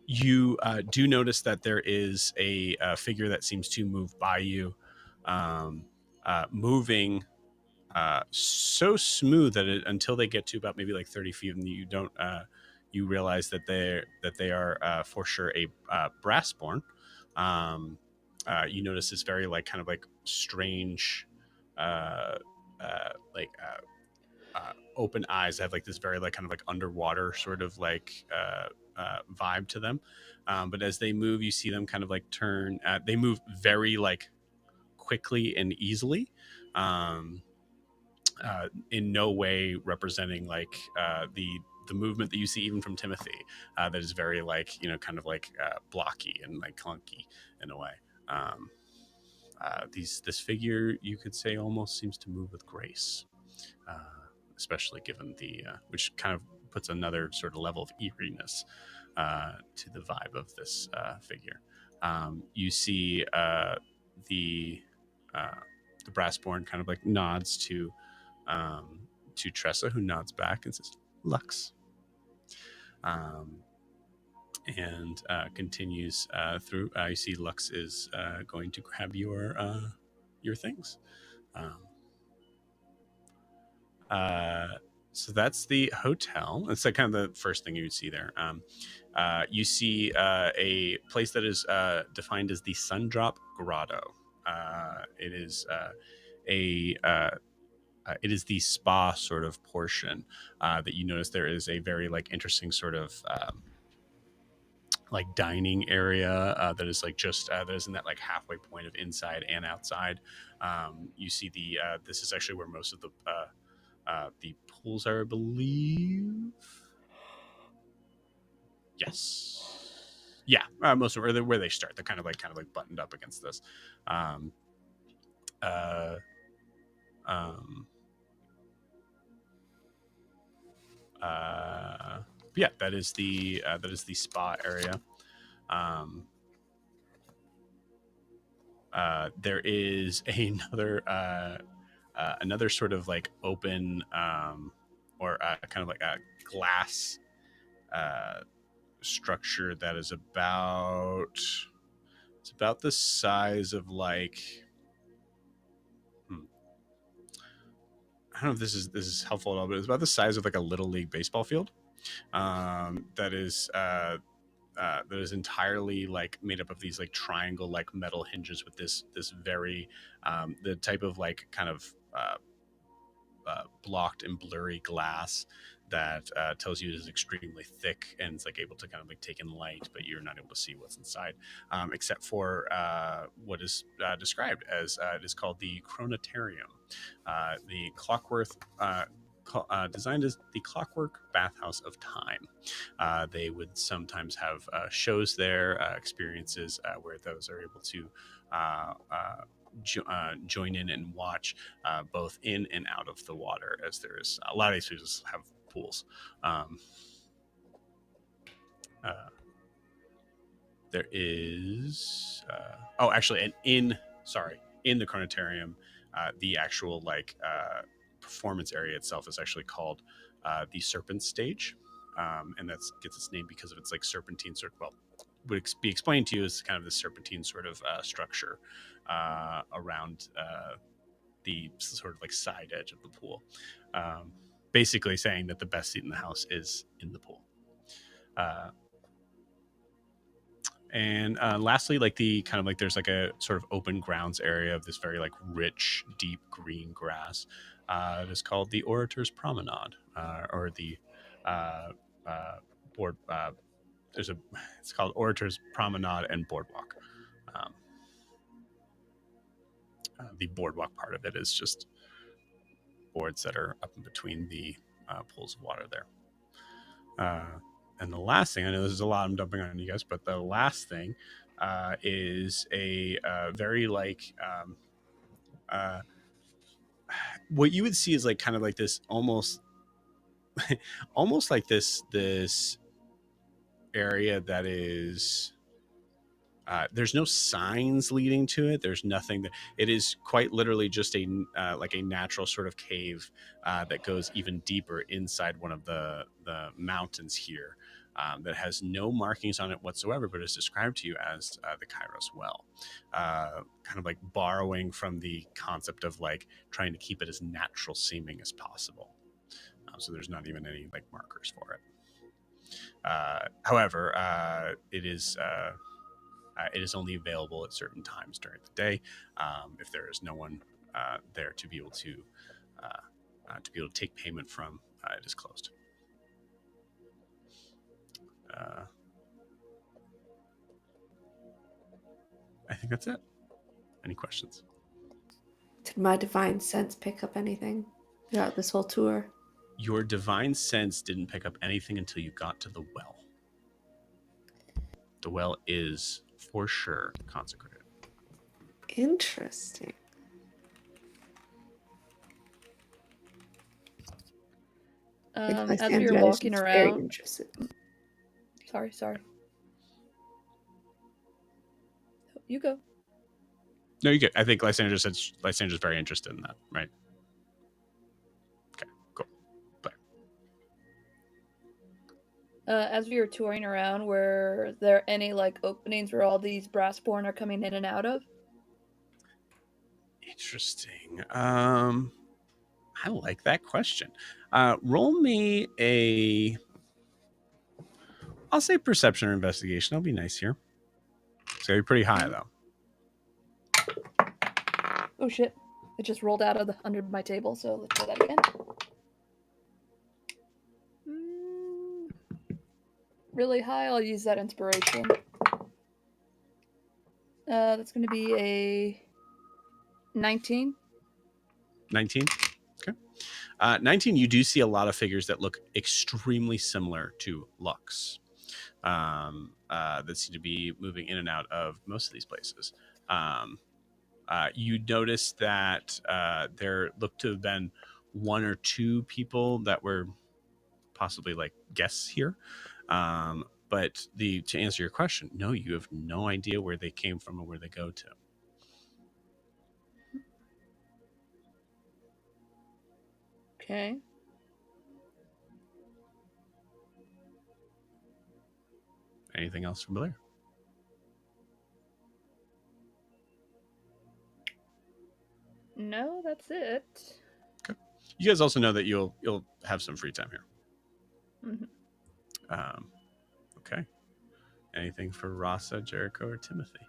You do notice that there is a figure that seems to move by you, moving so smooth that until they get to about maybe like 30 feet, and you don't you realize that they are for sure a brassborn. You notice this very like kind of like strange like open eyes that have like this very like kind of like underwater sort of like vibe to them, but as they move, you see them kind of like turn. They move very like quickly and easily. In no way representing like the movement that you see even from Timothy, that is very like kind of like blocky and like clunky in a way. This figure, you could say, almost seems to move with grace, especially given the which kind of puts another sort of level of eeriness to the vibe of this figure. You see the brassborn kind of like nods to Tressa, who nods back and says, "Lux," and continues through. You see Lux is going to grab your things. So that's the hotel. It's like kind of the first thing you would see there. You see a place that is defined as the Sundrop Grotto. It is it is the spa sort of portion that you notice there is a very like interesting sort of like dining area that is like just that is in that like halfway point of inside and outside. You see the this is actually where most of the The pools are, I believe, yes, yeah, most of where they start. They're kind of like buttoned up against this. Um, uh, um, yeah, that is the spa area. There is another sort of like open or kind of like a glass structure that is about the size of like I don't know if this is helpful at all, but it's about the size of like a little league baseball field. That is entirely like made up of these like triangle like metal hinges with this very the type of like kind of blocked and blurry glass that tells you it is extremely thick and it's like able to kind of like take in light, but you're not able to see what's inside, except for what is described as it is called the chronotarium, the clockwork. Designed as the clockwork bathhouse of time. They would sometimes have shows there, experiences where those are able to join in and watch both in and out of the water, as there is a lot of these places have pools. There is actually, and in the chronotarium, the actual like performance area itself is actually called the Serpent Stage, and that gets its name because of its like serpentine sort of, well, would be explained to you as kind of the serpentine sort of structure around the sort of like side edge of the pool, basically saying that the best seat in the house is in the pool. And lastly, like the kind of like there's like a sort of open grounds area of this very like rich, deep green grass. It is called the Orator's Promenade, or the board. It's called Orator's Promenade and Boardwalk. The boardwalk part of it is just boards that are up in between the pools of water there. And the last thing, I know this is a lot I'm dumping on you guys, but the last thing is a very like what you would see is like kind of like this almost like this area that is there's no signs leading to it. There's nothing that it is quite literally just a like a natural sort of cave that goes even deeper inside one of the mountains here, that has no markings on it whatsoever, but is described to you as the Kairos Well, kind of like borrowing from the concept of like trying to keep it as natural seeming as possible. So there's not even any like markers for it. However, it is only available at certain times during the day. If there is no one there to be able to take payment from, it is closed. I think that's it. Any questions? Did my divine sense pick up anything throughout this whole tour? Your divine sense didn't pick up anything until you got to the well. The well is for sure consecrated. Interesting. As you're walking around, sorry. You go. No, you get. I think Lysandra's very interested in that, right? Okay, cool. But as you're touring around, were there any like openings where all these brassborn are coming in and out of? Interesting. I like that question. Roll me a, I'll say perception or investigation. I'll be nice here. It's gonna be pretty high though. Oh shit! It just rolled out of under my table. So let's try that again. Really high. I'll use that inspiration. That's going to be a 19. 19. Okay. 19, you do see a lot of figures that look extremely similar to Lux. That seem to be moving in and out of most of these places. You notice that there looked to have been one or two people that were possibly like guests here. But to answer your question, no, you have no idea where they came from or where they go to. Okay. Anything else from Blair? No, that's it. Okay. You guys also know that you'll have some free time here. Mm-hmm. Okay. Anything for Rasa, Jericho, or Timothy?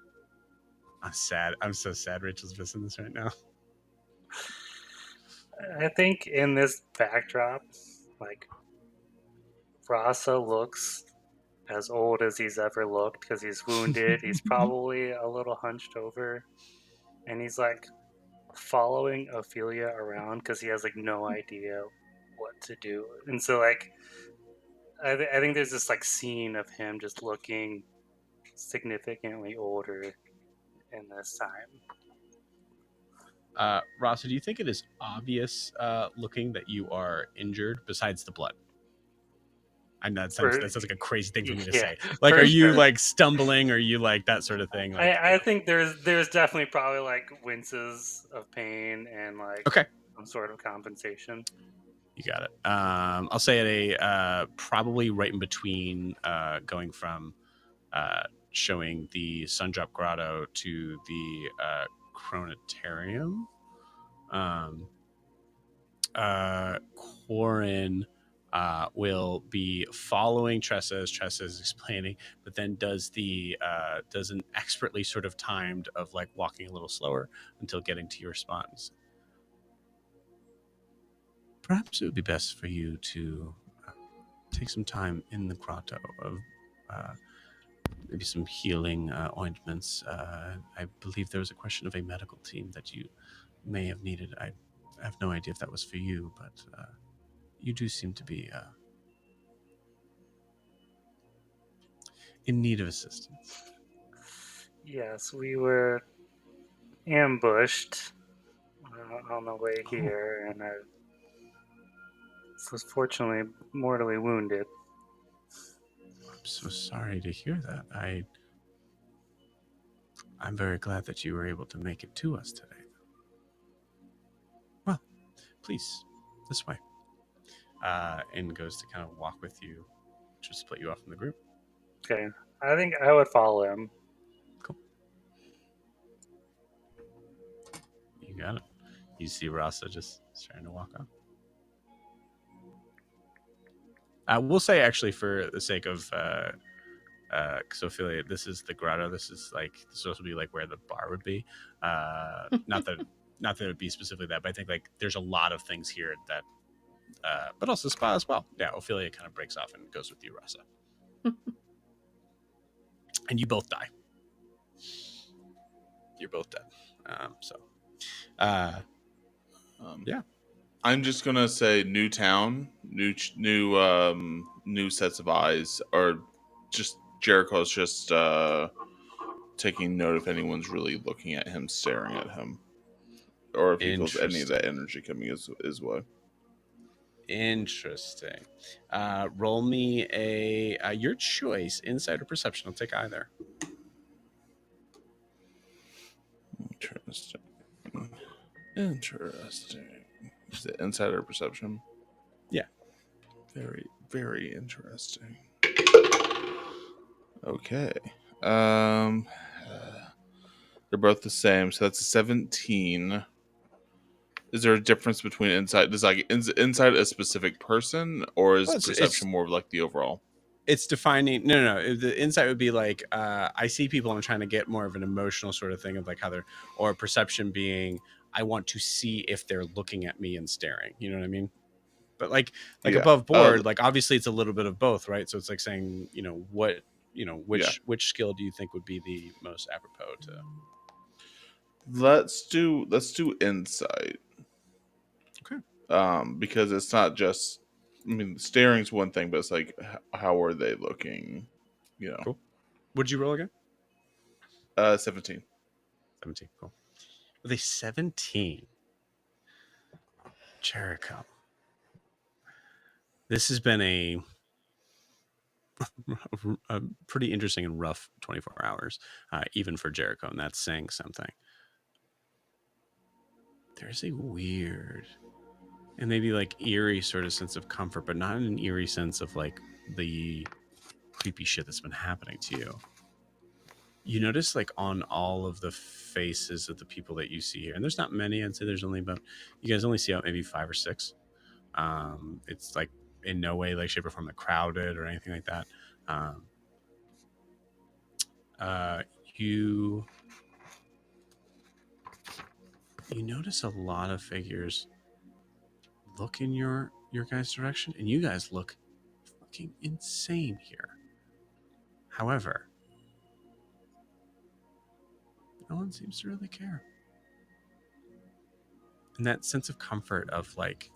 I'm sad. I'm so sad Rachel's missing this right now. I think in this backdrop, like, Rasa looks as old as he's ever looked because he's wounded. He's probably a little hunched over, and he's like following Ophelia around because he has like no idea what to do. And so like I think there's this like scene of him just looking significantly older in this time. Rasa, do you think it is obvious looking that you are injured besides the blood? I know that sounds like a crazy thing for me to say. Like, are you like stumbling? Or are you like that sort of thing? Like, I think there's definitely probably like winces of pain and like some sort of compensation. You got it. I'll say at a probably right in between going from showing the Sundrop Grotto to the Chronotarium. Quarren will be following Tressa as Tressa is explaining, but then does an expertly sort of timed of like walking a little slower until getting to your spot. Perhaps it would be best for you to take some time in the grotto of maybe some healing ointments. I believe there was a question of a medical team that you may have needed. I have no idea if that was for you, but you do seem to be in need of assistance. Yes, we were ambushed on the way here, and I was fortunately mortally wounded. I'm so sorry to hear that. I'm very glad that you were able to make it to us today. Well, please, this way. And goes to kind of walk with you, just split you off from the group. Okay, I think I would follow him. Cool. You got it. You see Rasa just starting to walk off. We'll say, actually, for the sake of Ophelia, this is the grotto. This is supposed to be like where the bar would be. Not that it would be specifically that, but I think like there's a lot of things here that, but also spa as well. Yeah, Ophelia kind of breaks off and goes with you, Rasa. And you both die. You're both dead. Yeah. I'm just gonna say new town, new sets of eyes, or just Jericho's just taking note if anyone's really looking at him, staring at him, or if he feels any of that energy coming his way. Interesting. Roll me your choice, insight or perception. I'll take either. Interesting. Is it insight or perception? Yeah. Very, very interesting. Okay. They're both the same, so that's a 17. Is there a difference between insight? Is like insight a specific person, or is perception more of like the overall? It's defining. No. The insight would be like I see people. I'm trying to get more of an emotional sort of thing of like how they're, or perception being I want to see if they're looking at me and staring. You know what I mean? But like above board, like obviously it's a little bit of both, right? So it's like saying, which skill do you think would be the most apropos to? Let's do insight. Okay. because it's not just. I mean, staring's one thing, but it's like, how are they looking? You know, Cool. What'd you roll again? 17. 17. Cool. With a 17, Jericho. This has been a pretty interesting and rough 24 hours, even for Jericho, and that's saying something. There's a weird and maybe like eerie sort of sense of comfort, but not in an eerie sense of like the creepy shit that's been happening to you. You notice like on all of the faces of the people that you see here, and there's not many. I'd say there's only about, you guys only see out maybe 5 or 6. It's like in no way, like shape or form, like crowded or anything like that. You notice a lot of figures look in your guys' direction, and you guys look fucking insane here. However, no one seems to really care. And that sense of comfort of like,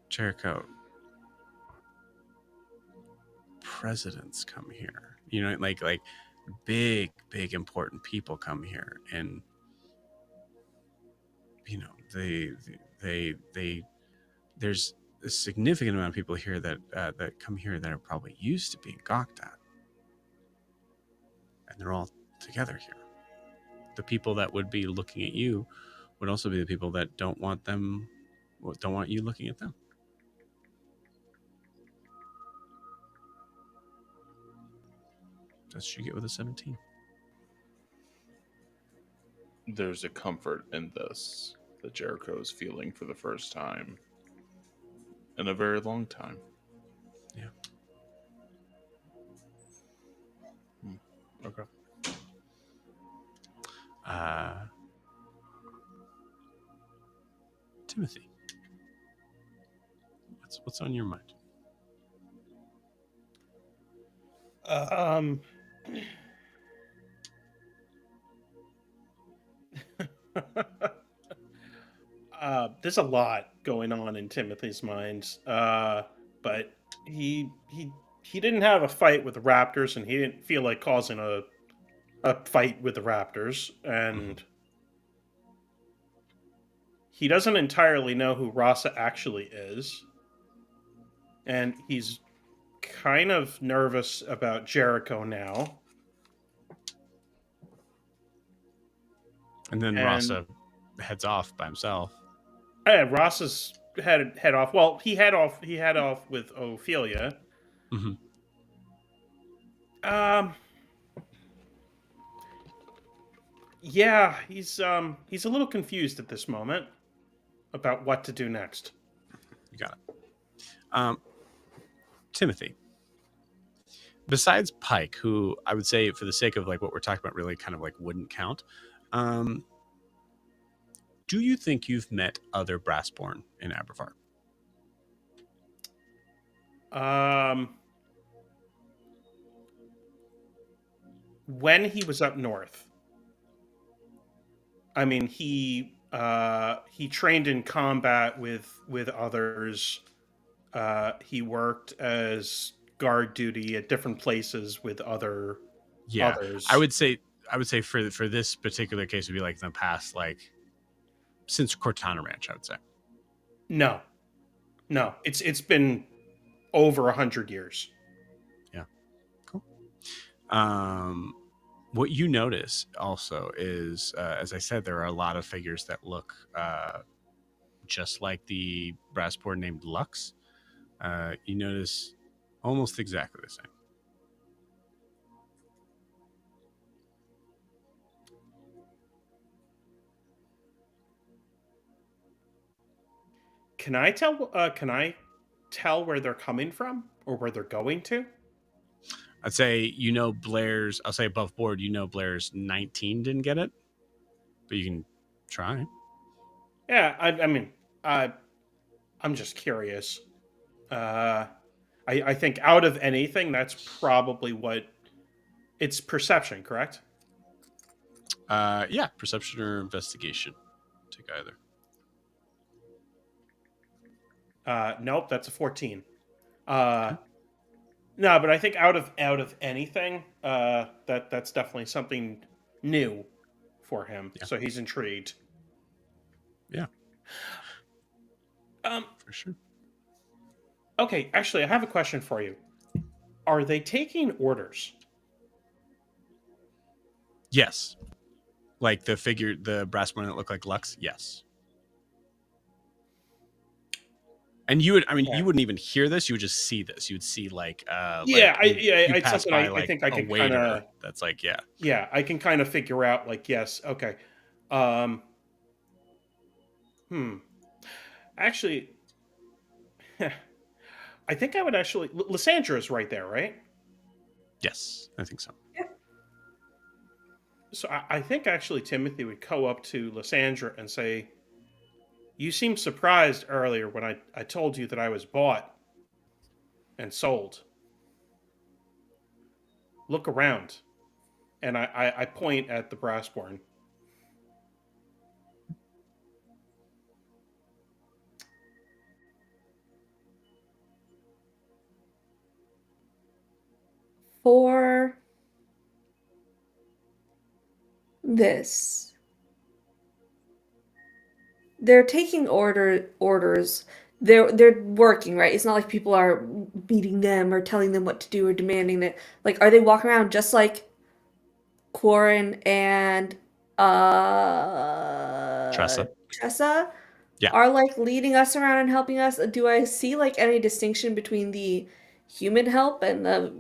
Jericho, presidents come here. You know, like big important people come here, and you know, they there's a significant amount of people here that that come here that are probably used to being gawked at, and they're all together here. The people that would be looking at you would also be the people that don't want you looking at them. That's what you get with a 17. There's a comfort in this that Jericho is feeling for the first time in a very long time. Yeah. Okay. Timothy, what's on your mind? There's a lot going on in Timothy's mind, but he didn't have a fight with the Raptors, and he didn't feel like causing a fight with the Raptors, and he doesn't entirely know who Rasa actually is, and he's kind of nervous about Jericho now. And then Rasa heads off by himself. Yeah, Rasa's head off. Well, he had off with Ophelia. Mm-hmm. Yeah, he's a little confused at this moment about what to do next. You got it. Timothy, besides Pike, who I would say for the sake of like what we're talking about really kind of like wouldn't count, do you think you've met other Brassborn in Aberfar? When he was up north, I mean, he trained in combat with others. He worked as guard duty at different places with others. I would say for this particular case would be like in the past, like since Cortana Ranch, I would say. No, it's been over 100 years. Yeah, cool. What you notice also is, as I said, there are a lot of figures that look just like the Brassborn named Lux. You notice almost exactly the same. Can I tell where they're coming from or where they're going to? I'd say Blair's. I'll say above board. Blair's 19 didn't get it, but you can try. Yeah, I mean, I'm just curious. I think out of anything, that's probably what it's perception, correct? Yeah, perception or investigation. Take either. Nope, that's a 14. No, but I think out of anything, that's definitely something new for him. Yeah. So he's intrigued. Yeah, Um. for sure. Okay, actually, I have a question for you. Are they taking orders? Yes. Like the brass one that looked like Lux. Yes. And you would, I mean, Okay. you wouldn't even hear this. You would just see this. You would see like, Yeah, you it's pass something by I like think I a can waiter. kind of. That's like, yeah. Yeah, I can kind of figure out. Like, yes, okay. Um. Actually, I think I would actually. Lysandra is right there, right? Yes, I think so. So I think actually Timothy would go up to Lysandra and say, "You seemed surprised earlier when I told you that I was bought and sold. Look around." And I point at the Brassborn. For this, they're taking orders. They're working, right? It's not like people are beating them or telling them what to do or demanding it. Like, are they walking around just like Quarren and Tressa. Tressa Yeah. are like leading us around and helping us? Do I see like any distinction between the human help and the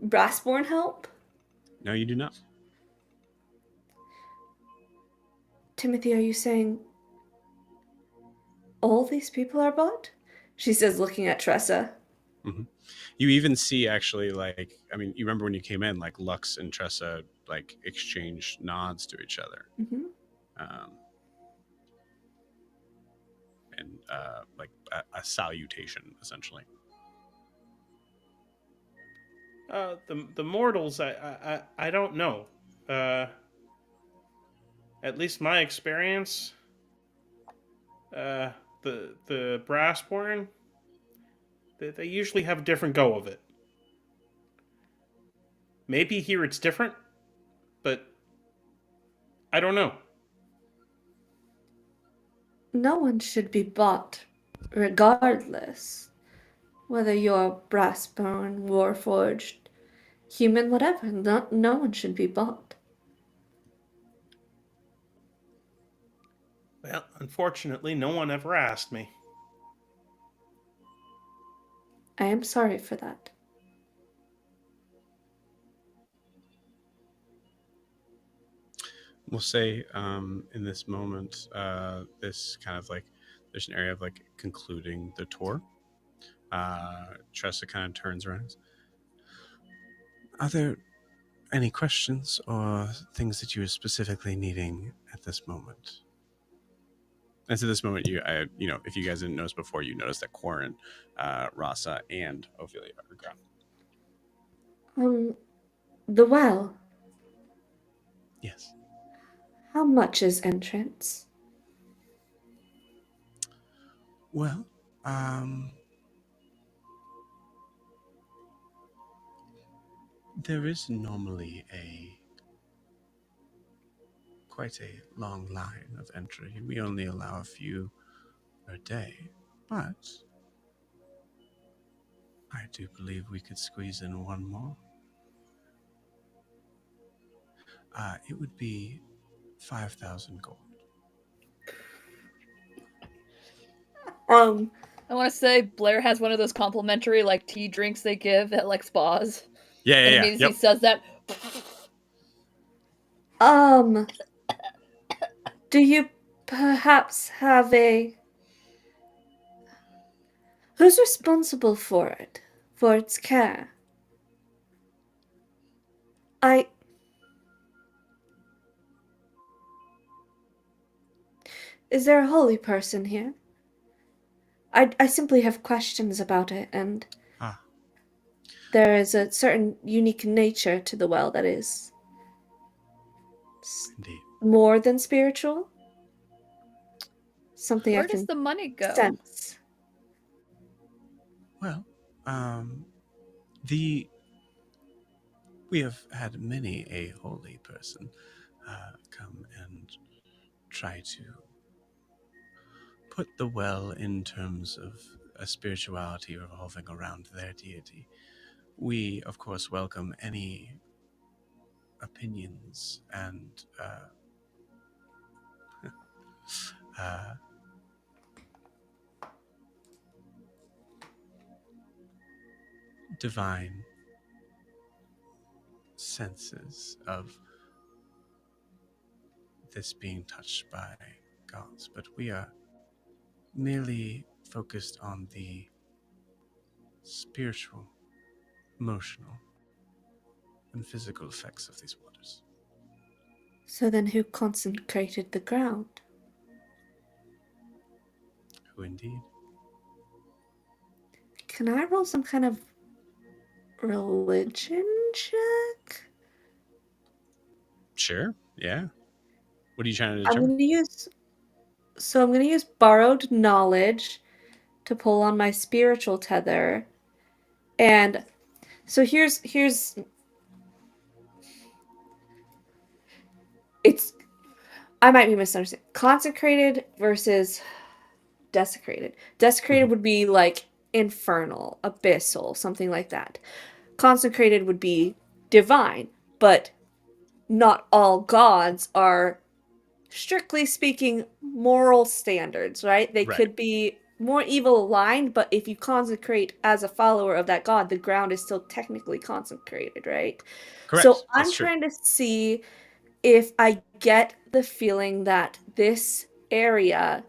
Brassborn help? No, you do not. Timothy, are you saying all these people are bought? She says, looking at Tressa. Mm-hmm. You even see actually, like, I mean, you remember when you came in, like Lux and Tressa like exchange nods to each other, Mm-hmm. And like a salutation essentially. The mortals, I don't know. At least my experience, the Brassborn, they usually have a different go of it. Maybe here it's different, but I don't know. No one should be bought, regardless. Whether you're Brassborn, Warforged, human, whatever. No one should be bought. Well, unfortunately, no one ever asked me. I am sorry for that. We'll say in this moment, this kind of like there's an area of like concluding the tour. Tressa kind of turns around. Are there any questions or things that you are specifically needing at this moment? And so this moment, if you guys didn't notice before, you noticed that Quarren, Rasa, and Ophelia are gone. The well. Yes. How much is entrance? Well, there is normally quite a long line of entry. We only allow a few a day, but I do believe we could squeeze in one more. It would be 5,000 gold. I want to say Blair has one of those complimentary like tea drinks they give at like spas. Yeah, And immediately says that. Do you perhaps have who's responsible for it? For its care? Is there a holy person here? I simply have questions about it, and there is a certain unique nature to the well that is indeed more than spiritual. Something Where I can does the money go? sense. Well, we have had many a holy person come and try to put the well in terms of a spirituality revolving around their deity. We, of course, welcome any opinions and uh, divine senses of this being touched by gods, but we are merely focused on the spiritual, emotional, and physical effects of these waters. So then who consecrated the ground? Who indeed? Can I roll some kind of religion check? Sure, yeah. What are you trying to I'm determine? gonna use borrowed knowledge to pull on my spiritual tether. And so here's it's I might be misunderstanding. Consecrated versus desecrated. Desecrated would be like infernal, abyssal, something like that. Consecrated would be divine, but not all gods are, strictly speaking, moral standards, right? They Right. could be more evil aligned, but if you consecrate as a follower of that god, the ground is still technically consecrated, right? Correct. So I'm That's true. trying to see if I get the feeling that this area,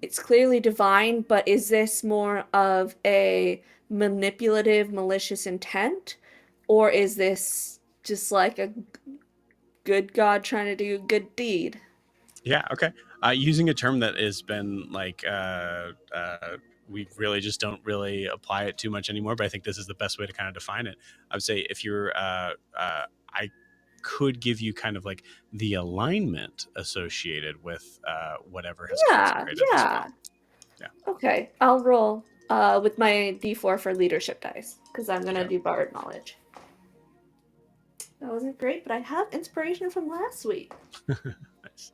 it's clearly divine, but is this more of a manipulative, malicious intent? Or is this just like a good god trying to do a good deed? Yeah, okay. Using a term that has been like we really just don't really apply it too much anymore, but I think this is the best way to kind of define it. I would say if you're I could give you kind of like the alignment associated with whatever has Yeah, consecrated this well. yeah. Okay, I'll roll with my d4 for leadership dice, because I'm going to Okay. do borrowed knowledge. That wasn't great, but I have inspiration from last week. Nice.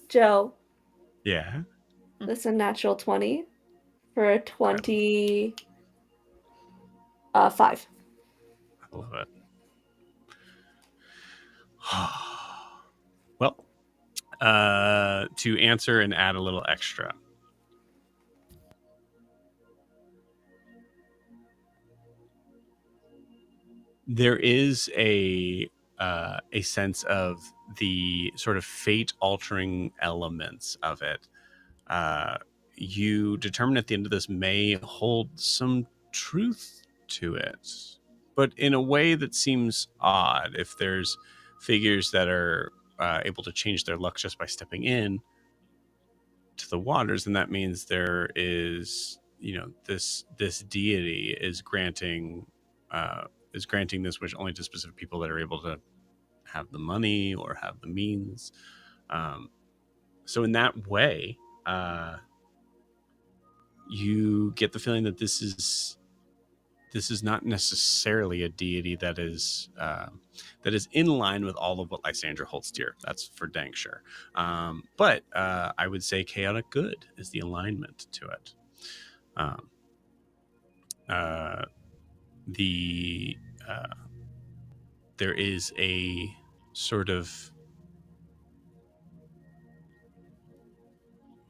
Joe, Yeah. that's a natural 20 for a 25. I love it. Well, to answer and add a little extra. There is a sense of the sort of fate altering elements of it. You determine at the end of this may hold some truth to it, but in a way that seems odd. If there's figures that are able to change their luck just by stepping in to the waters, then that means there is, this deity is granting this wish only to specific people that are able to have the money or have the means. So in that way, you get the feeling that this is not necessarily a deity that is in line with all of what Lysandra holds dear. That's for dang sure. But I would say chaotic good is the alignment to it. There is a sort of,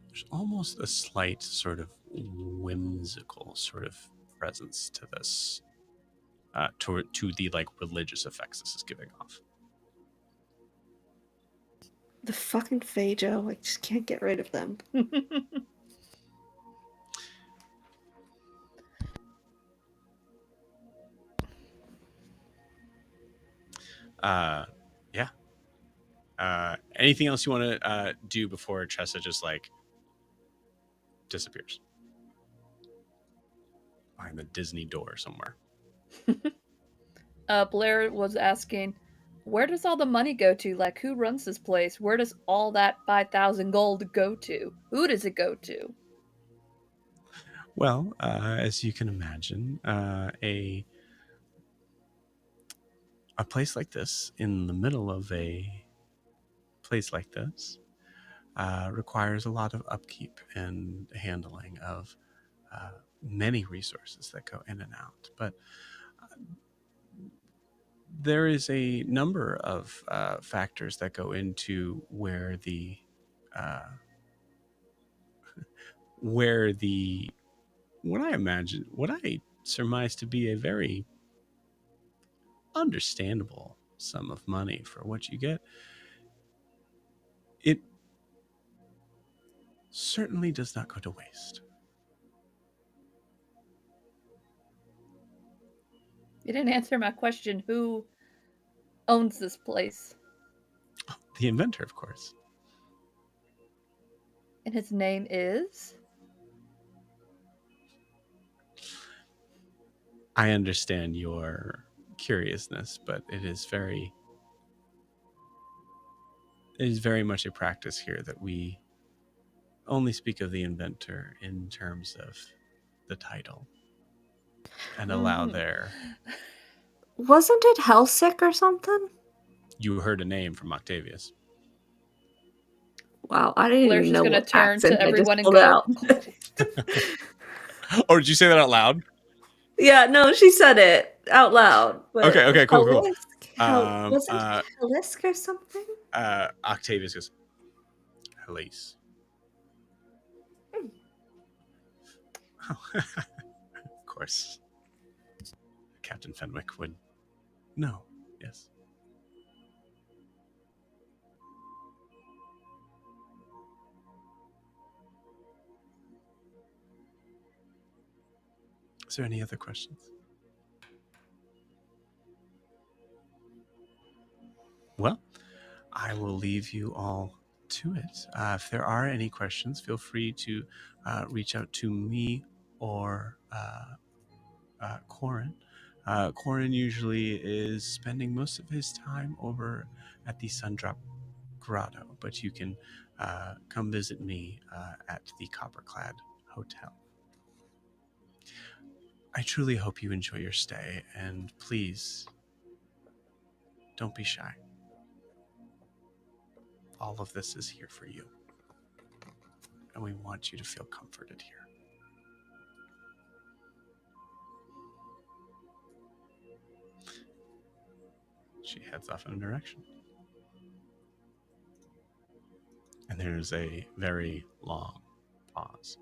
there's almost a slight sort of whimsical sort of presence to this, to the like religious effects this is giving off. The fucking Fae, Joe. I just can't get rid of them. Yeah. Anything else you want to do before Tressa just like disappears behind the Disney door somewhere? Blair was asking, where does all the money go to? Like, who runs this place? Where does all that 5,000 gold go to? Who does it go to? Well, as you can imagine, a place like this, in the middle of a place like this, requires a lot of upkeep and handling of many resources that go in and out. But there is a number of factors that go into where the what I surmise to be a very understandable sum of money for what you get, it certainly does not go to waste. You didn't answer my question. Who owns this place? The inventor, of course. And his name is? I understand your curiousness, but it is very much a practice here that we only speak of the inventor in terms of the title and allow their... Wasn't it Hellsick or something? You heard a name from Octavius. Wow, I didn't Blair's even just know gonna what turn accent to I just everyone and pulled go, out. Or did you say that out loud? Yeah, no, she said it out loud. But Okay, cool. Was it Hellisk or something? Octavius goes, Helise. Oh, of course. Captain Fenwick would know, yes. Is there any other questions? Well, I will leave you all to it. If there are any questions, feel free to reach out to me or Corin. Corin usually is spending most of his time over at the Sundrop Grotto, but you can come visit me at the Copperclad Hotel. I truly hope you enjoy your stay, and please don't be shy. All of this is here for you, and we want you to feel comforted here. She heads off in a direction. And there's a very long pause.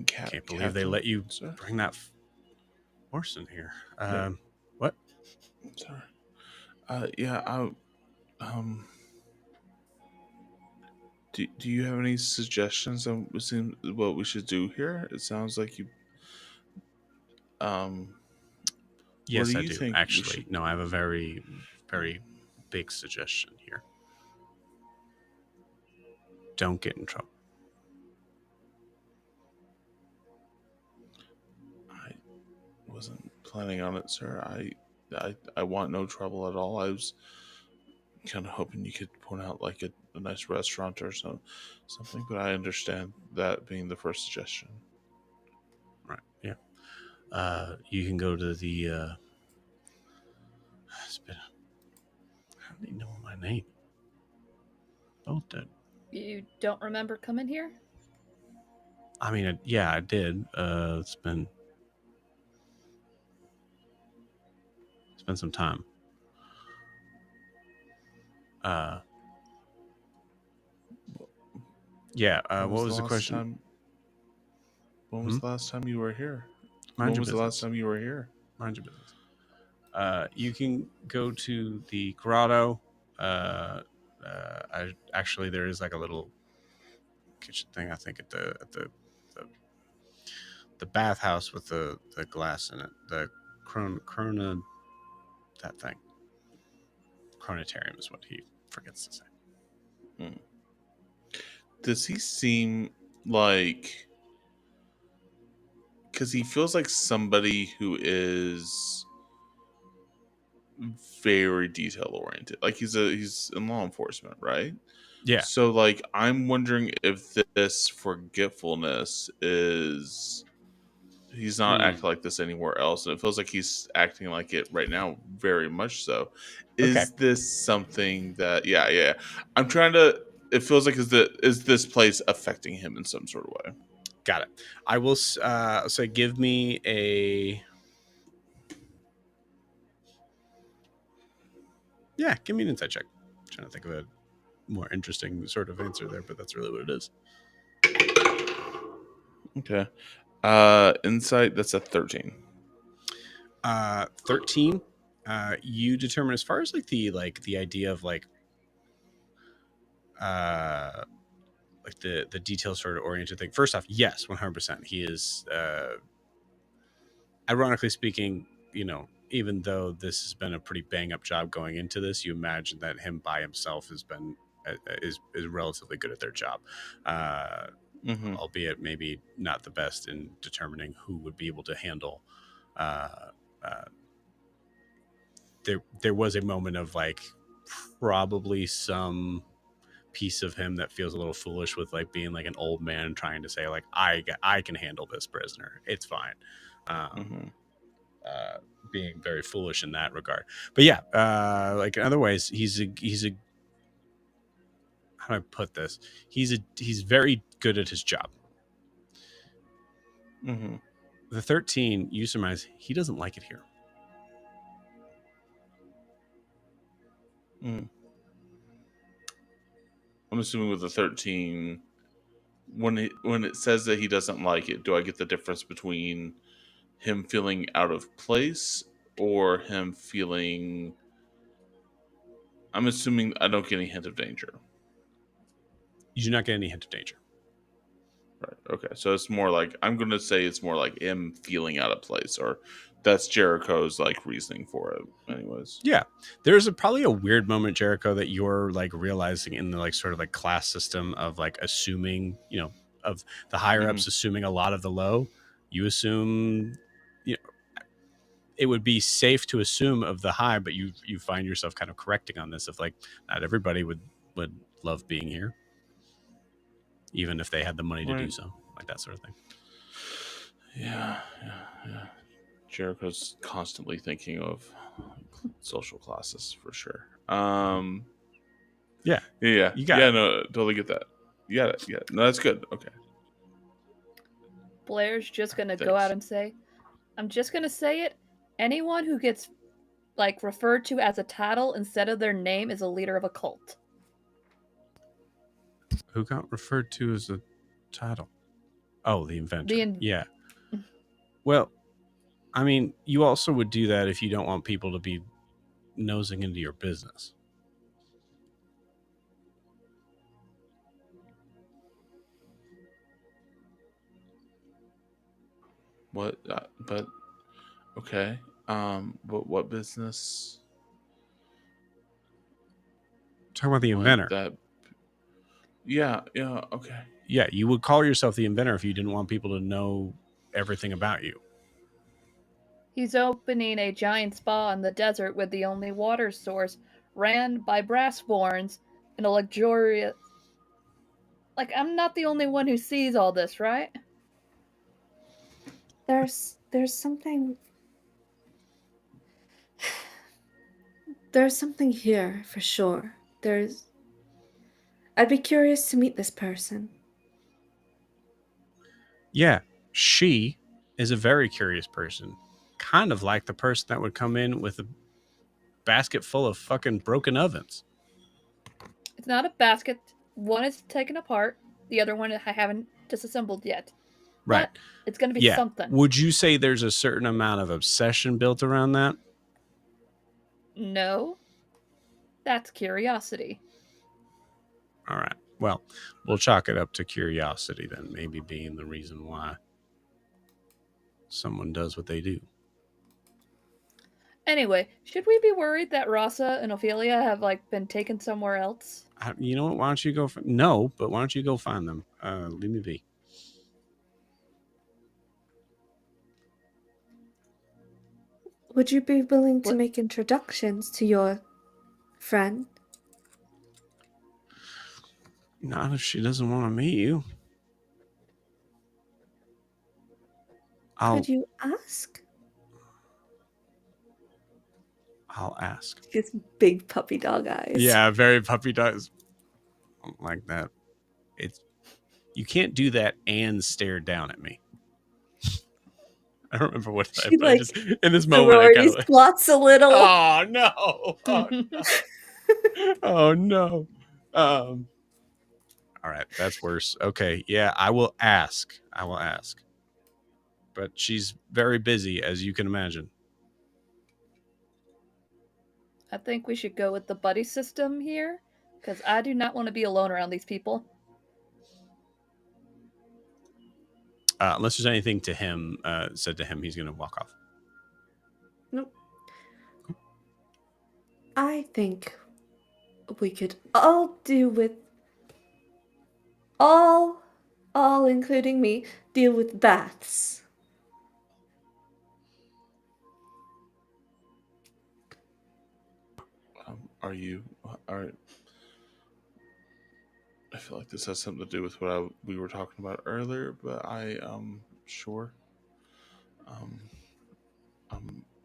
Can't believe they let you bring that horse in here. What? Sorry. Do you have any suggestions on what we should do here? It sounds like you. Yes, I do. Actually, no, I have a very, very big suggestion here. Don't get in trouble. I wasn't planning on it, sir. I want no trouble at all. I was kind of hoping you could point out like a nice restaurant or something, but I understand that being the first suggestion. Right. Yeah. You can go to the. How do you know my name? Both did. You don't remember coming here? I mean, yeah, I did. It's been some time. Yeah. What was the question? When was the last time you were here? Mind when was the last time you were here? Mind your business. You can go to the grotto. Actually, there is like a little kitchen thing, I think, at the bathhouse with the glass in it. The Crona, that thing. Chronotarium is what he forgets to say. Does he seem like... Because he feels like somebody who is very detail oriented. Like he's in law enforcement, right? Yeah. So, like, I'm wondering if this forgetfulness is he's not acting like this anywhere else, and it feels like he's acting like it right now, very much so. Okay. Is this something that? Yeah. I'm trying to. It feels like is this place affecting him in some sort of way? Got it. I will say, give me a. Yeah, give me an insight check. I'm trying to think of a more interesting sort of answer there, but that's really what it is. Okay. Insight. That's a 13. 13. You determine as far as like the idea of like the detail sort of oriented thing. First off, yes, 100%. He is, ironically speaking, even though this has been a pretty bang up job going into this, you imagine that him by himself has been is relatively good at their job, albeit maybe not the best in determining who would be able to handle. There was a moment of like probably some piece of him that feels a little foolish with like being like an old man trying to say like I can handle this prisoner, it's fine. Being very foolish in that regard, but yeah, like in other ways he's a how do I put this, he's very good at his job. The 13, you surmise he doesn't like it here. I'm assuming with the 13, when it says that he doesn't like it, do I get the difference between him feeling out of place or him feeling? I'm assuming I don't get any hint of danger. You do not get any hint of danger. Right. Okay. So it's more like, I'm going to say it's more like him feeling out of place, or that's Jericho's like reasoning for it. Anyways. Yeah. There's probably a weird moment, Jericho, that you're like realizing in the like sort of like class system of like assuming, of the higher ups assuming a lot of the low. You assume, it would be safe to assume of the high, but you find yourself kind of correcting on this of like, not everybody would love being here, even if they had the money to do so, like that sort of thing. Yeah. Jericho's constantly thinking of social classes for sure. Yeah. You got it. No, totally get that. You got it. Yeah. No, that's good. Okay. Blair's just gonna go out and say, I'm just gonna say it. Anyone who gets like referred to as a title instead of their name is a leader of a cult. Who got referred to as a title? Oh, the inventor. Yeah. Well, I mean, you also would do that if you don't want people to be nosing into your business. What? But okay. But what business? Talking about the inventor. Yeah. Okay. Yeah, you would call yourself the inventor if you didn't want people to know everything about you. He's opening a giant spa in the desert with the only water source, ran by brassborns in a luxurious... Like, I'm not the only one who sees all this, right? There's something... There's something here, for sure. I'd be curious to meet this person. Yeah, she is a very curious person. Kind of like the person that would come in with a basket full of fucking broken ovens. It's not a basket. One is taken apart. The other one I haven't disassembled yet. Right. But it's going to be something. Would you say there's a certain amount of obsession built around that? No. That's curiosity. All right. Well, we'll chalk it up to curiosity then, maybe being the reason why someone does what they do. Anyway, should we be worried that Rasa and Ophelia have like been taken somewhere else? You know what? Why don't you go? No, but why don't you go find them? Leave me be. Would you be willing to make introductions to your friend? Not if she doesn't want to meet you. Could you ask? I'll ask. His big puppy dog eyes. Yeah, very puppy dogs like that. You can't do that and stare down at me. I don't remember what She, I just in this moment. I kind of like, squats a little. oh no! Oh no! Oh no! All right, that's worse. Okay, yeah, I will ask. But she's very busy, as you can imagine. I think we should go with the buddy system here, because I do not want to be alone around these people. Unless there's anything to him said to him, he's going to walk off. Nope. I think we could all do with all including me, deal with baths. I feel like this has something to do with what we were talking about earlier, but sure. I'm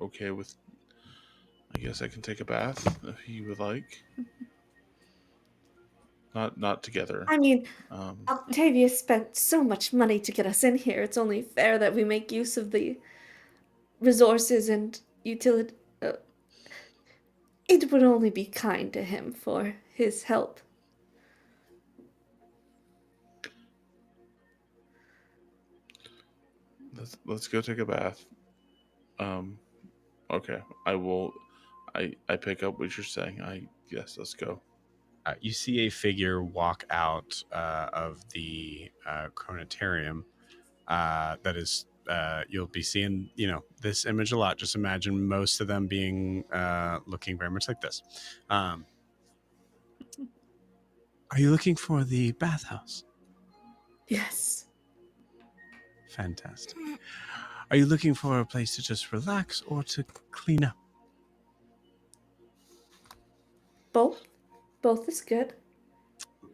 okay with. I guess I can take a bath if you would like. Not together. I mean, Octavia spent so much money to get us in here. It's only fair that we make use of the resources and utility. It would only be kind to him for his help. Let's go take a bath. Okay, I will. I pick up what you're saying. Yes, let's go. You see a figure walk out of the chronotarium. That is, you'll be seeing, this image a lot. Just imagine most of them being looking very much like this. Are you looking for the bathhouse? Yes. Fantastic. Are you looking for a place to just relax or to clean up? Both. Both is good.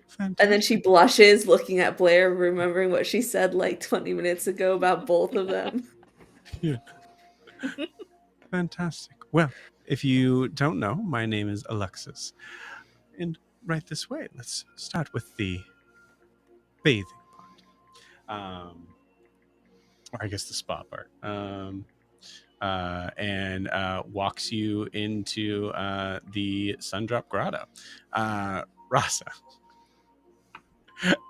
Fantastic. And then she blushes, looking at Blair, remembering what she said like 20 minutes ago about both of them. Yeah. Fantastic. Well, if you don't know, my name is Alexis. And right this way, let's start with the bathing part. Or I guess the spa part. And walks you into the Sundrop Grotto. Rasa,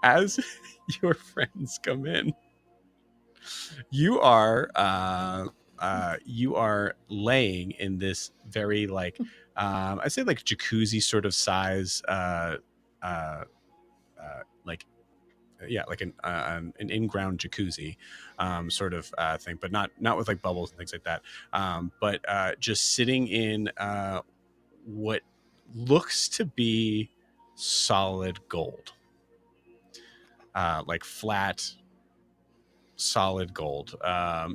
as your friends come in, you are laying in this very I'd say like jacuzzi sort of size like an in-ground jacuzzi sort of thing, but not with like bubbles and things like that, but just sitting in what looks to be solid gold, like flat solid gold.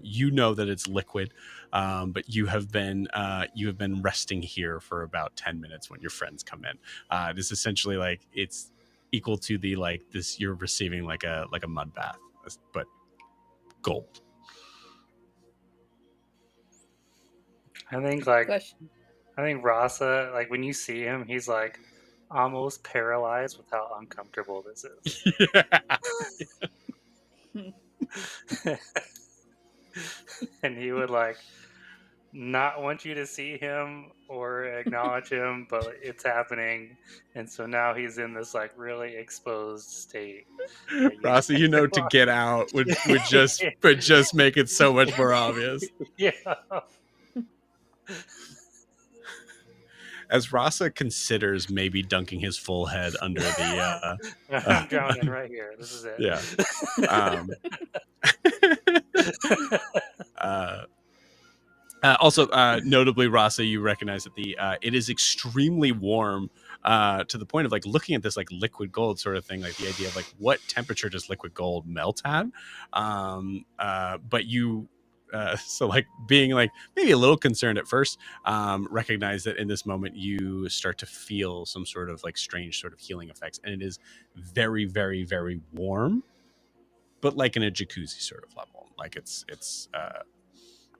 You know that it's liquid, but you have been resting here for about 10 minutes when your friends come in. It is essentially like it's equal to the this you're receiving like a mud bath, but gold. I think Rasa, when you see him, he's like almost paralyzed with how uncomfortable this is. And he would not want you to see him or acknowledge him, but it's happening, and so now he's in this really exposed state. Rasa, to get out would just make it so much more obvious. Yeah. As Rasa considers maybe dunking his full head under the I'm drowning right here. This is it. Yeah. Also, notably, Rasa, you recognize that it is extremely warm to the point of looking at this liquid gold sort of thing, the idea of what temperature does liquid gold melt at. But you so like being like maybe a little concerned at first, recognize that in this moment you start to feel some sort of like strange sort of healing effects, and it is very, very, very warm, but like in a jacuzzi sort of level. Like it's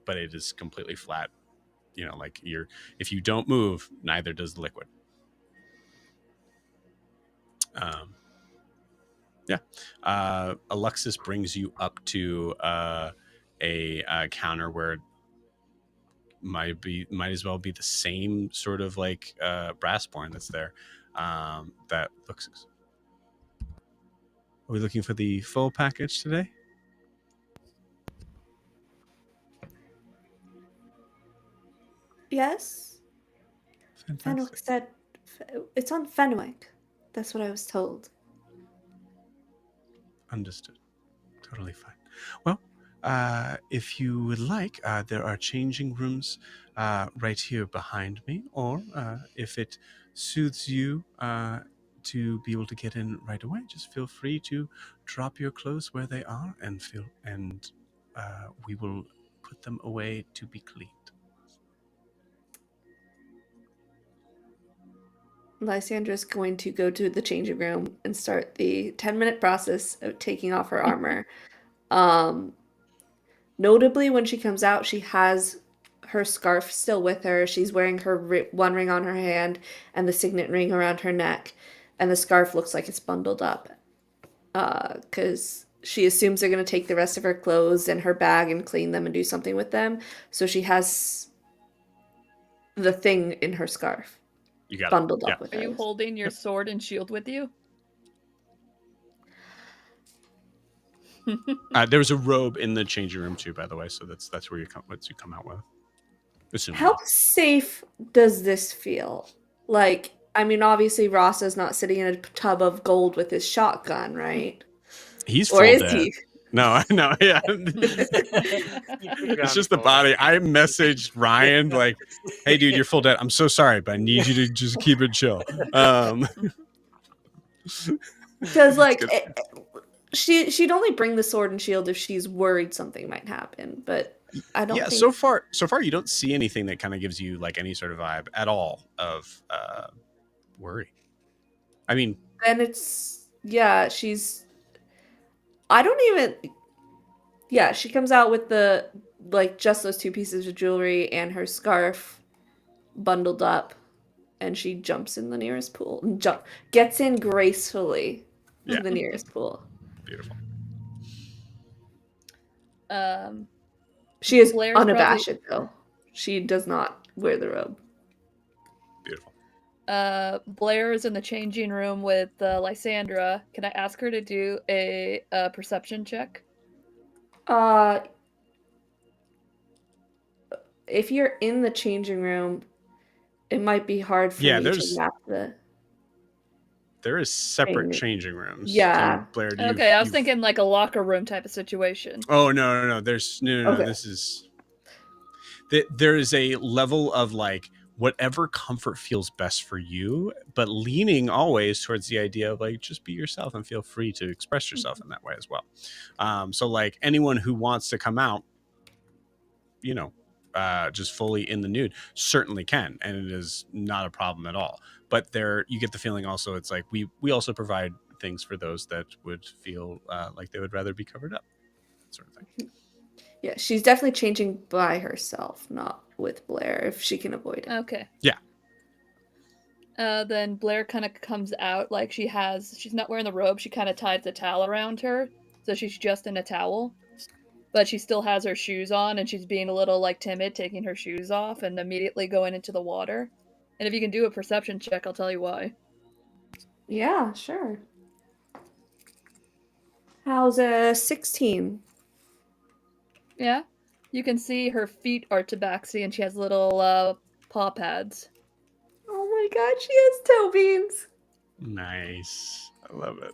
but it is completely flat. You know, like if you don't move, neither does the liquid. Alexis brings you up to a counter where might as well be the same sort of like brassborn that's there. That looks. Are we looking for the full package today? Yes. Fenwick said it's on Fenwick. That's what I was told. Understood. Totally fine. Well, if you would like, there are changing rooms right here behind me, or if it soothes you to be able to get in right away, just feel free to drop your clothes where they are and we will put them away to be cleaned. Lysandra's going to go to the changing room and start the 10-minute process of taking off her armor. Notably, when she comes out, she has her scarf still with her. She's wearing her one ring on her hand and the signet ring around her neck, and the scarf looks like it's bundled up. Because she assumes they're going to take the rest of her clothes and her bag and clean them and do something with them. So she has the thing in her scarf. You got bundled it. up with Are her. you holding your sword and shield with you? There's a robe in the changing room too, by the way. So that's where you come out with. Assuming. How safe does this feel? Like, I mean, obviously Rasa's not sitting in a tub of gold with his shotgun, right? He's Or full is dead. he? No, yeah. It's just the body. I messaged Ryan like, "Hey, dude, you're full dead. I'm so sorry, but I need you to just keep it chill." Because like she'd only bring the sword and shield if she's worried something might happen, but I don't think. So far you don't see anything that kind of gives you like any sort of vibe at all of worry. I mean, and it's she's. I don't even. Yeah, she comes out with the like just those two pieces of jewelry and her scarf bundled up, and she jumps in the nearest pool and gets in gracefully to the nearest pool. Beautiful. She is Blair's unabashed though. She does not wear the robe. Beautiful. Blair is in the changing room with Lysandra. Can I ask her to do a perception check? If you're in the changing room, it might be hard for me to map the. There is separate changing rooms. Yeah. Blair, okay, I was thinking like a locker room type of situation. Oh no! There's no. Okay. This is. There is a level of like whatever comfort feels best for you, but leaning always towards the idea of like just be yourself and feel free to express yourself in that way as well. So like anyone who wants to come out, you know, just fully in the nude certainly can, and it is not a problem at all. But you get the feeling also it's like we also provide things for those that would feel like they would rather be covered up, sort of thing. Yeah, she's definitely changing by herself, not with Blair, if she can avoid it. Okay. Yeah. Then Blair kind of comes out like she's not wearing the robe. She kind of ties the towel around her, so she's just in a towel. But she still has her shoes on, and she's being a little like timid, taking her shoes off and immediately going into the water. And if you can do a perception check, I'll tell you why. Yeah, sure. How's a 16? Yeah. You can see her feet are tabaxi, and she has little paw pads. Oh my god, she has toe beans. Nice. I love it.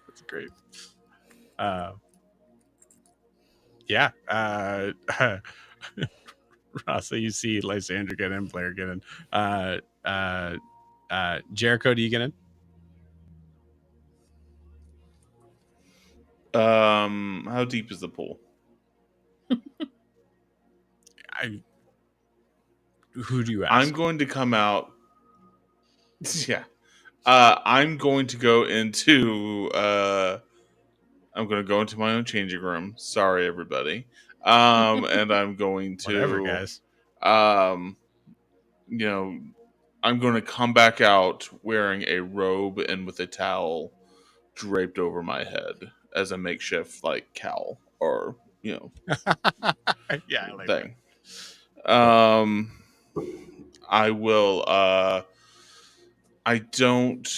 That's great. Yeah. Rasa, you see Lysandra get in, Blair get in. Jericho, do you get in? How deep is the pool? Who do you ask? I'm going to come out. Yeah. I'm going to go into. I'm going to go into my own changing room. Sorry, everybody. And I'm going to. Whatever, guys. You know, I'm going to come back out wearing a robe and with a towel draped over my head as a makeshift like cowl or Yeah, I like thing. I will. I don't.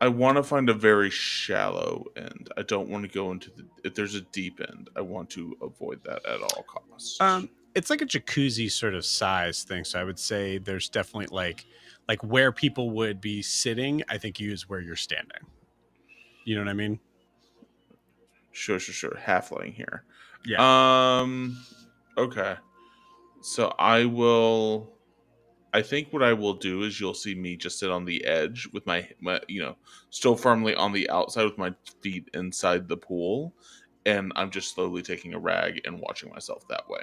I want to find a very shallow end. I don't want to go into the. If there's a deep end, I want to avoid that at all costs. It's like a jacuzzi sort of size thing. So I would say there's definitely like where people would be sitting. I think you is where you're standing. You know what I mean? Sure. Halfling here. Yeah. Okay. So I will. I think what I will do is you'll see me just sit on the edge with my still firmly on the outside with my feet inside the pool, and I'm just slowly taking a rag and watching myself that way.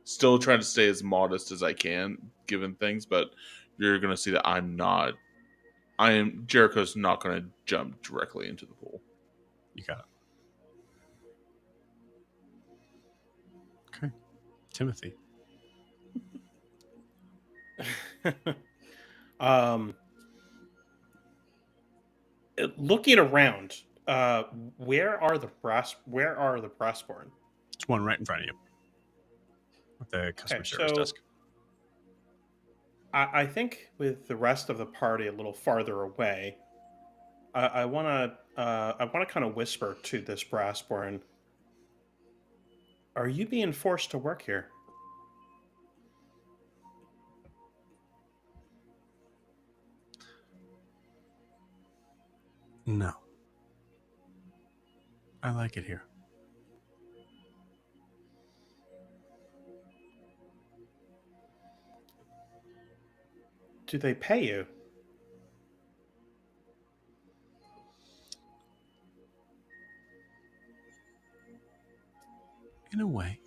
Still trying to stay as modest as I can given things, but you're gonna see that Jericho's not gonna jump directly into the pool. You got it. Okay. Timothy. Looking around, where are the Brassborn? It's one right in front of you. At the customer service so desk. I think with the rest of the party a little farther away, I want to kind of whisper to this Brassborn. Are you being forced to work here? No. I like it here. Do they pay you? In a way.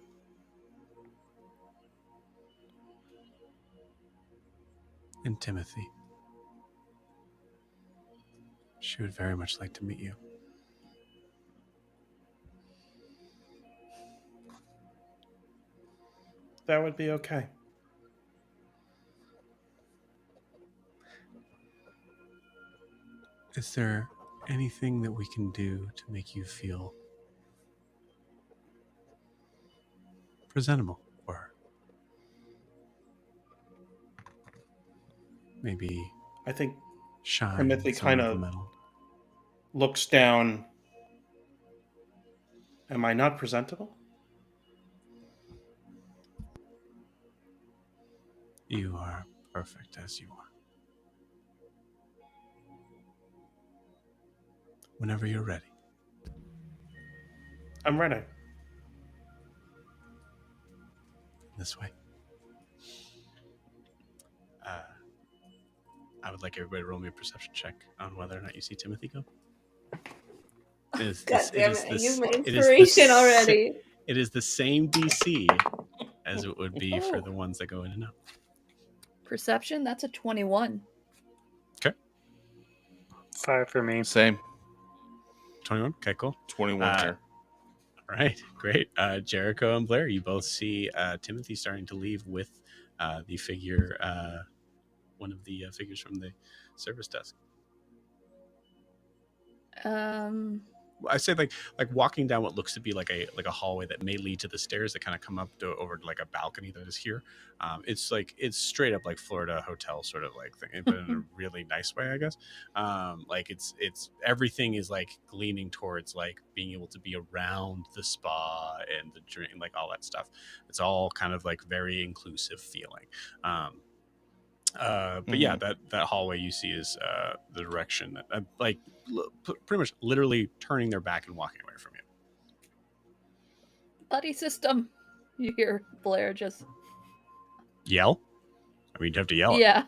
And Timothy. She would very much like to meet you. That would be okay. Is there anything that we can do to make you feel presentable for her? Maybe I think shine Timothy some kind of the of metal. looks down. Am I not presentable? You are perfect as you are. Whenever you're ready. I'm ready. This way. I would like everybody to roll me a perception check on whether or not you see Timothy go. God damn it! I used my inspiration already. It is the same DC as it would be for the ones that go in and out. Perception, that's a 21. Okay. 5 for me. Same. 21? Okay, cool. 21 here. All right, great. Jericho and Blair, you both see Timothy starting to leave with the figure, one of the figures from the service desk. I say like walking down what looks to be like a hallway that may lead to the stairs that kind of come up over to like a balcony that is here. It's straight up like Florida hotel sort of like thing, but in a really nice way, I guess. Like it's everything is like leaning towards like being able to be around the spa and the drink, like all that stuff. It's all kind of like very inclusive feeling. But yeah, that hallway you see is the direction that pretty much literally turning their back and walking away from you. Buddy system. You hear Blair just Yell? I mean, you have to yell. Yeah.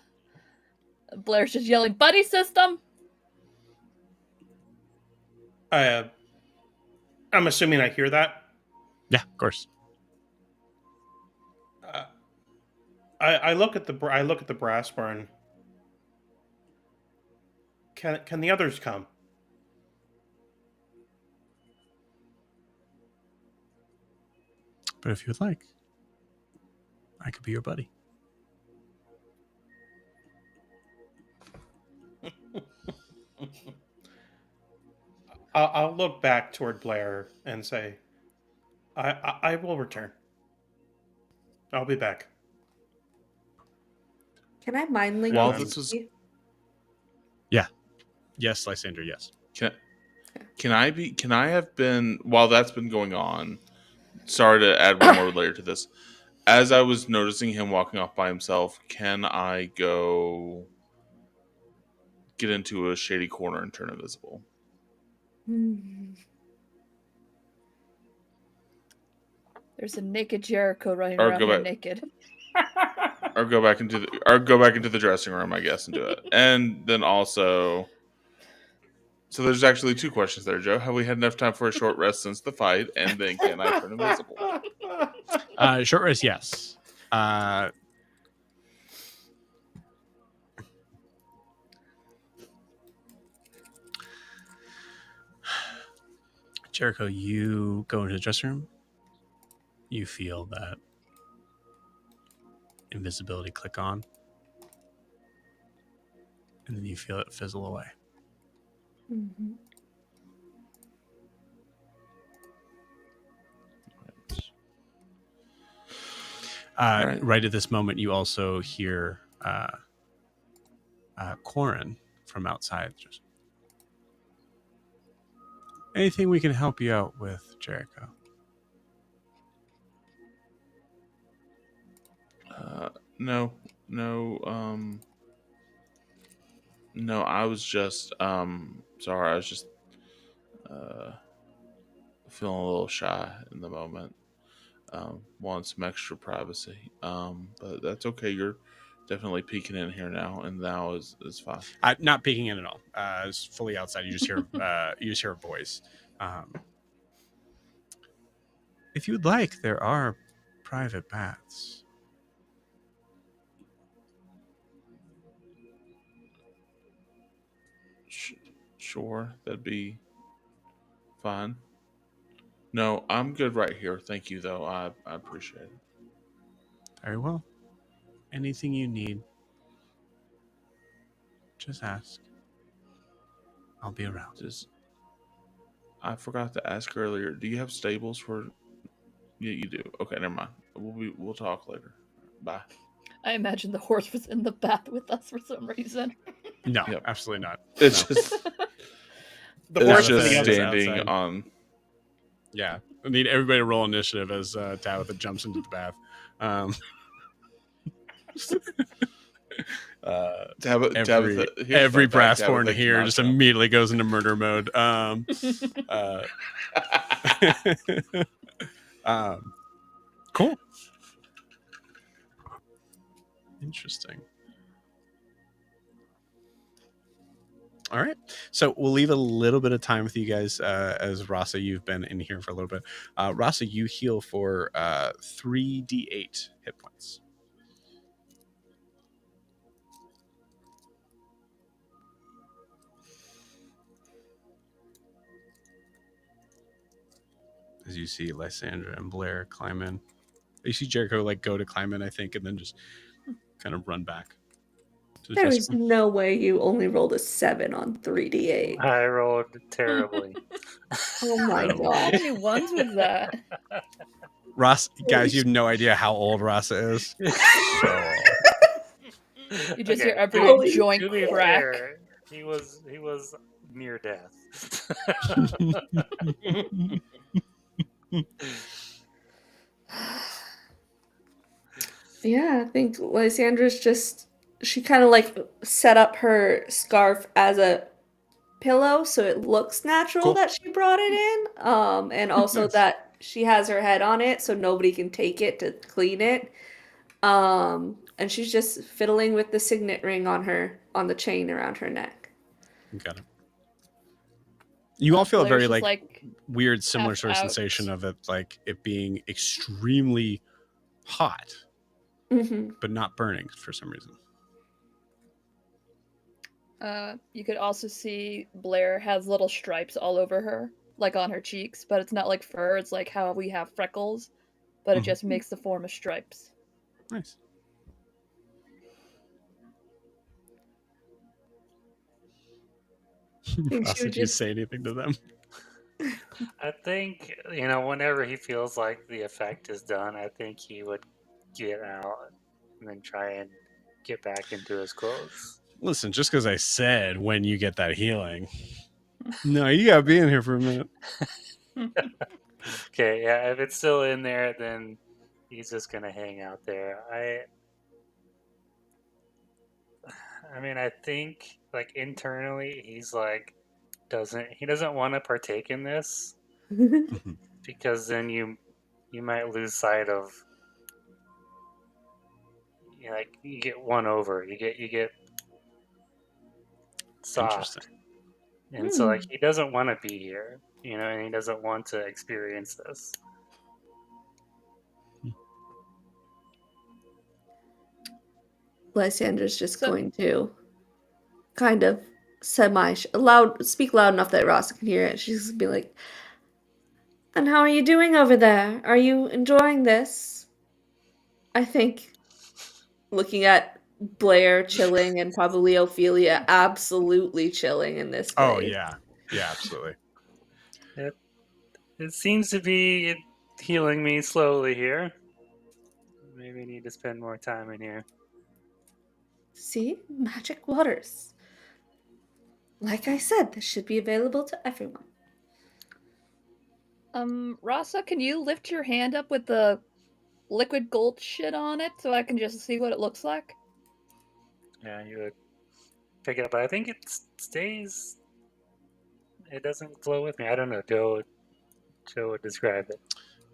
Blair's just yelling, buddy system. I'm assuming I hear that. Yeah, of course. I look at the brass burn. Can the others come? But if you would like, I could be your buddy. I'll look back toward Blair and say, I will return. I'll be back. Can I mind link While with this was Steve? Yes, Lysander, yes. Can I have been, while that's been going on, sorry to add one more layer to this. As I was noticing him walking off by himself, can I go get into a shady corner and turn invisible? There's a naked Jericho running Or around go here back- naked. Or go back into the dressing room, I guess, and do it. And then also, so there's actually two questions there, Joe. Have we had enough time for a short rest since the fight? And then can I turn invisible? Short rest, yes. Jericho, you go into the dressing room. You feel that invisibility click on. And then you feel it fizzle away. Mm-hmm. Right. Right at this moment, you also hear Corin from outside. Just, anything we can help you out with, Jericho? No. No, I was just sorry, I was just feeling a little shy in the moment. Want some extra privacy. But that's okay. You're definitely peeking in here now, and now is fine. Not peeking in at all. It's fully outside. You just hear a voice. If you'd like, there are private baths. Sure, that'd be fine. No, I'm good right here. Thank you, though. I appreciate it. Very well. Anything you need, just ask. I'll be around. I forgot to ask earlier. Do you have stables for? Yeah, you do. Okay, never mind. We'll talk later. Bye. I imagine the horse was in the bath with us for some reason. No, Yep. absolutely not. It's No. just The it's horse just and the others standing outside. on. Yeah, I need everybody to roll initiative as Tabitha jumps into the bath. Tabitha, here's Every my fact, brass Tabitha horn here cannot just jump. immediately goes into murder mode. Cool. Interesting. All right. So we'll leave a little bit of time with you guys as Rasa, you've been in here for a little bit. Rasa, you heal for 3d8 hit points. As you see Lysandra and Blair climb in. You see Jericho go to climb in, I think, and then just kind of run back. To the There dressing is room. no way you only rolled a 7 on 3d8. I rolled terribly. Oh my How god. many ones was that? Ross, guys, you have no idea how old Rasa is. So, You just Okay, hear every Holy joint to be crack. fair, he was near death. Yeah, I think Lysandra's just, she kind of like set up her scarf as a pillow so it looks natural Cool. that she brought it in. And also Nice. that she has her head on it so nobody can take it to clean it. And she's just fiddling with the signet ring on the chain around her neck. got it. You all feel a Blair's very just weird, similar passed sort of out. sensation of it, it being extremely hot. Mm-hmm. but not burning for some reason. You could also see Blair has little stripes all over her, like on her cheeks, but it's not like fur. It's like how we have freckles, but it Mhm. just makes the form of stripes. Nice. think Ross, she would did you just- say anything to them? I think, whenever he feels like the effect is done, I think he would get out and then try and get back into his clothes. Listen, just because I said when you get that healing. No, you gotta be in here for a minute. Okay, yeah, if it's still in there, then he's just gonna hang out there. I mean, I think like internally, he's like doesn't want to partake in this because then you might lose sight of you get won over, you get Interesting. soft, and so like he doesn't want to be here, and he doesn't want to experience this. Lysandra's just So- going to kind of speak loud enough that Ross can hear it. She's gonna be like, "And how are you doing over there? Are you enjoying this?" I think looking at Blair chilling and probably Ophelia absolutely chilling in this Oh place. yeah, absolutely. It seems to be healing me slowly here. Maybe I need to spend more time in here. See? Magic waters. Like I said, this should be available to everyone. Rasa, can you lift your hand up with the liquid gold shit on it so I can just see what it looks like? Yeah, you would pick it up, but I think it stays. It doesn't flow with me. I don't know. Joe would describe it.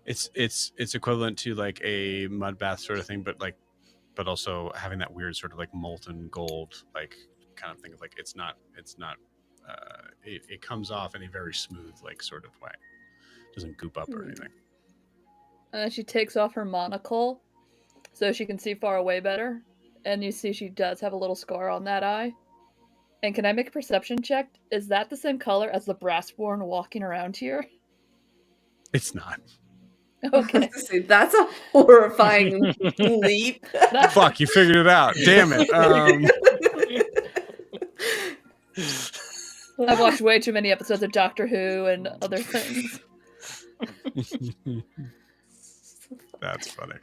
It's equivalent to like a mud bath sort of thing, but also having that weird sort of like molten gold like kind of thing of like it's not it comes off in a very smooth like sort of way. It doesn't goop up or anything. She takes off her monocle so she can see far away better. And you see she does have a little scar on that eye. And can I make a perception check? Is that the same color as the Brassborn walking around here? It's not. Okay. See, that's a horrifying leap. Fuck, you figured it out. Damn it. I've watched way too many episodes of Doctor Who and other things. That's funny.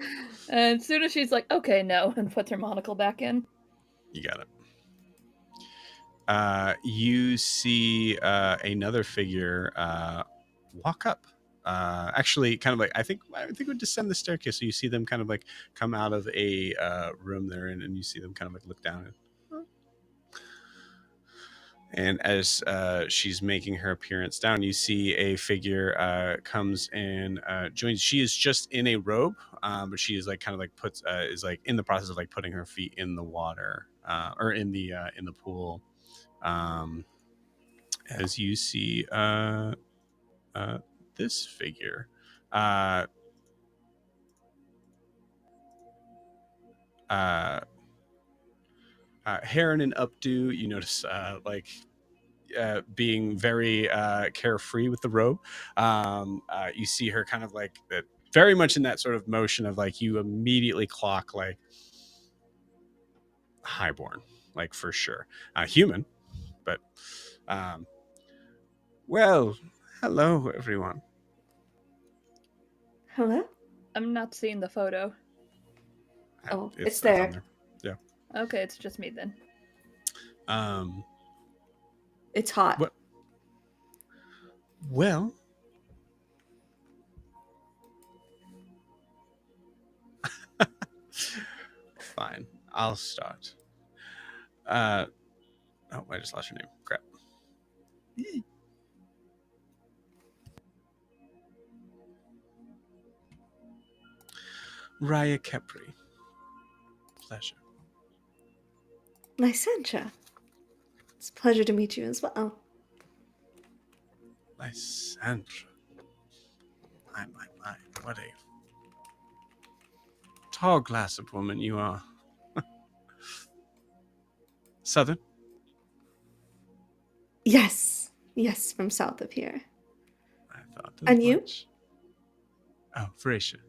And as soon as she's like, okay, no, and puts her monocle back in. You got it. You see another figure walk up. Actually, kind of like I think we descend the staircase. So you see them kind of like come out of a room they're in, and you see them kind of like look down. And as she's making her appearance down, you see a figure comes and joins. She is just in a robe, but she is like kind of like is like in the process of like putting her feet in the water or in the pool. As you see this figure. Heron and Updo, you notice being very carefree with the robe. You see her kind of like very much in that sort of motion of like you immediately clock like highborn, like for sure. Human, but well, hello everyone. Hello? I'm not seeing the photo. Oh, it's on there. Yeah. Okay, it's just me then. It's hot. What? Well, fine. I'll start. Oh, I just lost your name. Crap. Raya Kepri. Pleasure. Lysandra. It's a pleasure to meet you as well. Lysandra. My. What a tall-glassed woman you are. Southern? Yes. Yes, from south of here. I thought as And you? much. Oh, Frasier.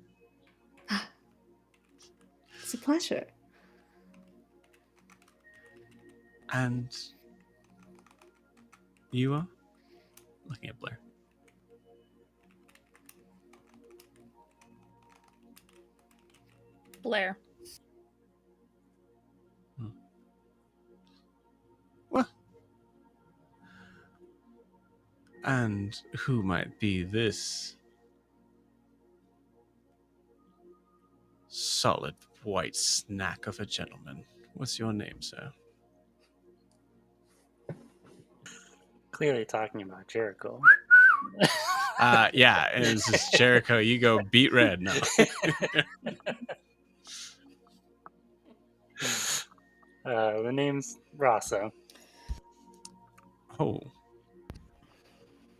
It's a pleasure. And you are? Looking at Blair. Blair. What? And who might be this solid white snack of a gentleman? What's your name, sir? Clearly talking about Jericho. Yeah, and this is Jericho. You go beat red. No. The name's Rasa. Oh.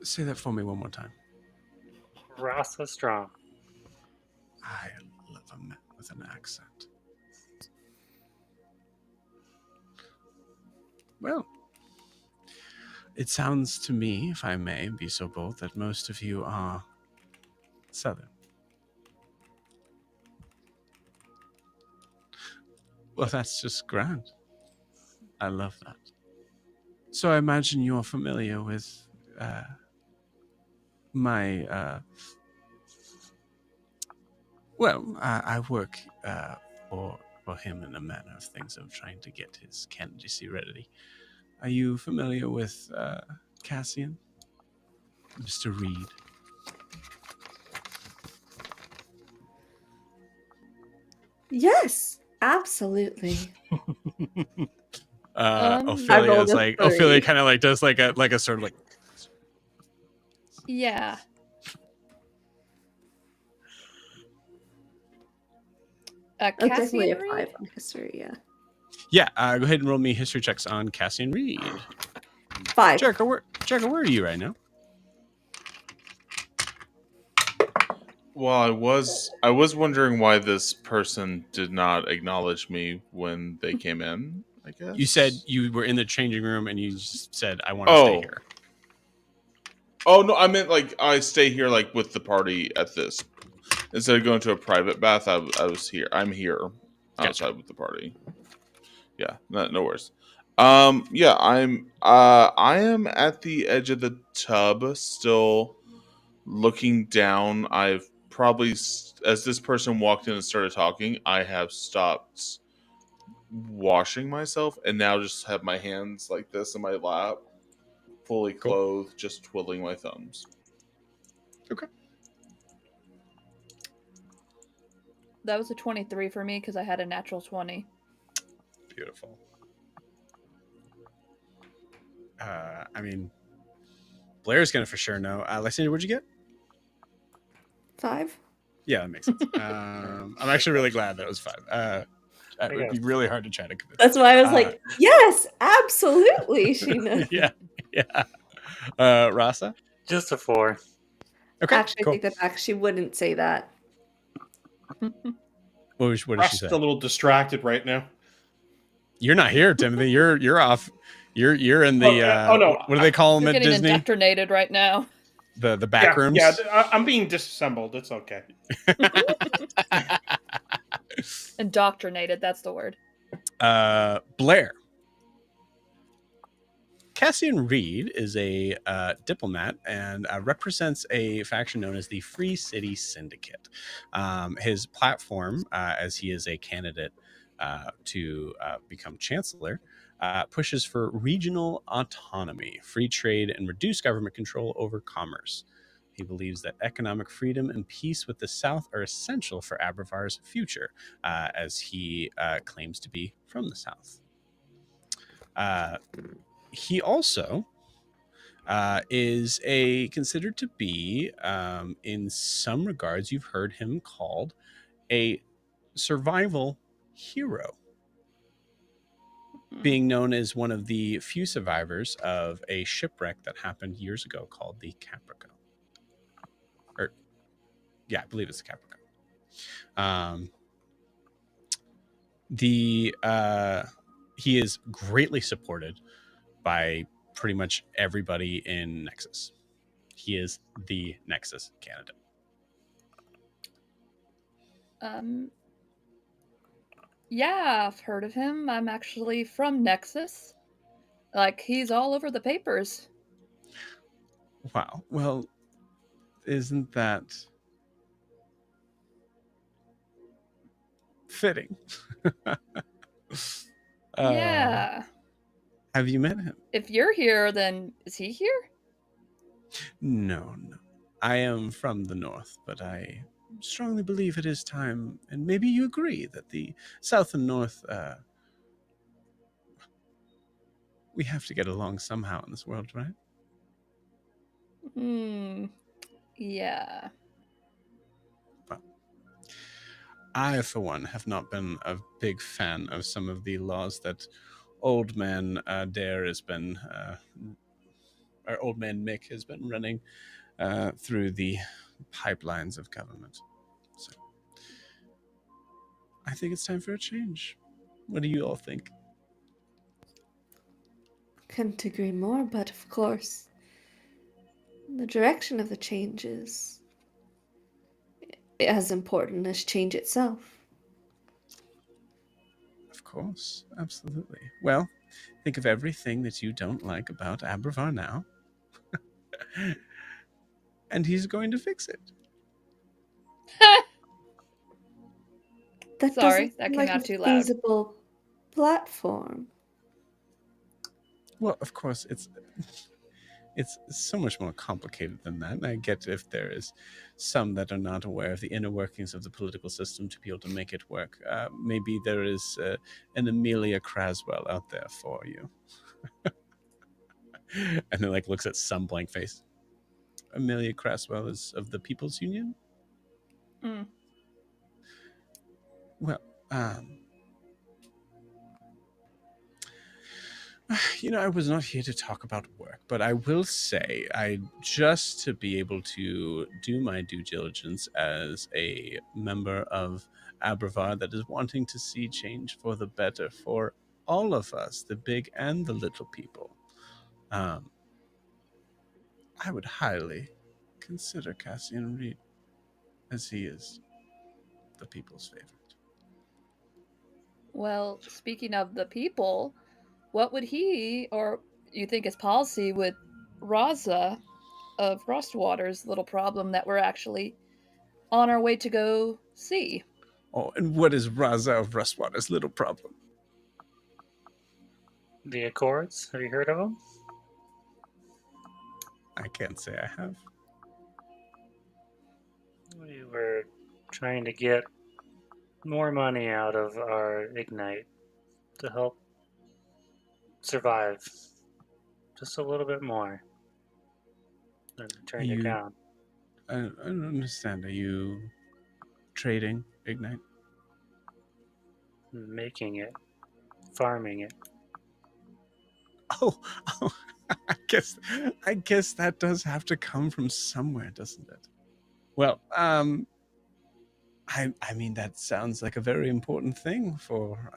Say that for me one more time. Rasa Strong. I love a man with an accent. Well, it sounds to me, if I may be so bold, that most of you are Southern. Well, that's just grand. I love that. So I imagine you're familiar with my... I work for him in a manner of things of trying to get his candidacy ready. Are you familiar with Cassian? Mr. Reed? Yes, absolutely. I Ophelia rolled is a like 3. Ophelia kind of like does like a sort of like Yeah. Definitely Cassian a Reed? 5 on history, yeah. yeah. Go ahead and roll me history checks on Cassian Reed. 5. Jericho, where are you right now? Well, I was wondering why this person did not acknowledge me when they came in, I guess. You said you were in the changing room and you just said, I want to stay here. Oh no, I meant like I stay here like with the party at this. Instead of going to a private bath, I was here. I'm here outside with the party. Yeah, no worries. Yeah, I am at the edge of the tub, still looking down. I've probably, as this person walked in and started talking, I have stopped washing myself and now just have my hands like this in my lap, fully clothed, just twiddling my thumbs. Okay. That was a 23 for me because I had a natural 20. Beautiful. I mean, Blair's gonna for sure know. Lexington, what'd you get? 5? Yeah, that makes sense. I'm actually really glad that it was 5. It would be really hard to try to convince. That's why I was like, yes, absolutely. She knows. yeah. Rasa? Just a 4. Okay, Actually, cool. I take that back. She wouldn't say that. What did she Russ's say? a little distracted right now. You're not here, Timothy. You're off. You're in the no. What do they call them You're at getting Disney? indoctrinated right now. The back rooms. Yeah, I'm being disassembled. It's okay. Indoctrinated, that's the word. Blair. Cassian Reed is a diplomat and represents a faction known as the Free City Syndicate. His platform, as he is a candidate to become chancellor, pushes for regional autonomy, free trade, and reduced government control over commerce. He believes that economic freedom and peace with the South are essential for Abravar's future, as he claims to be from the South. He also is considered to be, in some regards, you've heard him called a survival hero, being known as one of the few survivors of a shipwreck that happened years ago called the Caprico. I believe it's the Caprico. The he is greatly supported by pretty much everybody in Nexus. He is the Nexus candidate. Yeah, I've heard of him. I'm actually from Nexus. Like, he's all over the papers. Wow. Well, isn't that fitting? Yeah. Have you met him? If you're here, then is he here? No. I am from the north, but I strongly believe it is time, and maybe you agree, that the south and north, we have to get along somehow in this world, right? Yeah. Well, I, for one, have not been a big fan of some of the laws that Old Man Dare has been, or Old Man Mick has been running through the pipelines of government. So I think it's time for a change. What do you all think? Couldn't agree more, but of course, the direction of the change is as important as change itself. Of course, absolutely. Well, think of everything that you don't like about Abravar now, and he's going to fix it. That Sorry, doesn't that seem came like out a too loud. feasible platform. Well, of course, it's so much more complicated than that. And I get if there is some that are not aware of the inner workings of the political system to be able to make it work. Maybe there is an Amelia Craswell out there for you. And then looks at some blank face. Amelia Craswell is of the People's Union? Well, I was not here to talk about work, but I will say, just to be able to do my due diligence as a member of Abravar that is wanting to see change for the better for all of us, the big and the little people, I would highly consider Cassian Reed, as he is the people's favorite. Well, speaking of the people, what would he, or you think his policy with Raza of Rustwater's little problem that we're actually on our way to go see? Oh, and what is Raza of Rustwater's little problem? The Accords, have you heard of them? I can't say I have. We were trying to get more money out of our Ignite to help survive just a little bit more. And turned it down. I don't understand. Are you trading Ignite? Making it, farming it. Oh, I guess that does have to come from somewhere, doesn't it? Well, I mean, that sounds like a very important thing for,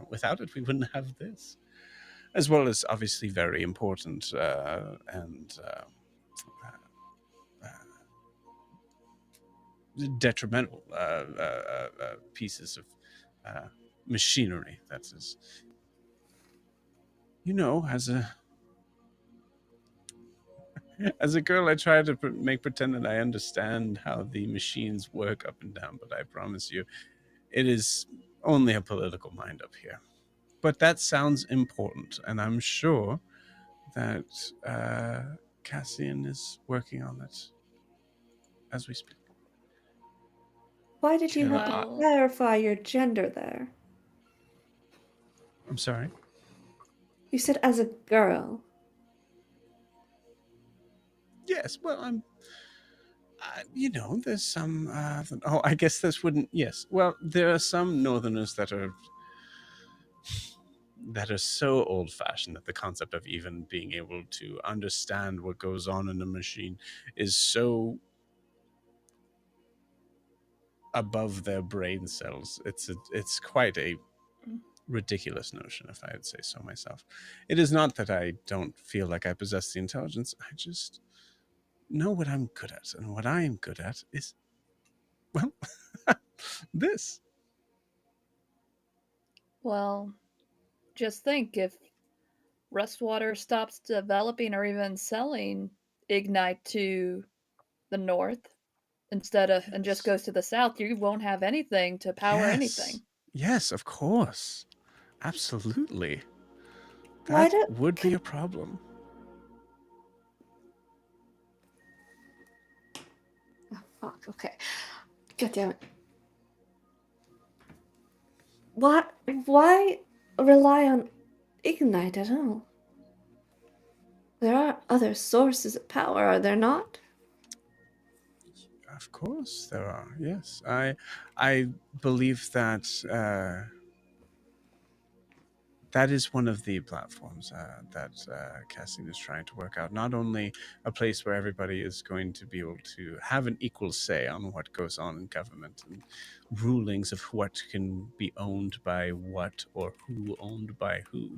without it, we wouldn't have this. As well as obviously very important and detrimental pieces of machinery. That is, as a girl, I try to make pretend that I understand how the machines work up and down, but I promise you, it is only a political mind up here. But that sounds important, and I'm sure that Cassian is working on it as we speak. Why did you have to clarify your gender there? I'm sorry? You said as a girl. Yes, well, there's some, I guess this wouldn't, yes. Well, there are some Northerners that are so old-fashioned that the concept of even being able to understand what goes on in a machine is so above their brain cells. It's quite a ridiculous notion, if I would say so myself. It is not that I don't feel like I possess the intelligence. I just know what I'm good at, and what I am good at is, well, this. Well, just think if Rustwater stops developing or even selling Ignite to the north instead of and just Yes. goes to the south, you won't have anything to power anything. Yes, of course. Absolutely. Why That do- would be a problem. Oh, fuck. Okay. God damn it. What? Why rely on Ignite at all? There are other sources of power, are there not? Of course there are. Yes. I believe that that is one of the platforms that Cassian is trying to work out. Not only a place where everybody is going to be able to have an equal say on what goes on in government and rulings of what can be owned by what or who owned by who,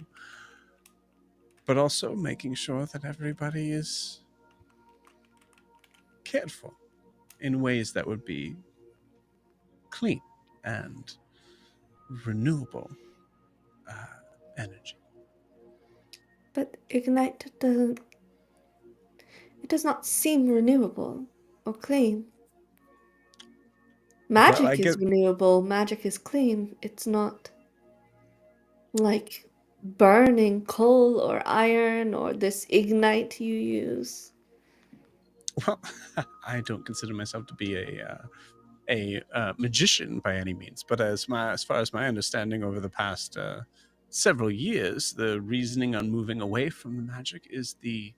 but also making sure that everybody is cared for in ways that would be clean and renewable energy. But Ignite doesn't. It does not seem renewable or clean. Magic I is get renewable, magic is clean. It's not like burning coal or iron or this Ignite you use. well. I don't consider myself to be a magician by any means, but as far as my understanding over the past several years, the reasoning on moving away from the magic is the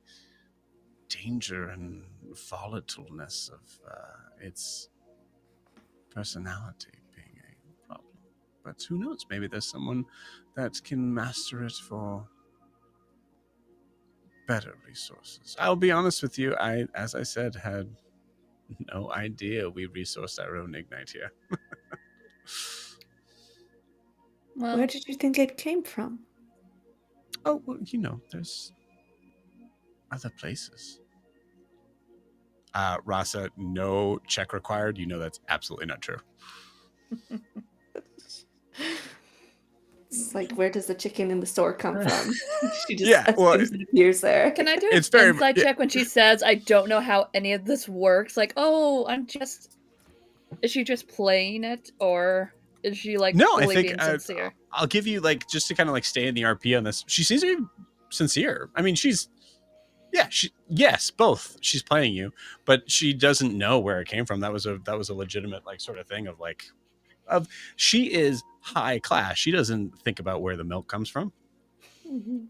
danger and volatileness of its personality being a problem. But who knows? Maybe there's someone that can master it for better resources. I'll be honest with you. As I said, had no idea we resourced our own Ignite here. Well, Where did you think it came from? Oh, well, there's other places. Rasa, no check required. That's absolutely not true. It's like, where does the chicken in the store come from? She just Yeah, well, assumes it appears there. can I do It's an very- insight yeah. check when she says, I don't know how any of this works? Like, oh, is she just playing it? Or is she, like, No, I fully think being sincere? I'll give you just to kind of stay in the RP on this. She seems to be sincere. I mean, yes, both. She's playing you, but she doesn't know where it came from. That was a legitimate sort of thing of she is high class. She doesn't think about where the milk comes from. Mhm.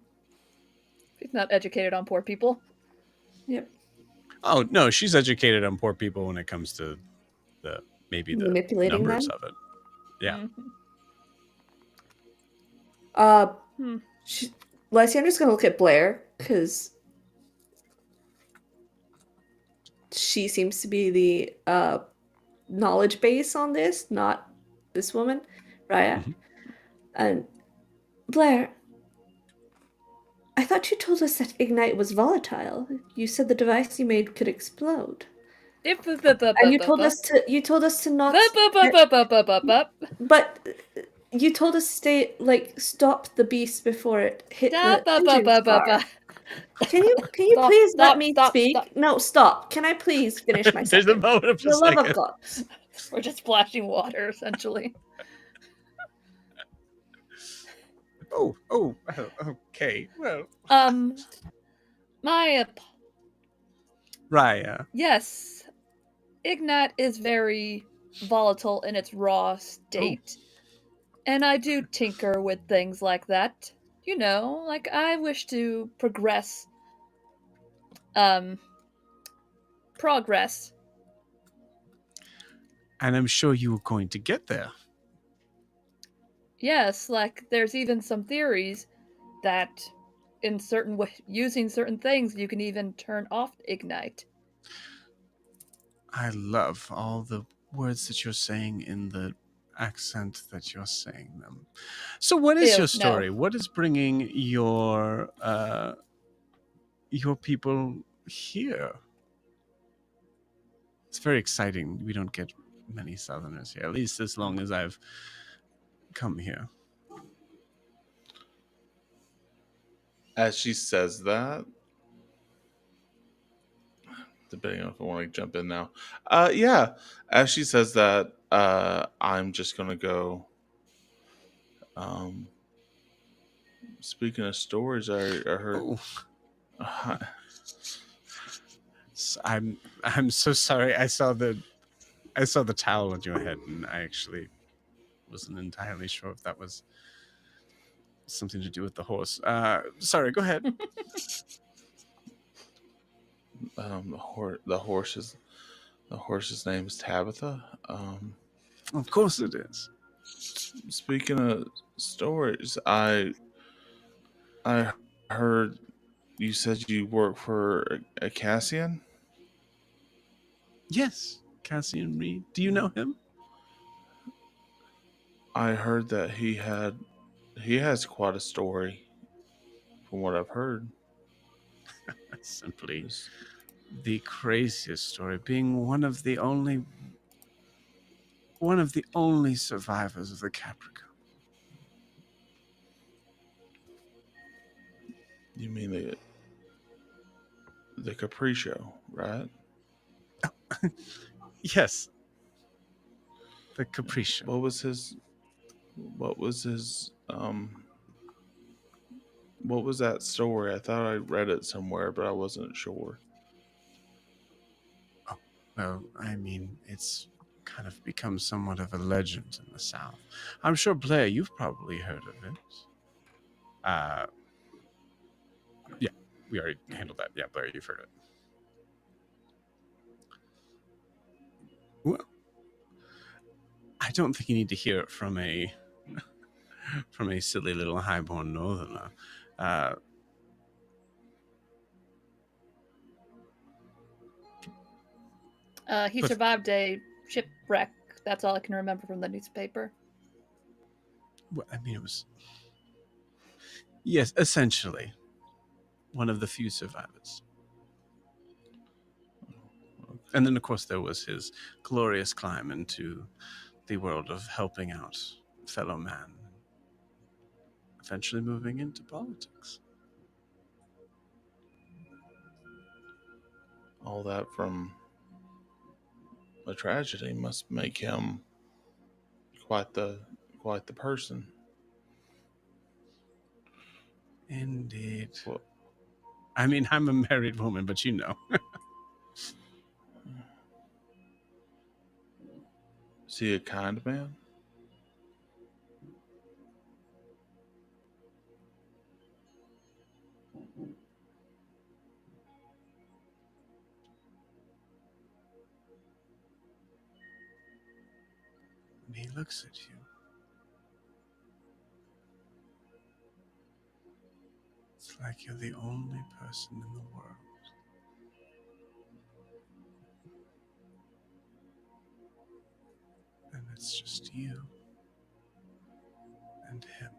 She's not educated on poor people. Yep. Oh no, she's educated on poor people when it comes to the Manipulating numbers them? of it. Yeah. Mhm. Lysandra's gonna look at Blair because she seems to be the knowledge base on this, not this woman, Raya. Mhm. And Blair, I thought you told us that Ignite was volatile. You said the device you made could explode. And you told us to not but you told us to stay stop the beast before it hit the engine car. Can you Stop, please let stop, me stop, speak? stop. No, stop. Can I please finish my There's a sentence? moment of For a the love second. of God. We're just splashing water, essentially. Oh, okay. Well, My Raya. yes, Ignite is very volatile in its raw state, and I do tinker with things like that. Like I wish to progress. Progress. And I'm sure you were going to get there. Yes, like there's even some theories that in using certain things you can even turn off Ignite. I love all the words that you're saying in the accent that you're saying them. So what is Ew, your no. story? What is bringing your people here? It's very exciting. We don't get many Southerners here, at least as long as I've come here. As she says that, depending on if I want to jump in now. Yeah. As she says that, I'm just gonna go. Speaking of stories, I heard. Oh. I'm so sorry. I saw the towel on your head, and I actually wasn't entirely sure if that was something to do with the horse. Sorry, go ahead. The horse's name is Tabitha. Of course it is. Speaking of stories, I heard you said you work for a Cassian. Yes, Cassian Reed. Do you know him? I heard that he has quite a story, from what I've heard. Simply the craziest story, being one of the only survivors of the Capricorn. You mean the Capri Show, right? Yes, the Capricia. What was his what was that story? I thought I read it somewhere, but I wasn't sure. Oh, well, I mean, it's kind of become somewhat of a legend in the South. I'm sure, Blair, you've probably heard of it. Yeah, we already handled that. Yeah, Blair, you've heard it. Well, I don't think you need to hear it from a silly little highborn northerner. He But- survived a shipwreck. That's all I can remember from the newspaper. Well, I mean, it was... Yes, essentially. One of the few survivors. And then, of course, there was his glorious climb into the world of helping out fellow man. Eventually moving into politics. All that from a tragedy must make him quite the person. Indeed. Well, I mean, I'm a married woman, but you know. is he a kind man? And he looks at you. It's like you're the only person in the world. And it's just you and him.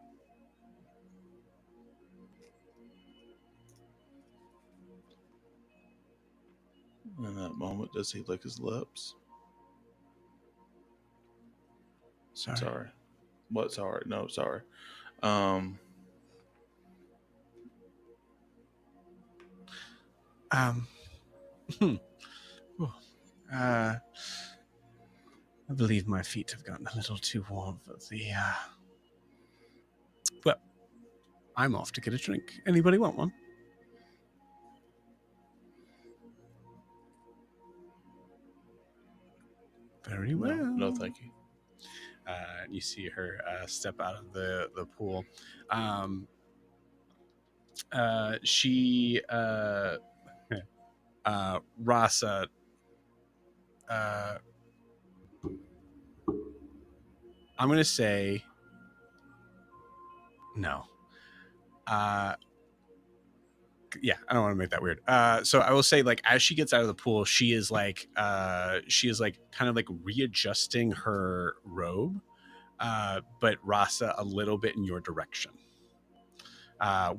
In that moment, does he lick his lips? Sorry. What? Sorry. No, sorry. I believe my feet have gotten a little too warm for the, Well, I'm off to get a drink. Anybody want one? Very well. No, thank you. You see her step out of the pool. She Rasa I'm gonna say no. Yeah, I don't want to make that weird. So I will say, like, as she gets out of the pool, she is like kind of like readjusting her robe, but Rasa a little bit in your direction.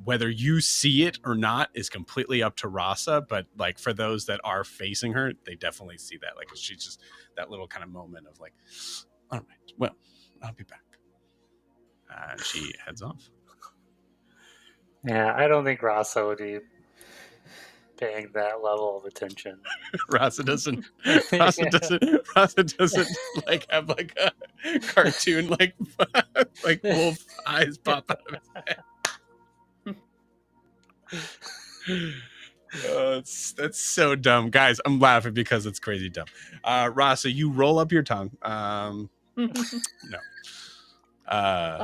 Whether you see it or not is completely up to Rasa, but like for those that are facing her, they definitely see that. Like she's just that little kind of moment of like, all right, well, I'll be back. And she heads off. Yeah, I don't think Rasa would be paying that level of attention. Rasa doesn't Yeah. Rasa doesn't like have like a cartoon like like wolf eyes pop out of his head. That's so dumb, guys. I'm laughing because it's crazy dumb. Rasa, you roll up your tongue. No.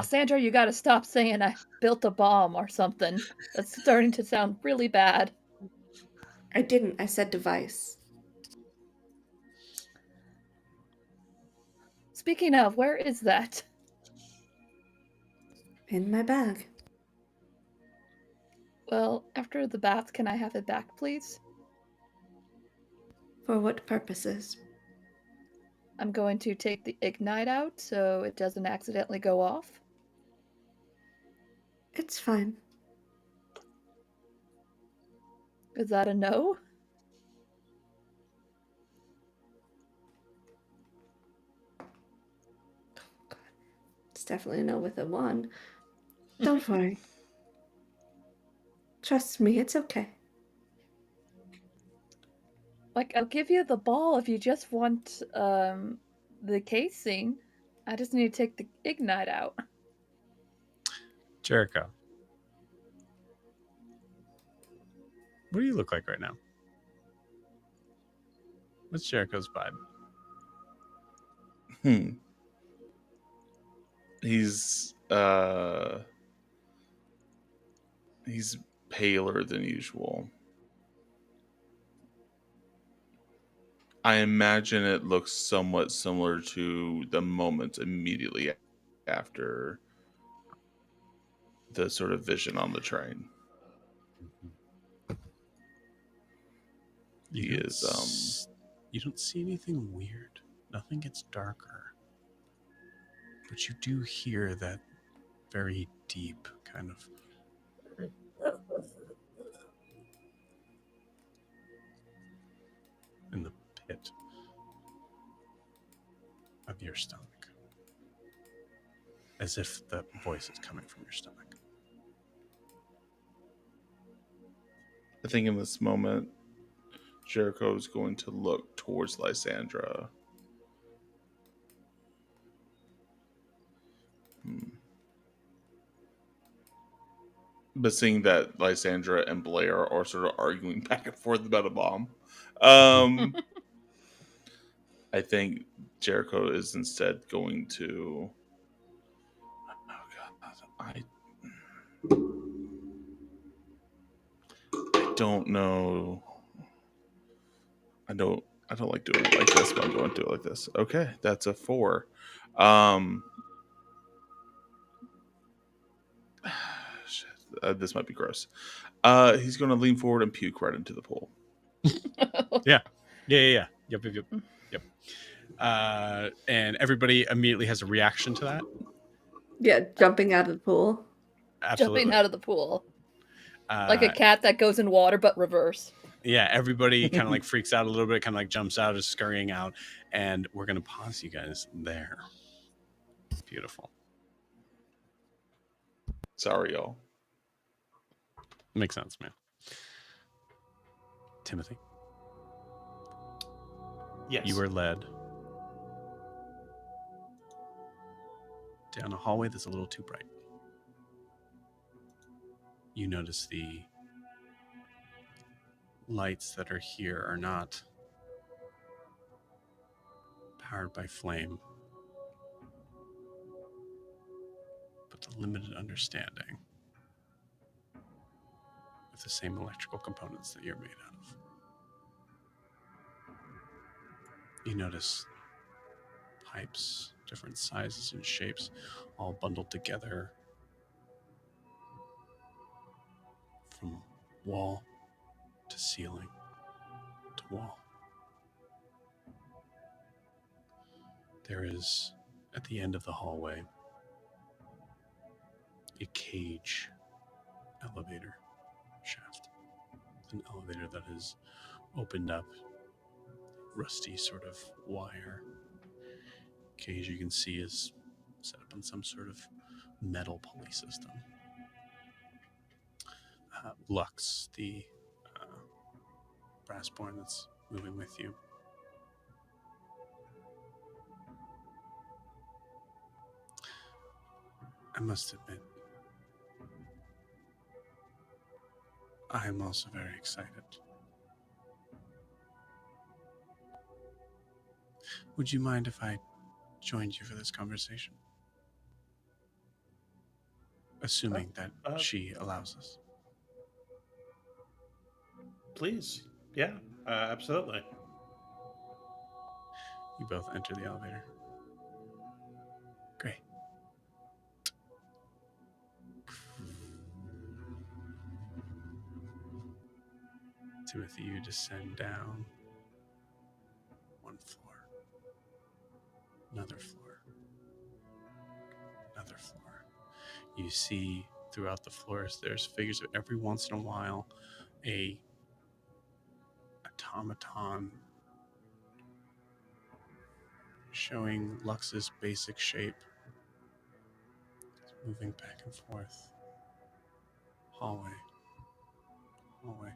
Sandra, you gotta stop saying I built a bomb or something. That's starting to sound really bad. I didn't. I said device. Speaking of, where is that? In my bag. Well, after the bath, can I have it back, please? For what purposes? I'm going to take the ignite out so it doesn't accidentally go off. It's fine. Is that a no? It's definitely a no with a 1. Don't worry. Trust me, it's okay. Like, I'll give you the ball if you just want the casing. I just need to take the ignite out. Jericho. What do you look like right now? What's Jericho's vibe? He's paler than usual. I imagine it looks somewhat similar to the moments immediately after the sort of vision on the train. You don't see anything weird. Nothing gets darker. But you do hear that very deep kind of in the pit of your stomach. As if the voice is coming from your stomach. I think in this moment, Jericho is going to look towards Lysandra. But seeing that Lysandra and Blair are sort of arguing back and forth about a bomb, I think Jericho is instead going to... Oh God, I don't know. I don't like doing it like this, but I'm going to do it like this. Okay, that's a 4. Shit, this might be gross. He's going to lean forward and puke right into the pool. Yeah. Yep. And everybody immediately has a reaction to that. Yeah, jumping out of the pool. Absolutely. Jumping out of the pool. Like a cat that goes in water, but reverse. Yeah, everybody kind of like freaks out a little bit, kind of like jumps out, is scurrying out. And we're going to pause you guys there. Beautiful. Sorry, y'all. Makes sense, man. Timothy. Yes. You were led down a hallway that's a little too bright. You notice the lights that are here are not powered by flame, but the limited understanding with the same electrical components that you're made out of. You notice pipes, different sizes and shapes, all bundled together from wall to ceiling to wall. There is At the end of the hallway, a cage elevator shaft. An elevator that is opened up, rusty sort of wire cage you can see is set up on some sort of metal pulley system. Lux, the brassborn that's moving with you, I must admit, I am also very excited. Would you mind if I joined you for this conversation? Assuming that she allows us. Please. Yeah, absolutely. You both enter the elevator. Great. Timothy, you descend down one floor, another floor, another floor. You see throughout the floors there's figures of every once in a while a automaton showing Lux's basic shape. It's moving back and forth. Hallway. Hallway.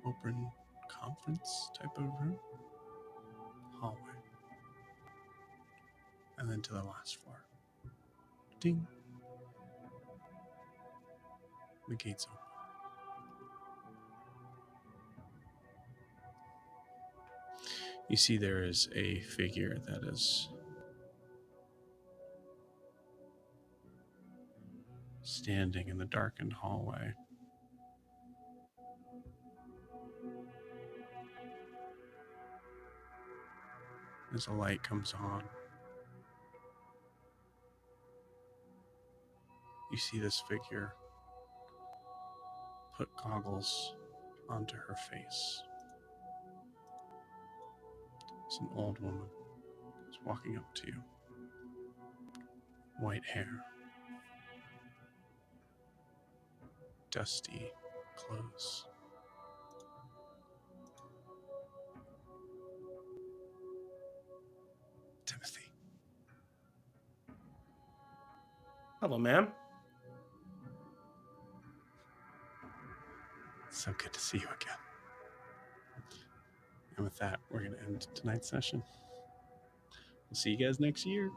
Open conference type of room. Hallway. And then to the last floor. Ding. The gates open. You see there is a figure that is standing in the darkened hallway. As a light comes on, you see this figure put goggles onto her face. It's an old woman who's walking up to you. White hair. Dusty clothes. Timothy. Hello, ma'am. So good to see you again. And with that, we're going to end tonight's session. We'll see you guys next year.